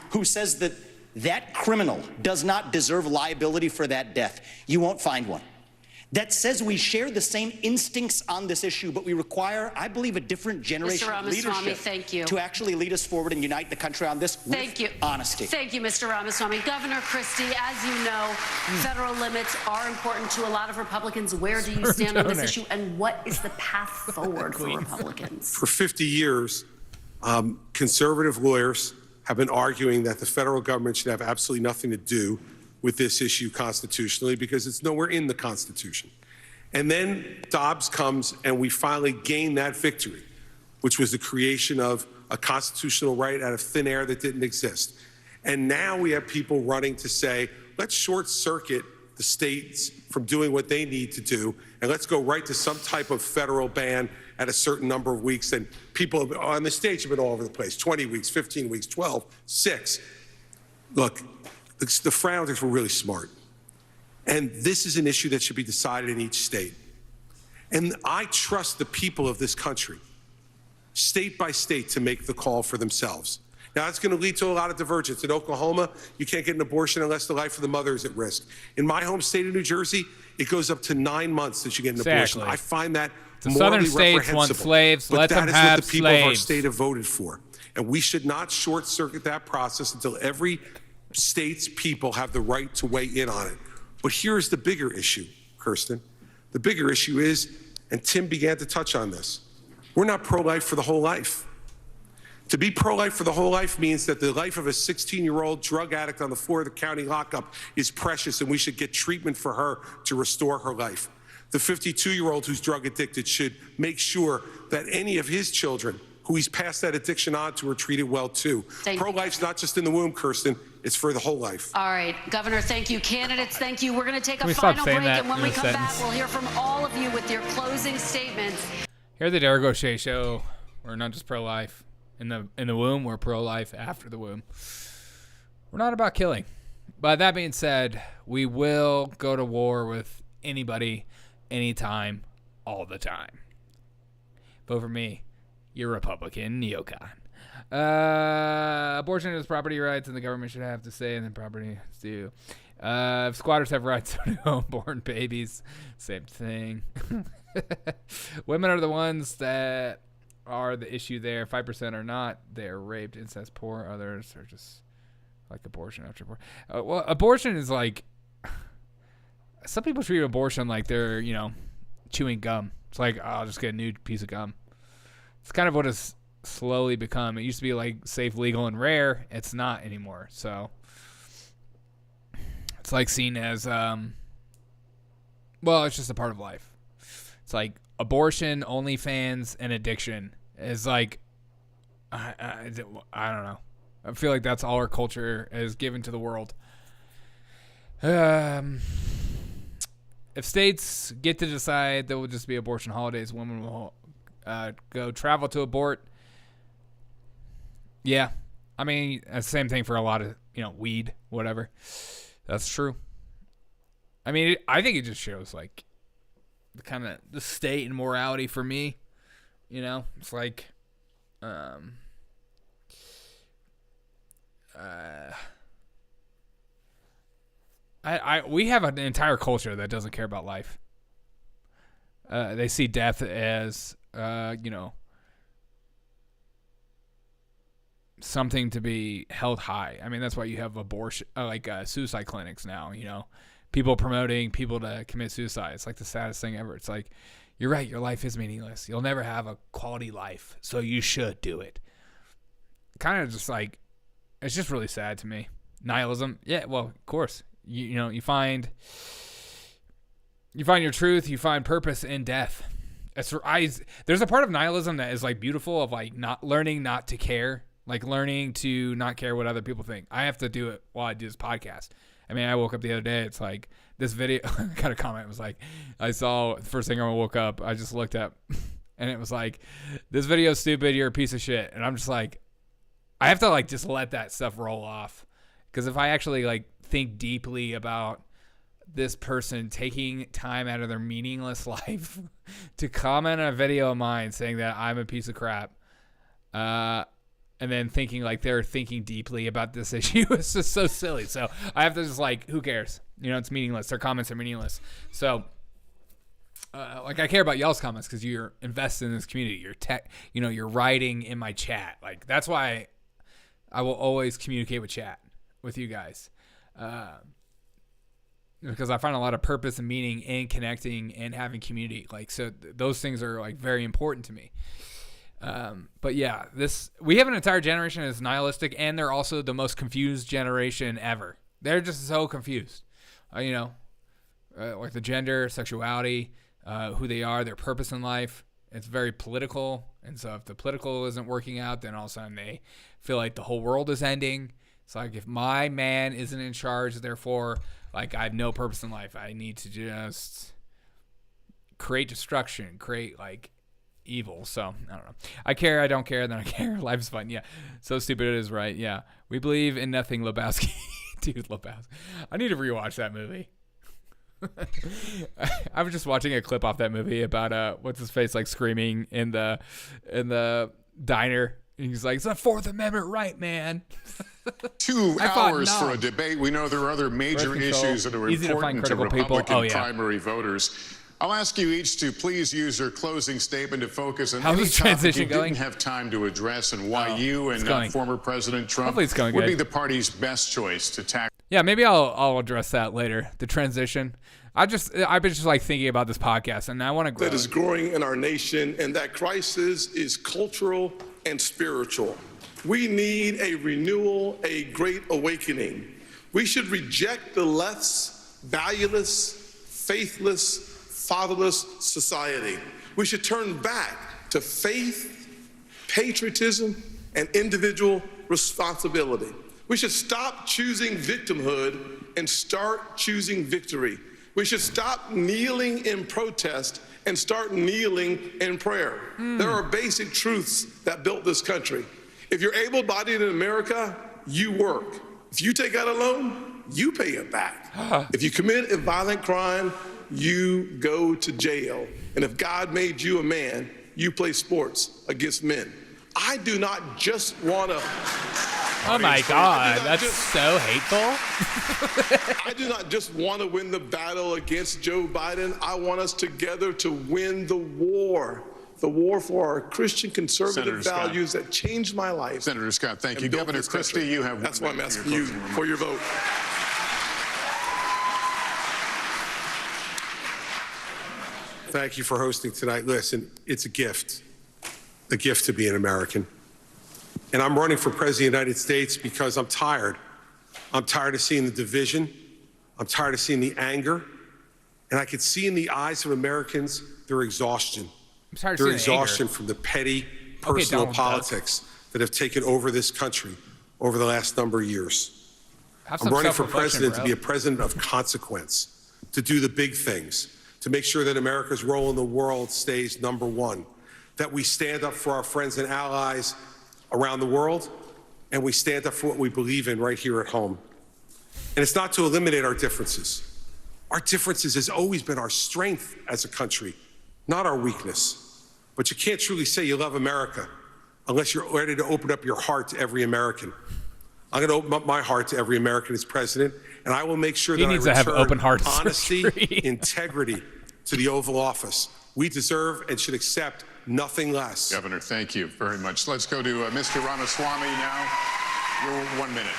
who says that that criminal does not deserve liability for that death. You won't find one. That says we share the same instincts on this issue, but we require, I believe, a different generation of leadership thank you. to actually lead us forward and unite the country on this with honesty. Thank you, Mr. Ramaswamy. Governor Christie, as you know, federal limits are important to a lot of Republicans. Where do you stand on this issue, and what is the path forward for Republicans? For 50 years, conservative lawyers have been arguing that the federal government should have absolutely nothing to do with this issue constitutionally because it's nowhere in the Constitution. And then Dobbs comes and we finally gain that victory, which was the creation of a constitutional right out of thin air that didn't exist. And now we have people running to say, let's short circuit the states from doing what they need to do, and let's go right to some type of federal ban at a certain number of weeks. And people on the stage have been all over the place, 20 weeks, 15 weeks, 12, 6. Look, the Frowners were really smart. And this is an issue that should be decided in each state. And I trust the people of this country, state by state, to make the call for themselves. Now, it's going to lead to a lot of divergence. In Oklahoma, you can't get an abortion unless the life of the mother is at risk. In my home state of New Jersey, it goes up to 9 months that you get an abortion. I find that morally reprehensible. Want slaves, but let that them is have what the people slaves. of our state have voted for. And we should not short-circuit that process until every state's people have the right to weigh in on it. But here's the bigger issue, Kirsten. The bigger issue is, and Tim began to touch on this, we're not pro-life for the whole life. To be pro-life for the whole life means that the life of a 16-year-old drug addict on the floor of the county lockup is precious, and we should get treatment for her to restore her life. The 52-year-old who's drug addicted should make sure that any of his children who he's passed that addiction on to are treated well too. Pro-life's not just in the womb, Kirsten, it's for the whole life. All right, Governor, thank you. Candidates, thank you. We're going to take a final break, and when we come back, we'll hear from all of you with your closing statements. Here at the Derek O'Shea Show, we're not just pro-life in the womb, we're pro-life after the womb. We're not about killing. But that being said, we will go to war with anybody, anytime, all the time. Vote for me. You're Republican neocon. Abortion is property rights, and the government should have to say, and then property is due. If squatters have rights to unborn babies, same thing. Women are the ones that are the issue there. 5% are not. They're raped, incest, poor. Others are just like abortion after abortion. Well, abortion is like, some people treat abortion like they're, chewing gum. It's like, oh, I'll just get a new piece of gum. It's kind of what it's slowly become. It used to be like safe, legal, and rare. It's not anymore. So it's like seen as, it's just a part of life. It's like abortion, OnlyFans, and addiction is like, I don't know. I feel like that's all our culture is given to the world. If states get to decide, there will just be abortion holidays. Women will go travel to abort. Yeah. I mean, it's the same thing for a lot of, weed, whatever. That's true. I mean, I think it just shows, like, the state and morality for me. It's like, we have an entire culture that doesn't care about life. They see death as, something to be held high. I mean, that's why you have abortion, suicide clinics now, people promoting people to commit suicide. It's like the saddest thing ever. It's like, you're right. Your life is meaningless. You'll never have a quality life. So you should do it. Kind of just like, it's just really sad to me. Nihilism. Yeah. Well, of course, you find your truth. You find purpose in death. There's a part of nihilism that is like beautiful, of like not learning not to care, like learning to not care what other people think. I have to do it while I do this podcast. I mean, I woke up the other day. It's like this video. I got a comment. It was like, I saw the first thing I woke up. I just looked up, and it was like, this video is stupid. You're a piece of shit. And I'm just like, I have to like just let that stuff roll off, because if I actually like think deeply about this person taking time out of their meaningless life to comment on a video of mine saying that I'm a piece of crap, and then thinking like they're thinking deeply about this issue, it's just so silly. So I have to just like, who cares? It's meaningless. Their comments are meaningless. So I care about y'all's comments because you're invested in this community. You're you're writing in my chat. Like, that's why I will always communicate with chat with you guys. Because I find a lot of purpose and meaning in connecting and having community. Like, so those things are like very important to me. But yeah, we have an entire generation that's nihilistic, and they're also the most confused generation ever. They're just so confused, like the gender, sexuality, who they are, their purpose in life. It's very political. And so if the political isn't working out, then all of a sudden they feel like the whole world is ending. It's like, if my man isn't in charge, therefore, like, I have no purpose in life. I need to just create destruction, create like evil. So I don't know. I care, I don't care, then I care. Life's fun. Yeah. So stupid it is, right? Yeah. We believe in nothing, Lebowski. Dude, Lebowski. I need to rewatch that movie. I was just watching a clip off that movie about what's his face, like screaming in the diner. And he's like, it's the Fourth Amendment right, man. 2 hours for a debate. We know there are other major issues that are important to Republican primary voters. I'll ask you each to please use your closing statement to focus on any topic you didn't have time to address, and why you and former President Trump would be the party's best choice to tackle. Yeah, maybe I'll address that later. The transition. I've been just like thinking about this podcast, and I want to grow. That is growing in our nation, and that crisis is cultural and spiritual. We need a renewal, a great awakening. We should reject the left's valueless, faithless, fatherless society. We should turn back to faith, patriotism, and individual responsibility. We should stop choosing victimhood and start choosing victory. We should stop kneeling in protest and start kneeling in prayer. There are basic truths that built this country. If you're able-bodied in America, you work. If you take out a loan, you pay it back. If you commit a violent crime, you go to jail. And if God made you a man, you play sports against men. I do not just want to Oh my God, that's so hateful. I do not just want to win the battle against Joe Biden. I want us together to win the war for our Christian conservative values that changed my life. Senator Scott, thank you. Governor Christie, you have That's why I'm asking you for your vote. Thank you for hosting tonight. Listen, it's a gift to be an American. And I'm running for President of the United States because I'm tired. I'm tired of seeing the division. I'm tired of seeing the anger. And I could see in the eyes of Americans their exhaustion. Their exhaustion from the petty, personal politics that have taken over this country over the last number of years. I'm running for president to be a president of consequence, to do the big things, to make sure that America's role in the world stays number one, that we stand up for our friends and allies around the world, and we stand up for what we believe in right here at home. And it's not to eliminate our differences. Our differences has always been our strength as a country, not our weakness. But you can't truly say you love America unless you're ready to open up your heart to every American. I'm going to open up my heart to every American as president, and I will make sure that I return honesty, integrity to the Oval Office. We deserve and should accept nothing less. Governor, thank you very much. Let's go to Mr. Ramaswamy now. Your 1 minute.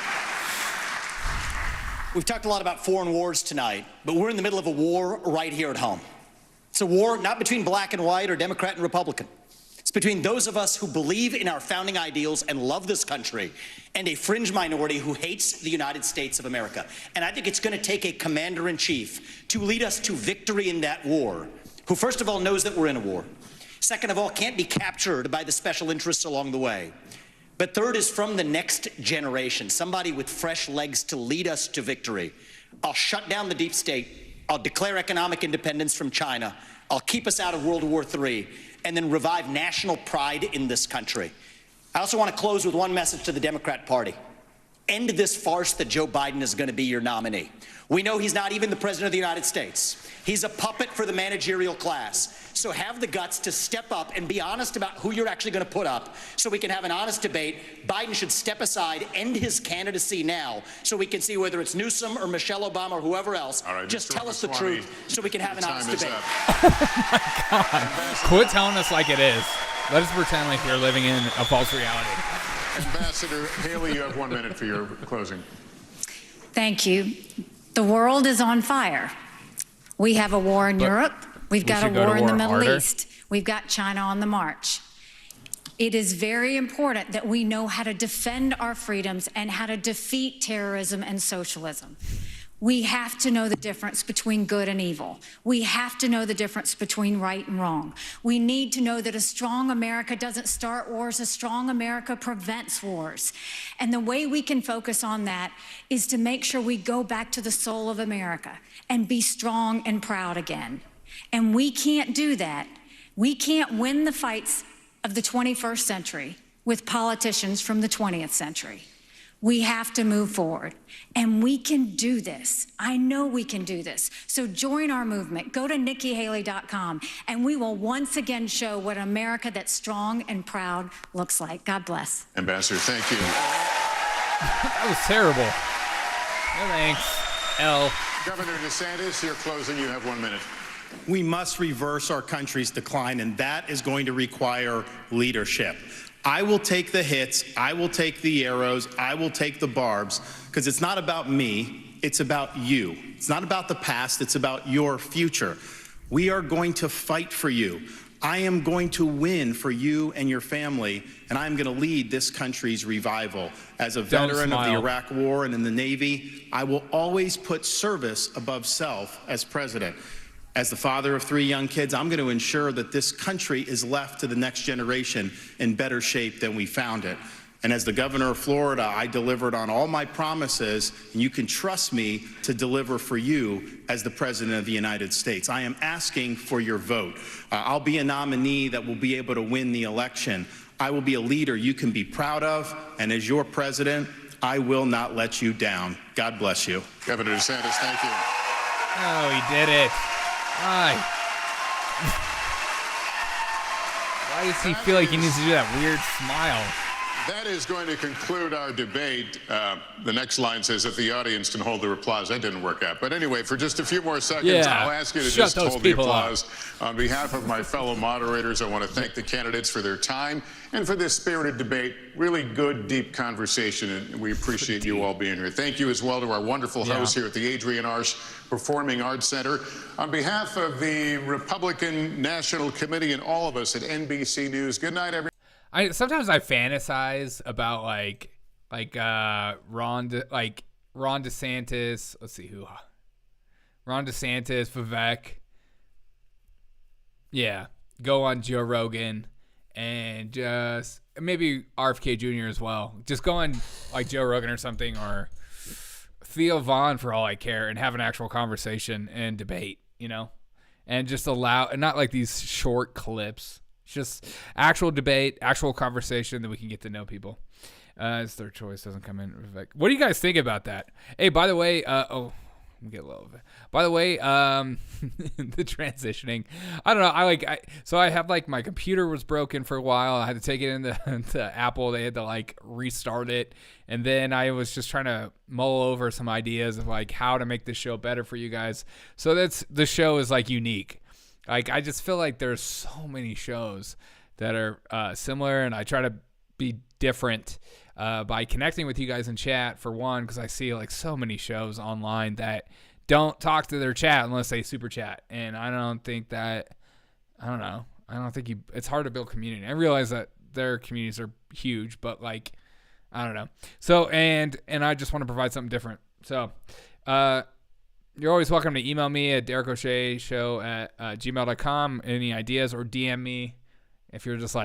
We've talked a lot about foreign wars tonight, but we're in the middle of a war right here at home. It's a war not between black and white or Democrat and Republican. It's between those of us who believe in our founding ideals and love this country and a fringe minority who hates the United States of America. And I think it's going to take a commander-in-chief to lead us to victory in that war, who first of all knows that we're in a war. Second of all, can't be captured by the special interests along the way. But third is from the next generation, somebody with fresh legs to lead us to victory. I'll shut down the deep state. I'll declare economic independence from China. I'll keep us out of World War III, and then revive national pride in this country. I also want to close with one message to the Democrat Party. End this farce that Joe Biden is going to be your nominee. We know he's not even the president of the United States. He's a puppet for the managerial class. So have the guts to step up and be honest about who you're actually going to put up so we can have an honest debate. Biden should step aside, end his candidacy now, so we can see whether it's Newsom or Michelle Obama or whoever else. All right, just Mr. tell us the Ramaswamy, truth so we can have an honest debate. Oh my God. Quit telling us like it is. Let us pretend like you're living in a false reality. Ambassador Haley, you have 1 minute for your closing. Thank you. The world is on fire. We have a war in Europe. We've got a war in the Middle East. We've got China on the march. It is very important that we know how to defend our freedoms and how to defeat terrorism and socialism. We have to know the difference between good and evil. We have to know the difference between right and wrong. We need to know that a strong America doesn't start wars, a strong America prevents wars. And the way we can focus on that is to make sure we go back to the soul of America and be strong and proud again. And we can't do that. We can't win the fights of the 21st century with politicians from the 20th century. We have to move forward, and we can do this. I know we can do this. So join our movement. Go to nikkihaley.com, and we will once again show what America that's strong and proud looks like. God bless. Ambassador, thank you. That was terrible. No thanks. L. Governor DeSantis, your closing. You have 1 minute. We must reverse our country's decline, and that is going to require leadership. I will take the hits, I will take the arrows, I will take the barbs, because it's not about me, it's about you. It's not about the past, it's about your future. We are going to fight for you. I am going to win for you and your family, and I'm going to lead this country's revival. As a veteran of the Iraq War and in the Navy, I will always put service above self as president. As the father of 3 young kids, I'm going to ensure that this country is left to the next generation in better shape than we found it. And as the governor of Florida, I delivered on all my promises, and you can trust me to deliver for you as the president of the United States. I am asking for your vote. I'll be a nominee that will be able to win the election. I will be a leader you can be proud of, and as your president, I will not let you down. God bless you. Governor DeSantis, thank you. Oh, he did it. Why? Why does he feel like he needs to do that weird smile? That is going to conclude our debate. The next line says if the audience can hold their applause. That didn't work out. But anyway, for just a few more seconds, I'll ask you to just hold the applause. On behalf of my fellow moderators, I want to thank the candidates for their time and for this spirited debate. Really good, deep conversation, and we appreciate you all being here. Thank you as well to our wonderful hosts here at the Adrienne Arsh Performing Arts Center. On behalf of the Republican National Committee and all of us at NBC News, good night, everyone. Sometimes I fantasize about Ron DeSantis. Let's see who. Ron DeSantis, Vivek. Yeah, go on Joe Rogan and just maybe RFK Jr. as well. Just go on like Joe Rogan or something, or Theo Vaughn for all I care, and have an actual conversation and debate, and just allow, and not like these short clips. Just actual debate, actual conversation that we can get to know people. His third choice doesn't come in. What do you guys think about that? Hey, by the way, let me get a little bit. By the way, the transitioning. I don't know. So I have my computer was broken for a while. I had to take it into Apple. They had to restart it, and then I was just trying to mull over some ideas of how to make this show better for you guys. So the show is unique. I just feel like there's so many shows that are similar, and I try to be different by connecting with you guys in chat, for one, because I see so many shows online that don't talk to their chat unless they super chat, and I don't think it's hard to build community. I realize that their communities are huge, but I don't know. So and I just want to provide something different. So you're always welcome to email me at derekoshayshow@gmail.com. Any ideas, or DM me if you're just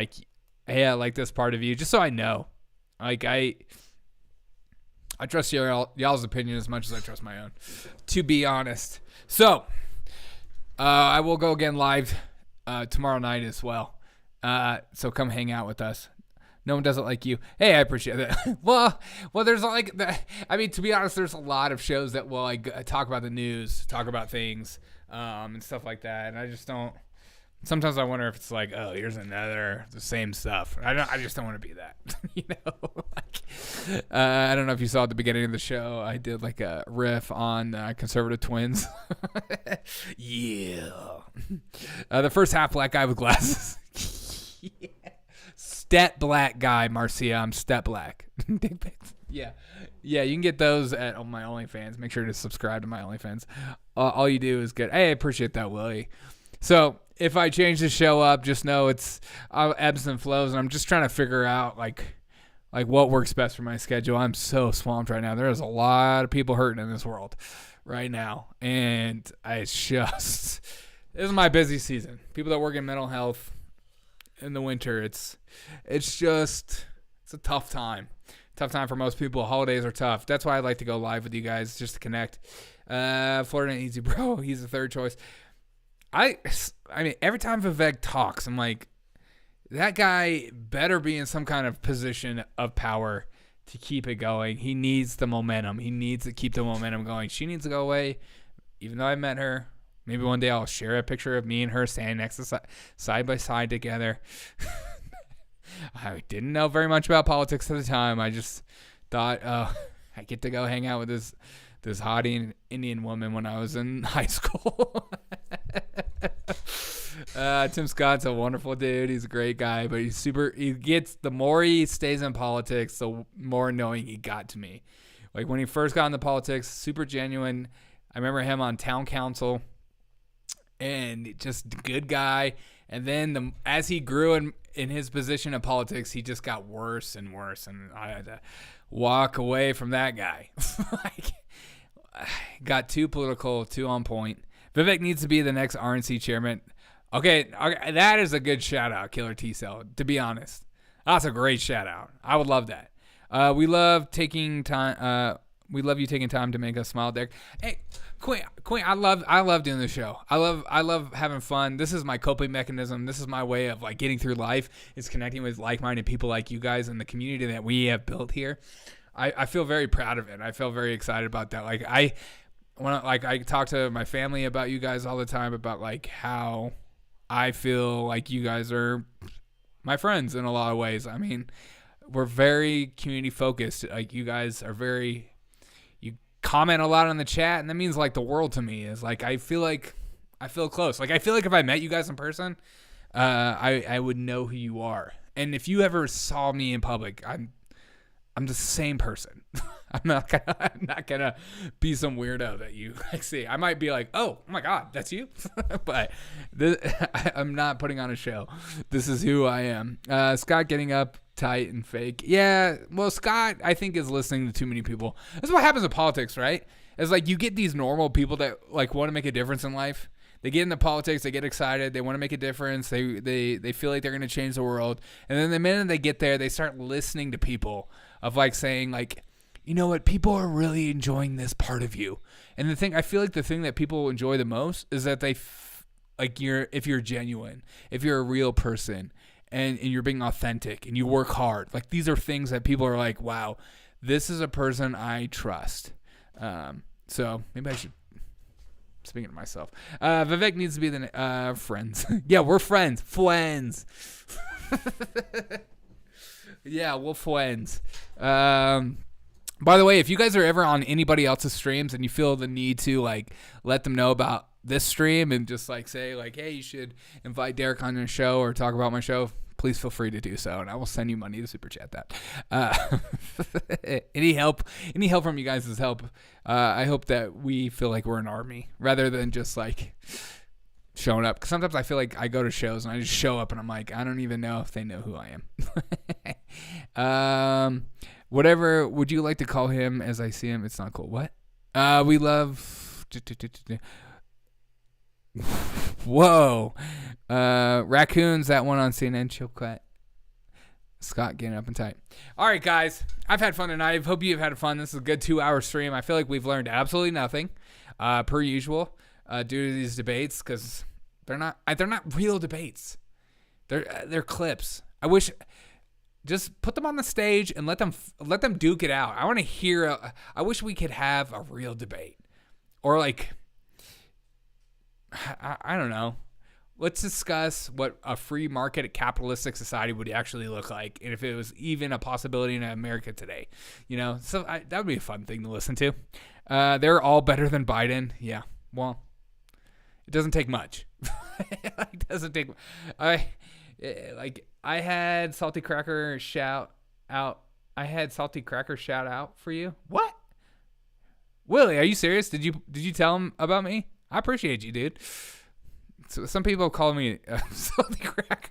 hey, I like this part of you, just so I know. I trust y'all's opinion as much as I trust my own, to be honest. So I will go again live tomorrow night as well. So come hang out with us. No one does it like you. Hey, I appreciate that. well, there's to be honest, there's a lot of shows that will talk about the news, talk about things, and stuff like that. And I just don't. Sometimes I wonder if it's here's the same stuff. I just don't want to be that. I don't know if you saw at the beginning of the show, I did a riff on conservative twins. Yeah. The first half black guy with glasses. Yeah. Step black guy, Marcia. I'm step black. Dick pics. Yeah. Yeah, you can get those at my OnlyFans. Make sure to subscribe to my OnlyFans. All you do is get, hey, I appreciate that, Willie. So if I change the show up, just know it's ebbs and flows, and I'm just trying to figure out what works best for my schedule. I'm so swamped right now. There's a lot of people hurting in this world right now, and this is my busy season. People that work in mental health in the winter, it's a tough time. Tough time for most people. Holidays are tough. That's why I like to go live with you guys, just to connect. Florida ain't easy, bro. He's the third choice. I mean, every time Vivek talks, I'm that guy better be in some kind of position of power to keep it going. He needs the momentum. He needs to keep the momentum going. She needs to go away, even though I met her. Maybe one day I'll share a picture of me and her standing next to side by side together. I didn't know very much about politics at the time. I just thought, I get to go hang out with this hot Indian woman when I was in high school. Tim Scott's a wonderful dude. He's a great guy, but the more he stays in politics, the more annoying he got to me. When he first got into politics, super genuine. I remember him on town council, and just a good guy. And then as he grew in his position in politics, he just got worse and worse, and I had to walk away from that guy. Got too political, too on point. Vivek needs to be the next RNC chairman. Okay, that is a good shout out, Killer T-Cell, to be honest. That's a great shout out. I would love that. We love taking time. We love you taking time to make us smile, Derek. Hey, Queen, I love doing this show. I love having fun. This is my coping mechanism. This is my way of getting through life, is connecting with like-minded people like you guys and the community that we have built here. I feel very proud of it. I feel very excited about that. I talk to my family about you guys all the time, about how I feel like you guys are my friends in a lot of ways. I mean, we're very community focused. Like you guys are you comment a lot on the chat, and that means like the world to me. Is like I feel close. Like I feel like if I met you guys in person, I would know who you are. And if you ever saw me in public, I'm the same person. I'm not gonna be some weirdo that you like see. I might be like, oh my God, that's you. But I'm not putting on a show. This is who I am. Scott getting up tight and fake. Yeah, well, Scott, I think, is listening to too many people. That's what happens in politics, right? It's like you get these normal people that like want to make a difference in life. They get into politics, they get excited, they want to make a difference, they feel like they're going to change the world. And then the minute they get there, they start listening to people of like saying like, you know what, people are really enjoying this part of you. And I feel like the thing that people enjoy the most is that if you're genuine, if you're a real person and you're being authentic and you work hard, like these are things that people are like, wow, this is a person I trust. So maybe I should, speaking to myself, Vivek needs to be the friends. Yeah, we're friends. Friends. Yeah, we're friends. By the way, if you guys are ever on anybody else's streams and you feel the need to like let them know about this stream and just like say like, hey, you should invite Derek on your show or talk about my show, please feel free to do so, and I will send you money to super chat that. Any help from you guys is help. I hope that we feel like we're an army rather than just like showing up. Because sometimes I feel like I go to shows and I just show up and I'm like, I don't even know if they know who I am. Whatever would you like to call him as I see him? It's not cool. What? We love. Whoa. Raccoons, that one on CNN. Chill quiet. Scott getting up and tight. All right, guys. I've had fun tonight. I hope you've had fun. This is a good 2-hour stream. I feel like we've learned absolutely nothing, per usual, due to these debates, because they're not real debates. They're clips. I wish. Just put them on the stage and let them duke it out. I want to hear. I wish we could have a real debate, or like, I don't know. Let's discuss what a free market capitalistic society would actually look like, and if it was even a possibility in America today. You know, so that would be a fun thing to listen to. They're all better than Biden. Yeah, well, it doesn't take much. It doesn't take. I had Salty Cracker shout out. For you. What? Willie, are you serious? Did you tell him about me? I appreciate you, dude. So some people call me Salty Cracker.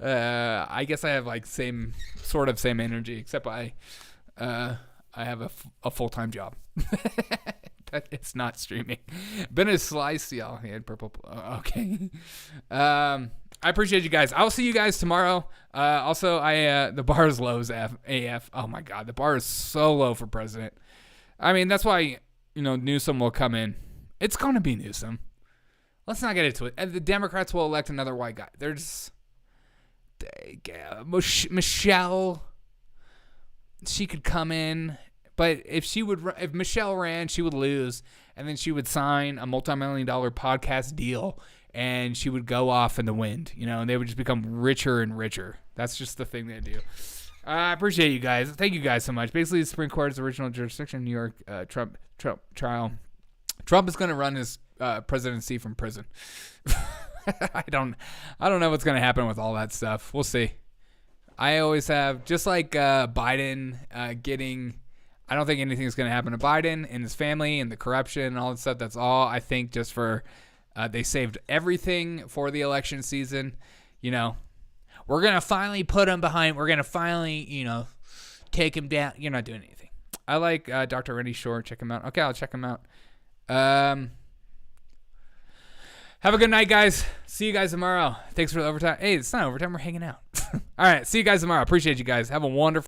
I guess I have like same energy, except I have a full-time job. It's not streaming. Been a slice, y'all. He had purple. Okay. I appreciate you guys. I'll see you guys tomorrow. Also, the bar is low as AF. Oh my God, the bar is so low for president. I mean, that's why Newsom will come in. It's gonna be Newsom. Let's not get into it. And the Democrats will elect another white guy. They're just Michelle. She could come in. But if Michelle ran, she would lose, and then she would sign a multi-million-dollar podcast deal, and she would go off in the wind, and they would just become richer and richer. That's just the thing they do. I appreciate you guys. Thank you guys so much. Basically, the Supreme Court's original jurisdiction, New York Trump trial. Trump is going to run his presidency from prison. I don't know what's going to happen with all that stuff. We'll see. I always have, just like Biden getting. I don't think anything's going to happen to Biden and his family and the corruption and all that stuff. That's all I think, just for they saved everything for the election season. We're going to finally put him behind. We're going to finally, take him down. You're not doing anything. I like Dr. Randy Shore. Check him out. Okay, I'll check him out. Have a good night, guys. See you guys tomorrow. Thanks for the overtime. Hey, it's not overtime. We're hanging out. All right, see you guys tomorrow. Appreciate you guys. Have a wonderful